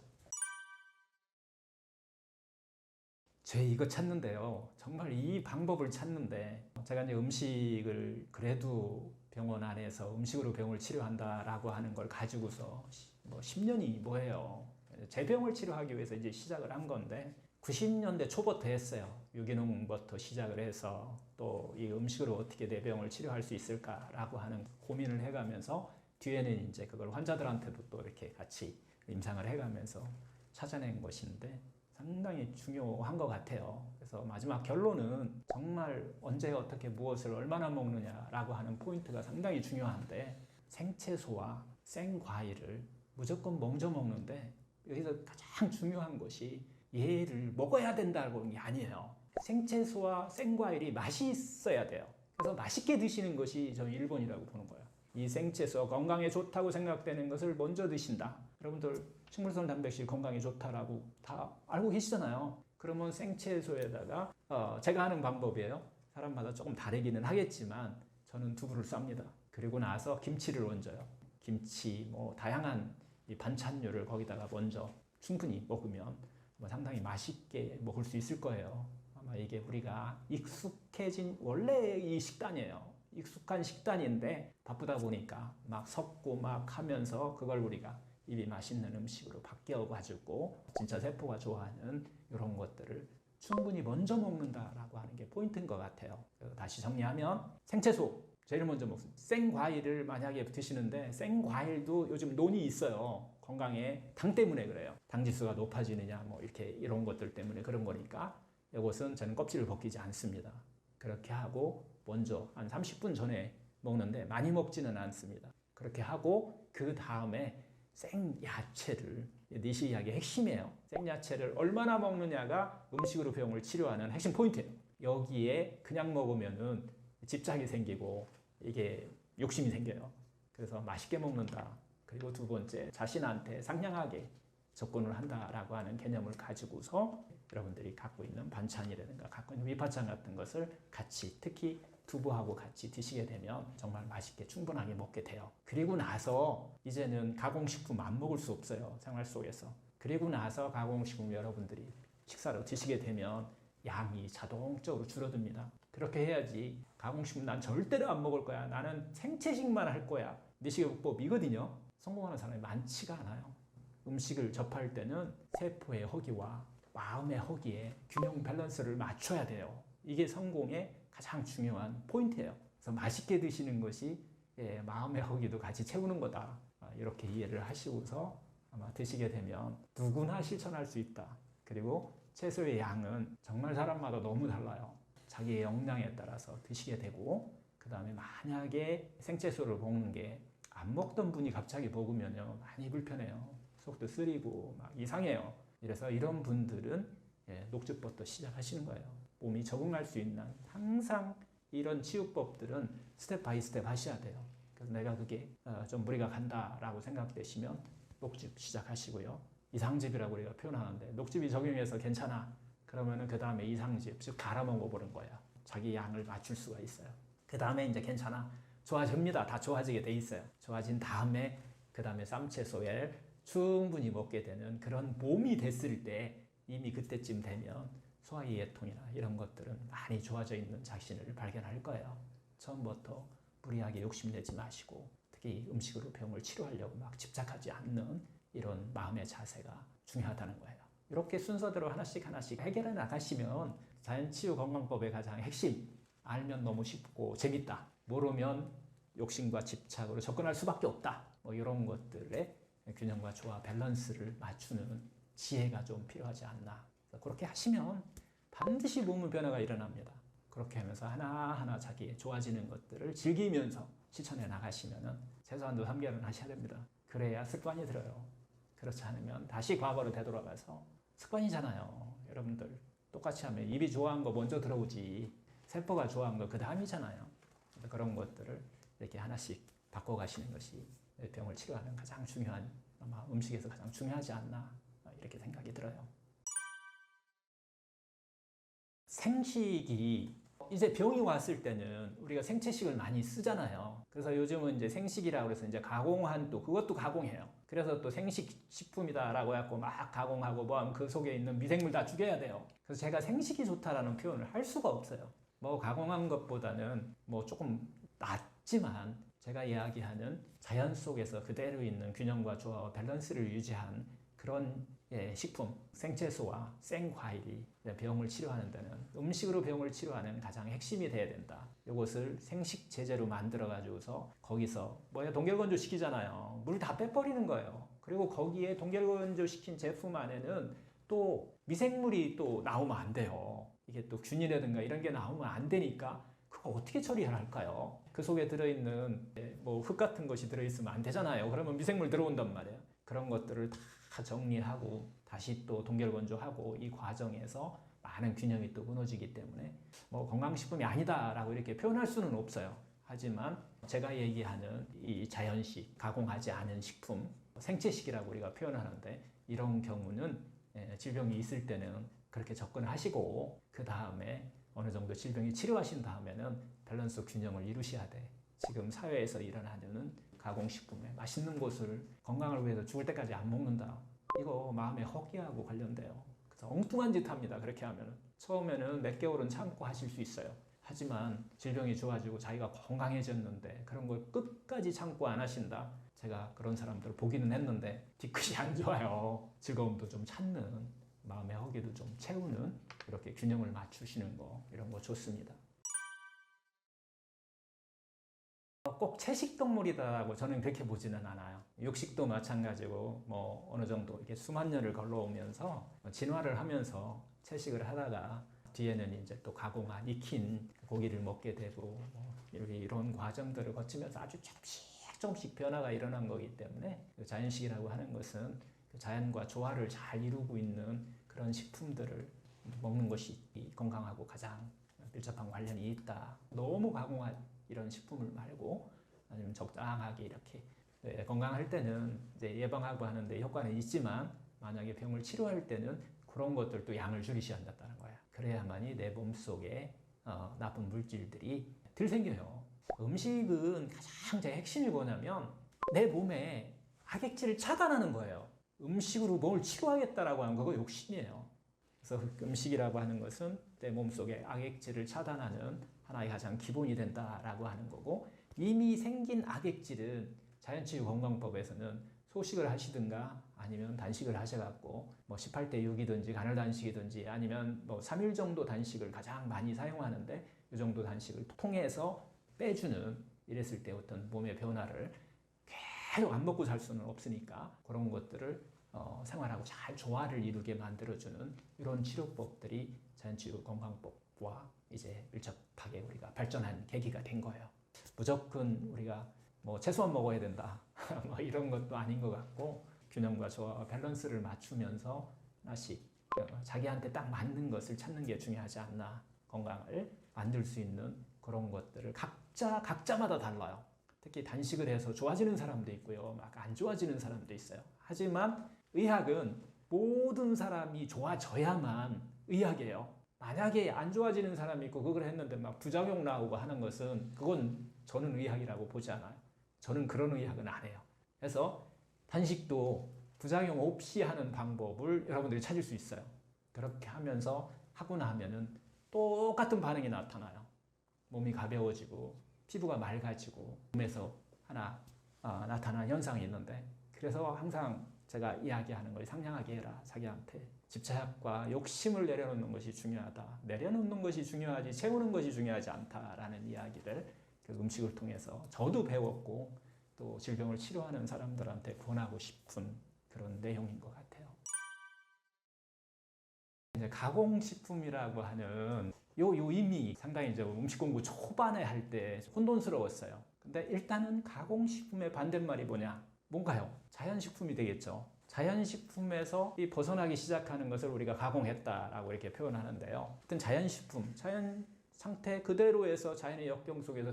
Speaker 1: 제 이거 찾는데요. 정말 이 방법을 찾는데 제가 이제 음식을 그래도 병원 안에서 음식으로 병을 치료한다라고 하는 걸 가지고서 뭐 10년이 뭐예요. 제 병을 치료하기 위해서 이제 시작을 한 건데 90년대 초부터 했어요. 유기농부터 시작을 해서 또 이 음식으로 어떻게 내 병을 치료할 수 있을까라고 하는 고민을 해가면서 뒤에는 이제 그걸 환자들한테도 또 이렇게 같이 임상을 해가면서 찾아낸 것인데 상당히 중요한 것 같아요. 그래서 마지막 결론은 정말 언제 어떻게 무엇을 얼마나 먹느냐라고 하는 포인트가 상당히 중요한데 생채소와 생과일을 무조건 먼저 먹는데 여기서 가장 중요한 것이 얘를 먹어야 된다는 게 아니에요. 생채소와 생과일이 맛이 있어야 돼요. 그래서 맛있게 드시는 것이 저는 1번이라고 보는 거예요. 이 생채소 건강에 좋다고 생각되는 것을 먼저 드신다. 여러분들 식물성 단백질 건강에 좋다라고 다 알고 계시잖아요. 그러면 생채소에다가 제가 하는 방법이에요. 사람마다 조금 다르기는 하겠지만 저는 두부를 쌉니다. 그리고 나서 김치를 얹어요. 김치 뭐 다양한 이 반찬류를 거기다가 먼저 충분히 먹으면 상당히 맛있게 먹을 수 있을 거예요. 아마 이게 우리가 익숙해진 원래 이 식단이에요. 익숙한 식단인데 바쁘다 보니까 막 섞고 막 하면서 그걸 우리가 입이 맛있는 음식으로 바뀌어가지고 진짜 세포가 좋아하는 이런 것들을 충분히 먼저 먹는다라고 하는 게 포인트인 것 같아요. 다시 정리하면 생채소 제일 먼저 먹습니다. 생과일을 만약에 드시는데 생과일도 요즘 논이 있어요. 건강에 당 때문에 그래요. 당 지수가 높아지느냐 뭐 이렇게 이런 것들 때문에 그런 거니까 이것은 저는 껍질을 벗기지 않습니다. 그렇게 하고 먼저 한 30분 전에 먹는데 많이 먹지는 않습니다. 그렇게 하고 그 다음에 생야채를 니시 이야기의 핵심이에요. 생야채를 얼마나 먹느냐가 음식으로 병을 치료하는 핵심 포인트예요. 여기에 그냥 먹으면은 집착이 생기고 이게 욕심이 생겨요. 그래서 맛있게 먹는다. 그리고 두 번째 자신한테 상냥하게 접근을 한다라고 하는 개념을 가지고서 여러분들이 갖고 있는 반찬이라든가 갖고 있는 밑반찬 같은 것을 같이 특히 두부하고 같이 드시게 되면 정말 맛있게 충분하게 먹게 돼요. 그리고 나서 이제는 가공식품 안 먹을 수 없어요. 생활 속에서. 그리고 나서 가공식품 여러분들이 식사로 드시게 되면 양이 자동적으로 줄어듭니다. 그렇게 해야지 가공식품 난 절대로 안 먹을 거야. 나는 생채식만 할 거야. 미식요법이거든요. 성공하는 사람이 많지가 않아요. 음식을 접할 때는 세포의 허기와 마음의 허기에 균형 밸런스를 맞춰야 돼요. 이게 성공의 가장 중요한 포인트예요. 그래서 맛있게 드시는 것이 마음의 허기도 같이 채우는 거다. 이렇게 이해를 하시고서 아마 드시게 되면 누구나 실천할 수 있다. 그리고 채소의 양은 정말 사람마다 너무 달라요. 자기의 역량에 따라서 드시게 되고 그 다음에 만약에 생채소를 먹는 게 안 먹던 분이 갑자기 먹으면요 많이 불편해요. 속도 쓰리고 막 이상해요. 그래서 이런 분들은 녹즙부터 시작하시는 거예요. 몸이 적응할 수 있는 항상 이런 치유법들은 스텝 바이 스텝 하셔야 돼요. 그래서 내가 그게 좀 무리가 간다라고 생각되시면 녹즙 시작하시고요. 이상즙이라고 우리가 표현하는데 녹즙이 적용해서 괜찮아. 그러면은 그 다음에 이상즙, 즉 갈아 먹어보는 거예요. 자기 양을 맞출 수가 있어요. 그 다음에 이제 괜찮아. 좋아집니다. 다 좋아지게 돼 있어요. 좋아진 다음에 그 다음에 쌈채소를 충분히 먹게 되는 그런 몸이 됐을 때 이미 그때쯤 되면 소화이해통이나 이런 것들은 많이 좋아져 있는 자신을 발견할 거예요. 처음부터 무리하게 욕심내지 마시고 특히 음식으로 병을 치료하려고 막 집착하지 않는 이런 마음의 자세가 중요하다는 거예요. 이렇게 순서대로 하나씩 해결해 나가시면 자연치유건강법의 가장 핵심 알면 너무 쉽고 재밌다. 모르면 욕심과 집착으로 접근할 수밖에 없다. 뭐 이런 것들의 균형과 조화, 밸런스를 맞추는 지혜가 좀 필요하지 않나. 그렇게 하시면 반드시 몸의 변화가 일어납니다. 그렇게 하면서 하나하나 자기 좋아지는 것들을 즐기면서 실천해 나가시면 최소한도 3개월은 하셔야 됩니다. 그래야 습관이 들어요. 그렇지 않으면 다시 과거로 되돌아가서 습관이잖아요. 여러분들 똑같이 하면 입이 좋아한 거 먼저 들어오지 세포가 좋아한 거 그 다음이잖아요. 그런 것들을 이렇게 하나씩 바꿔가시는 것이 병을 치료하는 가장 중요한 아마 음식에서 가장 중요하지 않나 이렇게 생각이 들어요. 생식이
Speaker 3: 이제 병이 왔을 때는 우리가 생채식을 많이 쓰잖아요. 그래서 요즘은 이제 생식이라고 해서 이제 가공한 또 그것도 가공해요. 그래서 또 생식 식품이다라고 해갖고 막 가공하고 뭐 하면 그 속에 있는 미생물 다 죽여야 돼요. 그래서 제가 생식이 좋다라는 표현을 할 수가 없어요. 뭐 가공한 것보다는 뭐 조금 낫지만 제가 이야기하는 자연 속에서 그대로 있는 균형과 조화와 밸런스를 유지한 그런 식품, 생채소와 생과일이 병을 치료하는 데는 음식으로 병을 치료하는 가장 핵심이 돼야 된다. 이것을 생식 제재로 만들어 가지고서 거기서 동결건조 시키잖아요. 물 다 빼버리는 거예요. 그리고 거기에 동결건조 시킨 제품 안에는 또 미생물이 또 나오면 안 돼요. 이게 또 균이라든가 이런 게 나오면 안 되니까 그거 어떻게 처리를 할까요? 그 속에 들어있는 뭐 흙 같은 것이 들어있으면 안 되잖아요. 그러면 미생물 들어온단 말이에요. 그런 것들을 다 정리하고 다시 또 동결건조하고 이 과정에서 많은 균형이 또 무너지기 때문에 뭐 건강식품이 아니다라고 이렇게 표현할 수는 없어요. 하지만 제가 얘기하는 이 자연식, 가공하지 않은 식품, 생채식이라고 우리가 표현하는데 이런 경우는 질병이 있을 때는 그렇게 접근하시고 그 다음에 어느 정도 질병이 치료하신 다음에는 밸런스 균형을 이루셔야 돼. 지금 사회에서 일어나는 가공식품에 맛있는 것을 건강을 위해서 죽을 때까지 안 먹는다. 이거 마음의 허기하고 관련돼요. 그래서 엉뚱한 짓 합니다. 그렇게 하면은. 처음에는 몇 개월은 참고 하실 수 있어요. 하지만 질병이 좋아지고 자기가 건강해졌는데 그런 걸 끝까지 참고 안 하신다. 제가 그런 사람들을 보기는 했는데 뒤끝이 안 좋아요. 즐거움도 좀 찾는, 마음의 허기도 좀 채우는 이렇게 균형을 맞추시는 거 이런 거 좋습니다. 꼭 채식동물이다라고 저는 그렇게 보지는 않아요. 육식도 마찬가지고 뭐 어느 정도 이렇게 수만 년을 걸러오면서 진화를 하면서 채식을 하다가 뒤에는 이제 또 가공한 익힌 고기를 먹게 되고 뭐 이런 과정들을 거치면서 아주 조금씩 변화가 일어난 거기 때문에 자연식이라고 하는 것은 자연과 조화를 잘 이루고 있는 그런 식품들을 먹는 것이 건강하고 가장 밀접한 관련이 있다. 너무 가공한 이런 식품을 말고 아니면 적당하게 이렇게 건강할 때는 이제 예방하고 하는데 효과는 있지만 만약에 병을 치료할 때는 그런 것들도 양을 줄이셔야 한다는 거야. 그래야만이 내 몸속에 나쁜 물질들이 덜 생겨요. 음식은 가장 제 핵심이 뭐냐면 내 몸에 악액질을 차단하는 거예요. 음식으로 뭘 치료하겠다라고 하는 그거 욕심이에요. 그래서 음식이라고 하는 것은 내 몸속에 악액질을 차단하는 하나의 가장 기본이 된다라고 하는 거고 이미 생긴 악액질은 자연치유건강법에서는 소식을 하시든가 아니면 단식을 하셔갖고 뭐 18대 6이든지 간헐 단식이든지 아니면 뭐 3일 정도 단식을 가장 많이 사용하는데 이 정도 단식을 통해서 빼주는 이랬을 때 어떤 몸의 변화를 계속 안 먹고 살 수는 없으니까 그런 것들을 생활하고 잘 조화를 이루게 만들어주는 이런 치료법들이 자연치유 건강법과 이제 밀접하게 우리가 발전한 계기가 된 거예요. 무조건 우리가 뭐 채소만 먹어야 된다 뭐 이런 것도 아닌 것 같고 균형과 조화와 밸런스를 맞추면서 하나씩 자기한테 딱 맞는 것을 찾는 게 중요하지 않나. 건강을 만들 수 있는 그런 것들을 각자마다 달라요. 특히 단식을 해서 좋아지는 사람도 있고요. 막 안 좋아지는 사람도 있어요. 하지만 의학은 모든 사람이 좋아져야만 의학이에요. 만약에 안 좋아지는 사람이 있고 그걸 했는데 막 부작용 나오고 하는 것은 그건 저는 의학이라고 보지 않아요. 저는 그런 의학은 안 해요. 그래서 단식도 부작용 없이 하는 방법을 여러분들이 찾을 수 있어요. 그렇게 하면서 하고 나면은 똑같은 반응이 나타나요. 몸이 가벼워지고 피부가 맑아지고 몸에서 하나 나타나는 현상이 있는데 그래서 항상 제가 이야기하는 걸 상냥하게 해라. 자기한테 집착과 욕심을 내려놓는 것이 중요하다. 내려놓는 것이 중요하지 채우는 것이 중요하지 않다라는 이야기를 그 음식을 통해서 저도 배웠고 또 질병을 치료하는 사람들한테 권하고 싶은 그런 내용인 것 같아요. 이제 가공식품이라고 하는 요 이미 상당히 이제 음식 공부 초반에 할 때 혼돈스러웠어요. 근데 일단은 가공식품의 반대말이 뭐냐? 뭔가요? 자연식품이 되겠죠. 자연식품에서 이 벗어나기 시작하는 것을 우리가 가공했다라고 이렇게 표현하는데요. 어떤 자연식품, 자연 상태 그대로에서 자연의 역경 속에서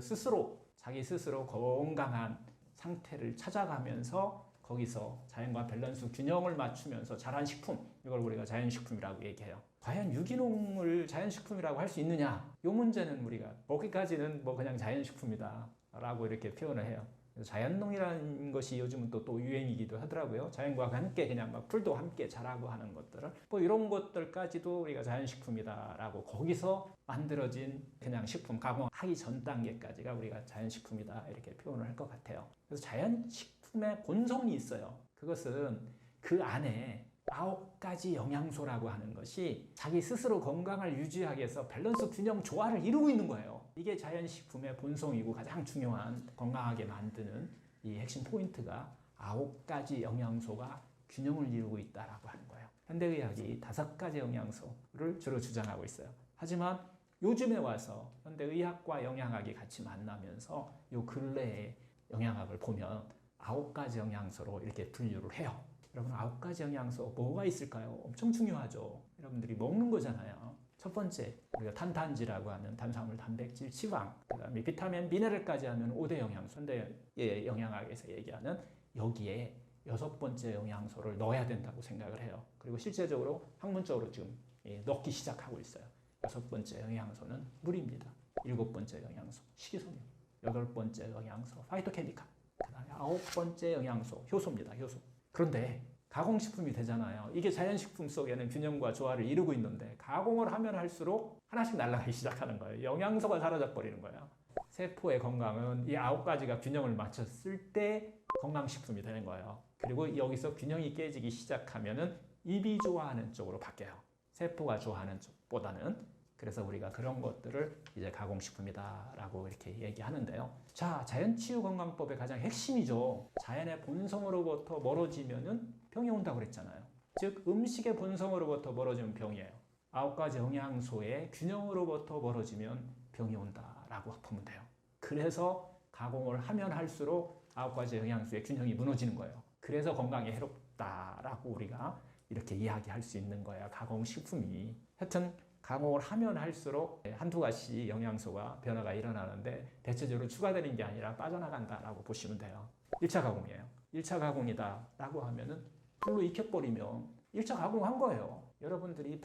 Speaker 3: 자기 스스로 건강한 상태를 찾아가면서 거기서 자연과 밸런스 균형을 맞추면서 자란 식품, 이걸 우리가 자연식품이라고 얘기해요. 과연 유기농을 자연식품이라고 할 수 있느냐? 이 문제는 우리가 거기까지는 뭐 그냥 자연식품이다 라고 이렇게 표현을 해요. 그래서 자연농이라는 것이 요즘은 또 유행이기도 하더라고요. 자연과 함께 그냥 막 풀도 함께 자라고 하는 것들을 뭐 이런 것들까지도 우리가 자연식품이다라고 거기서 만들어진 그냥 식품 가공하기 전 단계까지가 우리가 자연식품이다 이렇게 표현을 할 것 같아요. 그래서 자연식품의 본성이 있어요. 그것은 그 안에 9가지 영양소라고 하는 것이 자기 스스로 건강을 유지하기 위해서 밸런스 균형 조화를 이루고 있는 거예요. 이게 자연식품의 본성이고 가장 중요한 건강하게 만드는 이 핵심 포인트가 9가지 영양소가 균형을 이루고 있다라고 하는 거예요. 현대의학이 5가지 영양소를 주로 주장하고 있어요. 하지만 요즘에 와서 현대의학과 영양학이 같이 만나면서 요 근래에 영양학을 보면 9가지 영양소로 이렇게 분류를 해요. 여러분 9가지 영양소 뭐가 있을까요? 엄청 중요하죠. 여러분들이 먹는 거잖아요. 첫 번째 우리가 탄단지라고 하는 탄수화물, 단백질, 지방, 그다음에 비타민, 미네랄까지 하면 5대 영양소. 현대 영양학에서 얘기하는 여기에 6번째 영양소를 넣어야 된다고 생각을 해요. 그리고 실제적으로 학문적으로 지금 넣기 시작하고 있어요. 6번째 영양소는 물입니다. 7번째 영양소 식이섬유, 8번째 영양소 파이토케미칼, 그다음에 9번째 영양소 효소입니다. 효소. 그런데 가공식품이 되잖아요. 이게 자연식품 속에는 균형과 조화를 이루고 있는데 가공을 하면 할수록 하나씩 날아가기 시작하는 거예요. 영양소가 사라져 버리는 거예요. 세포의 건강은 이 9가지가 균형을 맞췄을 때 건강식품이 되는 거예요. 그리고 여기서 균형이 깨지기 시작하면은 입이 좋아하는 쪽으로 바뀌어요. 세포가 좋아하는 쪽보다는. 그래서 우리가 그런 것들을 이제 가공식품이다라고 이렇게 얘기하는데요. 자, 자연치유건강법의 가장 핵심이죠. 자연의 본성으로부터 멀어지면은 병이 온다고 그랬잖아요. 즉 음식의 본성으로부터 멀어지면 병이에요. 9가지 영양소의 균형으로부터 멀어지면 병이 온다라고 보면 돼요. 그래서 가공을 하면 할수록 9가지 영양소의 균형이 무너지는 거예요. 그래서 건강에 해롭다라고 우리가 이렇게 이야기할 수 있는 거야. 가공식품이. 하여튼 가공을 하면 할수록 한두 가지 영양소가 변화가 일어나는데 대체적으로 추가되는 게 아니라 빠져나간다라고 보시면 돼요. 1차 가공이에요. 1차 가공이다 라고 하면은 불로 익혀버리면 1차 가공한 거예요. 여러분들이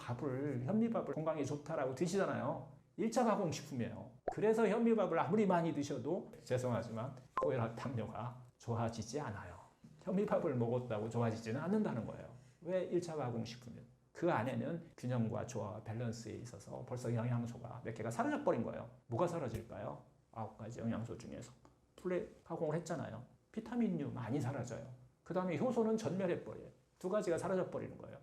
Speaker 3: 현미밥을 건강에 좋다라고 드시잖아요. 1차 가공식품이에요. 그래서 현미밥을 아무리 많이 드셔도 죄송하지만 고혈압, 당뇨가 좋아지지 않아요. 현미밥을 먹었다고 좋아지지는 않는다는 거예요. 왜 1차 가공식품이에요? 그 안에는 균형과 조화, 밸런스에 있어서 벌써 영양소가 몇 개가 사라져버린 거예요. 뭐가 사라질까요? 9가지 영양소 중에서. 원래 가공을 했잖아요. 비타민류 많이 사라져요. 그 다음에 효소는 전멸해버려요. 2가지가 사라져버리는 거예요.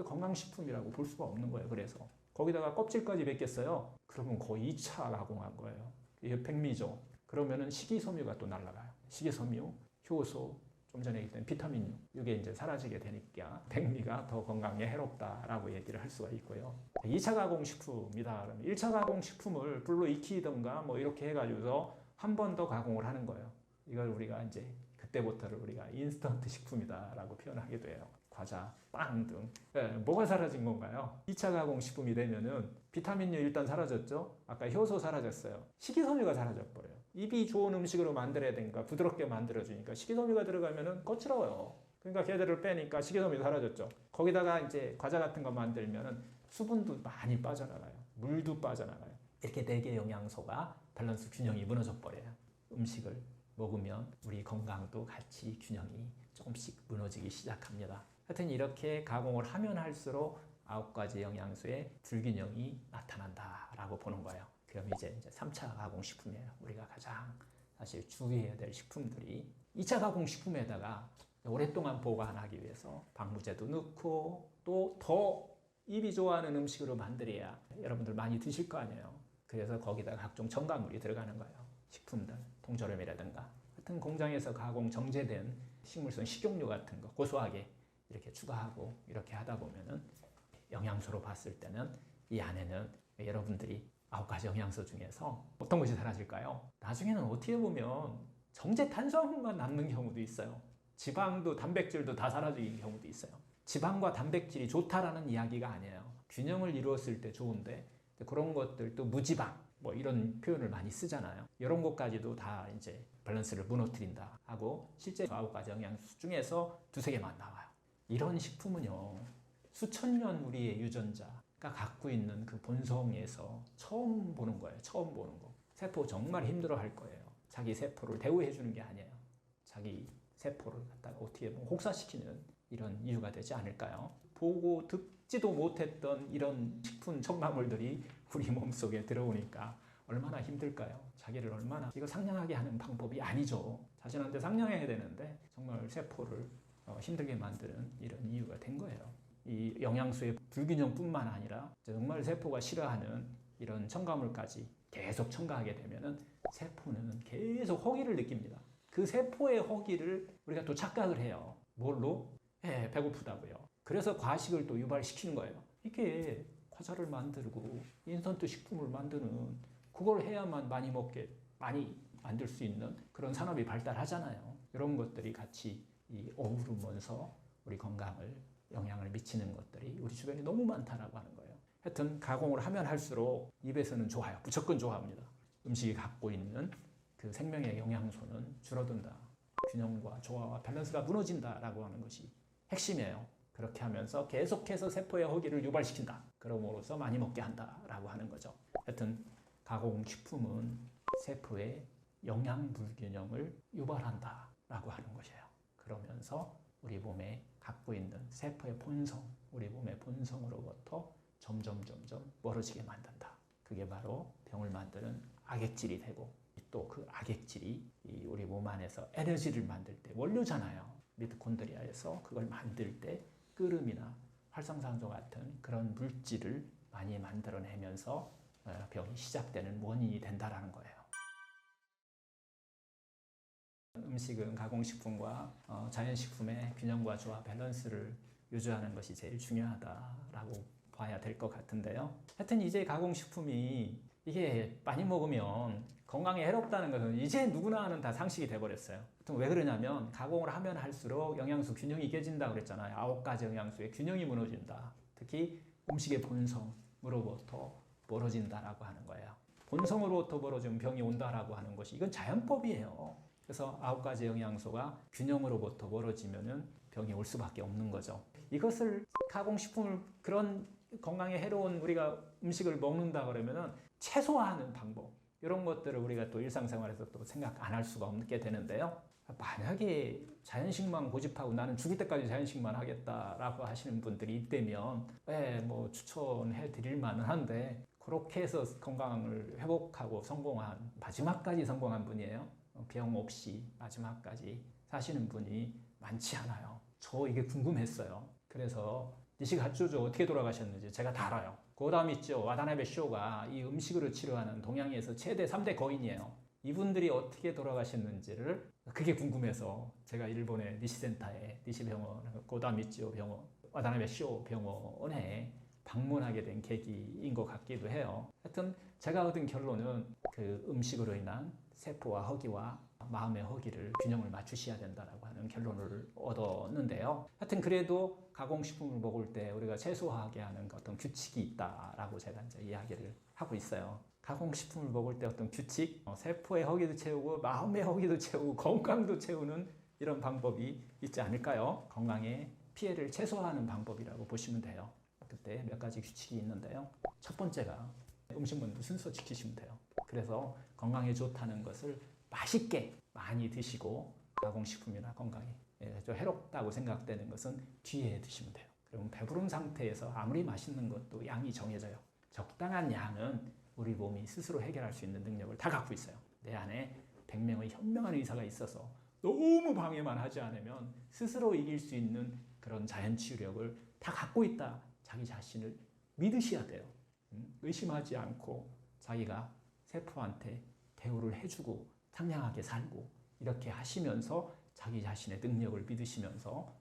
Speaker 3: 건강식품이라고 볼 수가 없는 거예요. 그래서 거기다가 껍질까지 벗겼어요. 그러면 거의 2차 가공한 거예요. 이게 백미죠. 그러면은 식이섬유가 또 날아가요. 식이섬유, 효소, 좀 전에 얘기했던 비타민류, 이게 이제 사라지게 되니까 백미가 더 건강에 해롭다라고 얘기를 할 수가 있고요. 2차 가공식품이다 그러면 1차 가공식품을 불로 익히던가 뭐 이렇게 해가지고서 한 번 더 가공을 하는 거예요. 이걸 우리가 이제 그때부터를 우리가 인스턴트 식품이다라고 표현하기도 해요. 과자, 빵 등. 뭐가 사라진 건가요? 2차 가공식품이 되면은 비타민류 일단 사라졌죠. 아까 효소 사라졌어요. 식이섬유가 사라져버려요. 입이 좋은 음식으로 만들어야 되니까 부드럽게 만들어주니까 식이섬유가 들어가면은 거칠어요. 그러니까 걔들을 빼니까 식이섬유 사라졌죠. 거기다가 이제 과자 같은 거 만들면은 수분도 많이 빠져나가요. 물도 빠져나가요. 이렇게 4개 영양소가 밸런스 균형이 무너져 버려요. 음식을 먹으면 우리 건강도 같이 균형이 조금씩 무너지기 시작합니다. 하여튼 이렇게 가공을 하면 할수록 9가지 영양소의 불균형이 나타난다라고 보는 거예요. 그럼 이제 3차 가공식품이에요. 우리가 가장 사실 주의해야 될 식품들이 2차 가공식품에다가 오랫동안 보관하기 위해서 방부제도 넣고 또 더 입이 좋아하는 음식으로 만들어야 여러분들 많이 드실 거 아니에요. 그래서 거기다가 각종 첨가물이 들어가는 거예요. 식품들, 통조림이라든가 하여튼 공장에서 가공 정제된 식물성 식용유 같은 거 고소하게 이렇게 추가하고 이렇게 하다 보면은 영양소로 봤을 때는 이 안에는 여러분들이 9가지 영양소 중에서 어떤 것이 사라질까요? 나중에는 어떻게 보면 정제 탄수화물만 남는 경우도 있어요. 지방도 단백질도 다 사라지는 경우도 있어요. 지방과 단백질이 좋다라는 이야기가 아니에요. 균형을 이루었을 때 좋은데 그런 것들도 무지방, 뭐 이런 표현을 많이 쓰잖아요. 이런 것까지도 다 이제 밸런스를 무너뜨린다 하고 실제 9가지 영양소 중에서 두세 개만 나와요. 이런 식품은요, 수천 년 우리의 유전자가 갖고 있는 그 본성에서 처음 보는 거예요. 처음 보는 거. 세포 정말 힘들어 할 거예요. 자기 세포를 대우해 주는 게 아니에요. 자기 세포를 갖다가 어떻게 보면 혹사시키는 이런 이유가 되지 않을까요? 보고 듣지도 못했던 이런 식품 첨가물들이 우리 몸속에 들어오니까 얼마나 힘들까요? 자기를 얼마나 이거 상냥하게 하는 방법이 아니죠. 자신한테 상냥해야 되는데 정말 세포를 힘들게 만드는 이런 이유가 된 거예요. 이 영양소의 불균형뿐만 아니라 정말 세포가 싫어하는 이런 첨가물까지 계속 첨가하게 되면은 세포는 계속 허기를 느낍니다. 그 세포의 허기를 우리가 또 착각을 해요. 뭘로? 배고프다고요. 그래서 과식을 또 유발시키는 거예요. 이게 과자를 만들고 인스턴트 식품을 만드는 그걸 해야만 많이 먹게 많이 만들 수 있는 그런 산업이 발달하잖아요. 이런 것들이 같이 어우르면서 우리 건강을 영향을 미치는 것들이 우리 주변에 너무 많다라고 하는 거예요. 하여튼 가공을 하면 할수록 입에서는 좋아요. 무조건 좋아합니다. 음식이 갖고 있는 그 생명의 영양소는 줄어든다. 균형과 조화와 밸런스가 무너진다라고 하는 것이 핵심이에요. 그렇게 하면서 계속해서 세포의 허기를 유발시킨다. 그러므로써 많이 먹게 한다라고 하는 거죠. 하여튼 가공식품은 세포의 영양 불균형을 유발한다라고 하는 것이에요. 그러면서 우리 몸에 갖고 있는 세포의 본성, 우리 몸의 본성으로부터 점점 멀어지게 만든다. 그게 바로 병을 만드는 악액질이 되고 또 그 악액질이 우리 몸 안에서 에너지를 만들 때 원료잖아요. 미토콘드리아에서 그걸 만들 때 끓음이나 활성산소 같은 그런 물질을 많이 만들어내면서 병이 시작되는 원인이 된다라는 거예요. 음식은 가공식품과 자연식품의 균형과 조화, 밸런스를 유지하는 것이 제일 중요하다라고 봐야 될 것 같은데요. 하여튼 이제 가공식품이 이게 많이 먹으면 건강에 해롭다는 것은 이제 누구나 아는 다 상식이 돼버렸어요. 왜 그러냐면 가공을 하면 할수록 영양소 균형이 깨진다 그랬잖아요. 9가지 영양소의 균형이 무너진다. 특히 음식의 본성으로부터 멀어진다라고 하는 거예요. 본성으로부터 멀어지면 병이 온다라고 하는 것이 이건 자연법이에요. 그래서 9가지 영양소가 균형으로부터 멀어지면은 병이 올 수밖에 없는 거죠. 이것을 가공식품을 그런 건강에 해로운 우리가 음식을 먹는다 그러면은 최소화하는 방법 이런 것들을 우리가 또 일상생활에서 또 생각 안 할 수가 없게 되는데요. 만약에 자연식만 고집하고 나는 죽을 때까지 자연식만 하겠다라고 하시는 분들이 있다면 뭐 추천해 드릴 만은 한데 그렇게 해서 건강을 회복하고 성공한 마지막까지 성공한 분이에요. 병 없이 마지막까지 사시는 분이 많지 않아요. 저 이게 궁금했어요. 그래서 니시가츠조 어떻게 돌아가셨는지 제가 다 알아요. 고다미쪼 와다나베 쇼가 이 음식으로 치료하는 동양에서 최대 3대 거인이에요. 이분들이 어떻게 돌아가셨는지를 그게 궁금해서 제가 일본의 니시센터에 니시병원, 고다미쪼 병원, 와다나베 쇼 병원에 방문하게 된 계기인 것 같기도 해요. 하여튼 제가 얻은 결론은 그 음식으로 인한 세포와 허기와 마음의 허기를 균형을 맞추셔야 된다라고 하는 결론을 얻었는데요. 하여튼 그래도 가공식품을 먹을 때 우리가 최소화하게 하는 어떤 규칙이 있다라고 제가 이제 이야기를 하고 있어요. 가공식품을 먹을 때 어떤 규칙, 세포의 허기도 채우고 마음의 허기도 채우고 건강도 채우는 이런 방법이 있지 않을까요? 건강에 피해를 최소화하는 방법이라고 보시면 돼요. 그때 몇 가지 규칙이 있는데요. 첫 번째가 음식물도 순서 지키시면 돼요. 그래서 건강에 좋다는 것을 맛있게 많이 드시고 가공식품이나 건강에 좀 해롭다고 생각되는 것은 뒤에 드시면 돼요. 그러면 배부른 상태에서 아무리 맛있는 것도 양이 정해져요. 적당한 양은 우리 몸이 스스로 해결할 수 있는 능력을 다 갖고 있어요. 내 안에 100명의 현명한 의사가 있어서 너무 방해만 하지 않으면 스스로 이길 수 있는 그런 자연치유력을 다 갖고 있다. 자기 자신을 믿으셔야 돼요. 의심하지 않고 자기가 세포한테 대우를 해주고 상냥하게 살고 이렇게 하시면서 자기 자신의 능력을 믿으시면서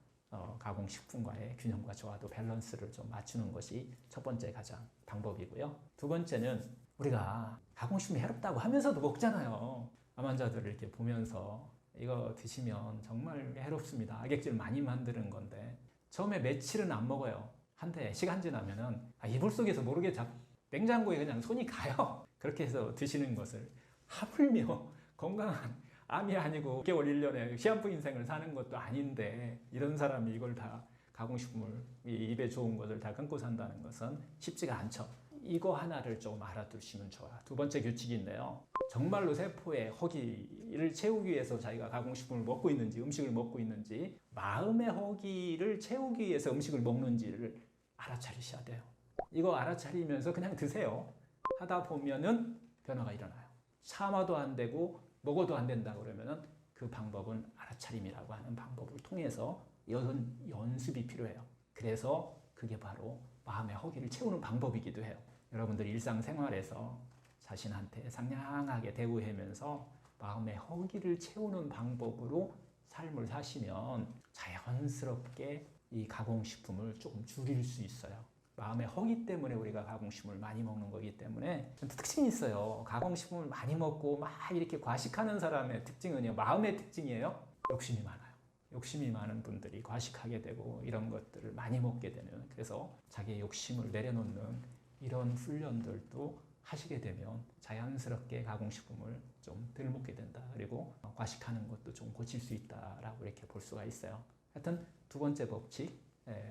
Speaker 3: 가공식품과의 균형과 조화도 밸런스를 좀 맞추는 것이 첫 번째 가장 방법이고요. 두 번째는 우리가 가공식품이 해롭다고 하면서도 먹잖아요. 암 환자들을 이렇게 보면서 이거 드시면 정말 해롭습니다. 악액질 많이 만드는 건데 처음에 며칠은 안 먹어요. 한데 시간 지나면은 이불 속에서 모르게 냉장고에 그냥 손이 가요. 그렇게 해서 드시는 것을 하물며 건강한 암이 아니고 6개월 1년에 시한부 인생을 사는 것도 아닌데 이런 사람이 이걸 다 가공식품을 입에 좋은 것을 다 끊고 산다는 것은 쉽지가 않죠. 이거 하나를 조금 알아두시면 좋아요. 두 번째 규칙인데요. 정말로 세포의 허기를 채우기 위해서 자기가 가공식품을 먹고 있는지 음식을 먹고 있는지 마음의 허기를 채우기 위해서 음식을 먹는지를 알아차리셔야 돼요. 이거 알아차리면서 그냥 드세요. 하다 보면은 변화가 일어나요. 참아도 안 되고 먹어도 안 된다 그러면은 그 방법은 알아차림이라고 하는 방법을 통해서 연습이 필요해요. 그래서 그게 바로 마음의 허기를 채우는 방법이기도 해요. 여러분들 일상생활에서 자신한테 상냥하게 대우하면서 마음의 허기를 채우는 방법으로 삶을 사시면 자연스럽게 이 가공식품을 조금 줄일 수 있어요. 마음의 허기 때문에 우리가 가공식품을 많이 먹는 거기 때문에 특징이 있어요. 가공식품을 많이 먹고 막 이렇게 과식하는 사람의 특징은요. 마음의 특징이에요. 욕심이 많아요. 욕심이 많은 분들이 과식하게 되고 이런 것들을 많이 먹게 되는, 그래서 자기의 욕심을 내려놓는 이런 훈련들도 하시게 되면 자연스럽게 가공식품을 좀 덜 먹게 된다. 그리고 과식하는 것도 좀 고칠 수 있다라고 이렇게 볼 수가 있어요. 하여튼 두 번째 법칙,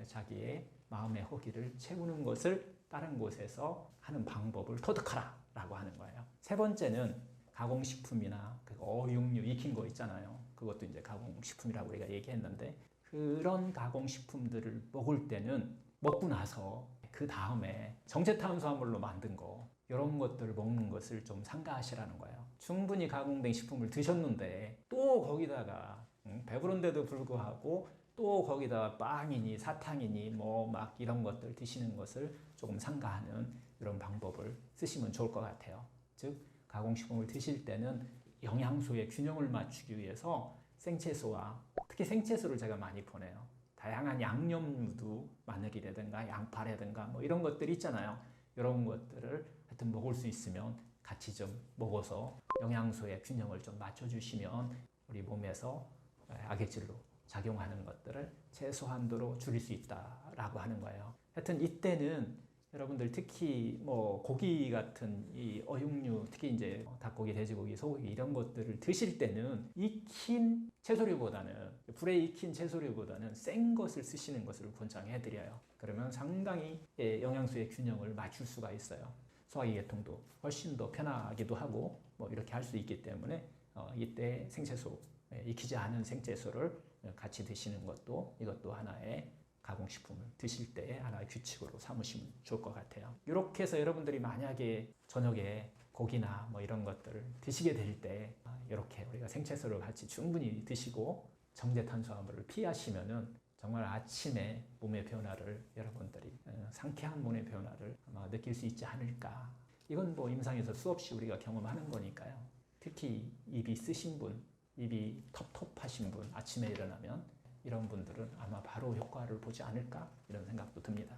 Speaker 3: 자기의 마음의 허기를 채우는 것을 다른 곳에서 하는 방법을 터득하라 라고 하는 거예요. 세 번째는 가공식품이나 어육류 익힌 거 있잖아요. 그것도 이제 가공식품이라고 우리가 얘기했는데, 그런 가공식품들을 먹을 때는 먹고 나서 그 다음에 정제탄수화물로 만든 거 이런 것들을 먹는 것을 좀 삼가하시라는 거예요. 충분히 가공된 식품을 드셨는데 또 거기다가 배부른데도 불구하고 또 거기다 빵이니 사탕이니 뭐 막 이런 것들 드시는 것을 조금 삼가하는 이런 방법을 쓰시면 좋을 것 같아요. 즉 가공식품을 드실 때는 영양소의 균형을 맞추기 위해서 생채소와 특히 생채소를 제가 많이 보내요. 다양한 양념류도 마늘이라든가 양파라든가 뭐 이런 것들이 있잖아요. 이런 것들을 하여튼 먹을 수 있으면 같이 좀 먹어서 영양소의 균형을 좀 맞춰주시면 우리 몸에서 악액질로 작용하는 것들을 최소한도로 줄일 수 있다라고 하는 거예요. 하여튼 이때는 여러분들 특히 뭐 고기 같은 이 어육류, 특히 이제 닭고기, 돼지고기, 소고기 이런 것들을 드실 때는 익힌 채소류보다는, 불에 익힌 채소류보다는 생 것을 쓰시는 것을 권장해 드려요. 그러면 상당히 영양소의 균형을 맞출 수가 있어요. 소화기 계통도 훨씬 더 편하기도 하고 뭐 이렇게 할 수 있기 때문에 이때 생채소, 익히지 않은 생채소를 같이 드시는 것도, 이것도 하나의 가공식품을 드실 때 하나의 규칙으로 삼으시면 좋을 것 같아요. 이렇게 해서 여러분들이 만약에 저녁에 고기나 뭐 이런 것들을 드시게 될 때 이렇게 우리가 생채소를 같이 충분히 드시고 정제탄수화물을 피하시면은 정말 아침에 몸의 변화를 여러분들이 상쾌한 몸의 변화를 아마 느낄 수 있지 않을까. 이건 뭐 임상에서 수없이 우리가 경험하는 거니까요. 특히 입이 쓰신 분, 입이 텁텁하신 분, 아침에 일어나면 이런 분들은 아마 바로 효과를 보지 않을까 이런 생각도 듭니다.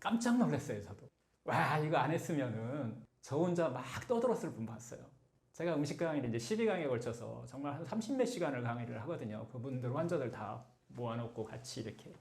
Speaker 3: 깜짝 놀랐어요, 저도. 와, 이거 안 했으면은 저 혼자 막 떠들었을 분 봤어요. 제가 음식 강의를 이제 12강에 걸쳐서 정말 한 30몇 시간을 강의를 하거든요. 그분들 환자들 다 모아놓고 같이 이렇게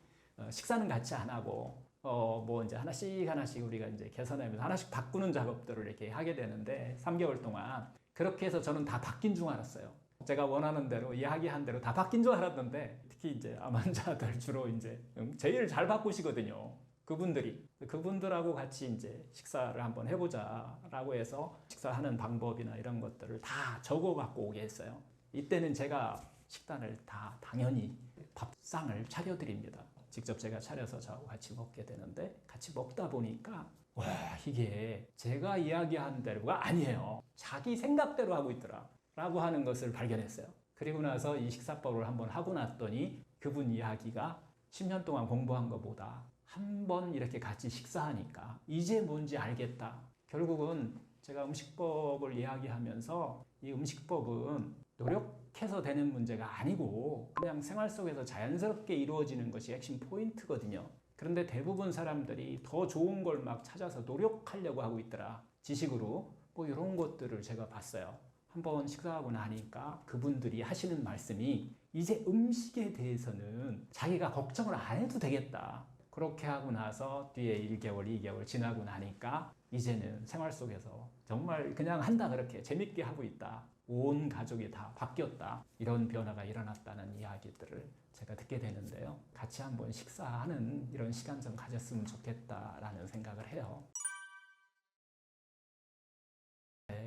Speaker 3: 식사는 같이 안 하고 뭐 이제 하나씩 우리가 이제 개선하면서 하나씩 바꾸는 작업들을 이렇게 하게 되는데 3개월 동안 그렇게 해서 저는 다 바뀐 줄 알았어요. 제가 원하는 대로 이야기한 대로 다 바뀐 줄 알았는데, 특히 이제 암 환자들 주로 이제 제일 잘 바꾸시거든요. 그분들하고 같이 이제 식사를 한번 해보자라고 해서 식사하는 방법이나 이런 것들을 다 적어 갖고 오게 했어요. 이때는 제가 식단을 다 당연히 밥상을 차려드립니다. 직접 제가 차려서 저하고 같이 먹게 되는데, 같이 먹다 보니까 와, 이게 제가 이야기한 대로가 아니에요. 자기 생각대로 하고 있더라 라고 하는 것을 발견했어요. 그리고 나서 이 식사법을 한번 하고 났더니 그분 이야기가 10년 동안 공부한 것보다 한 번 이렇게 같이 식사하니까 이제 뭔지 알겠다. 결국은 제가 음식법을 이야기하면서 이 음식법은 노력해서 되는 문제가 아니고 그냥 생활 속에서 자연스럽게 이루어지는 것이 핵심 포인트거든요. 그런데 대부분 사람들이 더 좋은 걸 막 찾아서 노력하려고 하고 있더라. 지식으로 뭐 이런 것들을 제가 봤어요. 한번 식사하고 나니까 그분들이 하시는 말씀이 이제 음식에 대해서는 자기가 걱정을 안 해도 되겠다. 그렇게 하고 나서 뒤에 1개월, 2개월 지나고 나니까 이제는 생활 속에서 정말 그냥 한다 그렇게 재밌게 하고 있다. 온 가족이 다 바뀌었다. 이런 변화가 일어났다는 이야기들을 제가 듣게 되는데요. 같이 한번 식사하는 이런 시간 좀 가졌으면 좋겠다라는 생각을 해요.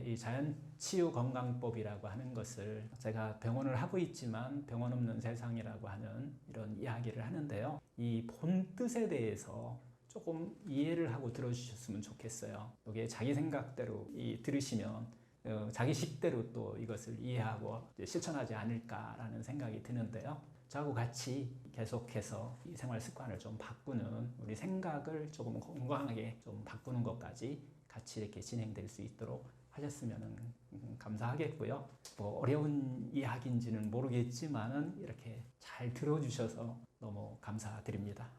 Speaker 3: 이 자연치유건강법이라고 하는 것을 제가 병원을 하고 있지만 병원 없는 세상이라고 하는 이런 이야기를 하는데요. 이 본뜻에 대해서 조금 이해를 하고 들어주셨으면 좋겠어요. 이게 자기 생각대로 들으시면 자기 식대로 또 이것을 이해하고 실천하지 않을까라는 생각이 드는데요. 저하고 같이 계속해서 이 생활 습관을 좀 바꾸는, 우리 생각을 조금 건강하게 좀 바꾸는 것까지 같이 이렇게 진행될 수 있도록 하셨으면 감사하겠고요. 뭐 어려운 이야기인지는 모르겠지만은 이렇게 잘 들어주셔서 너무 감사드립니다.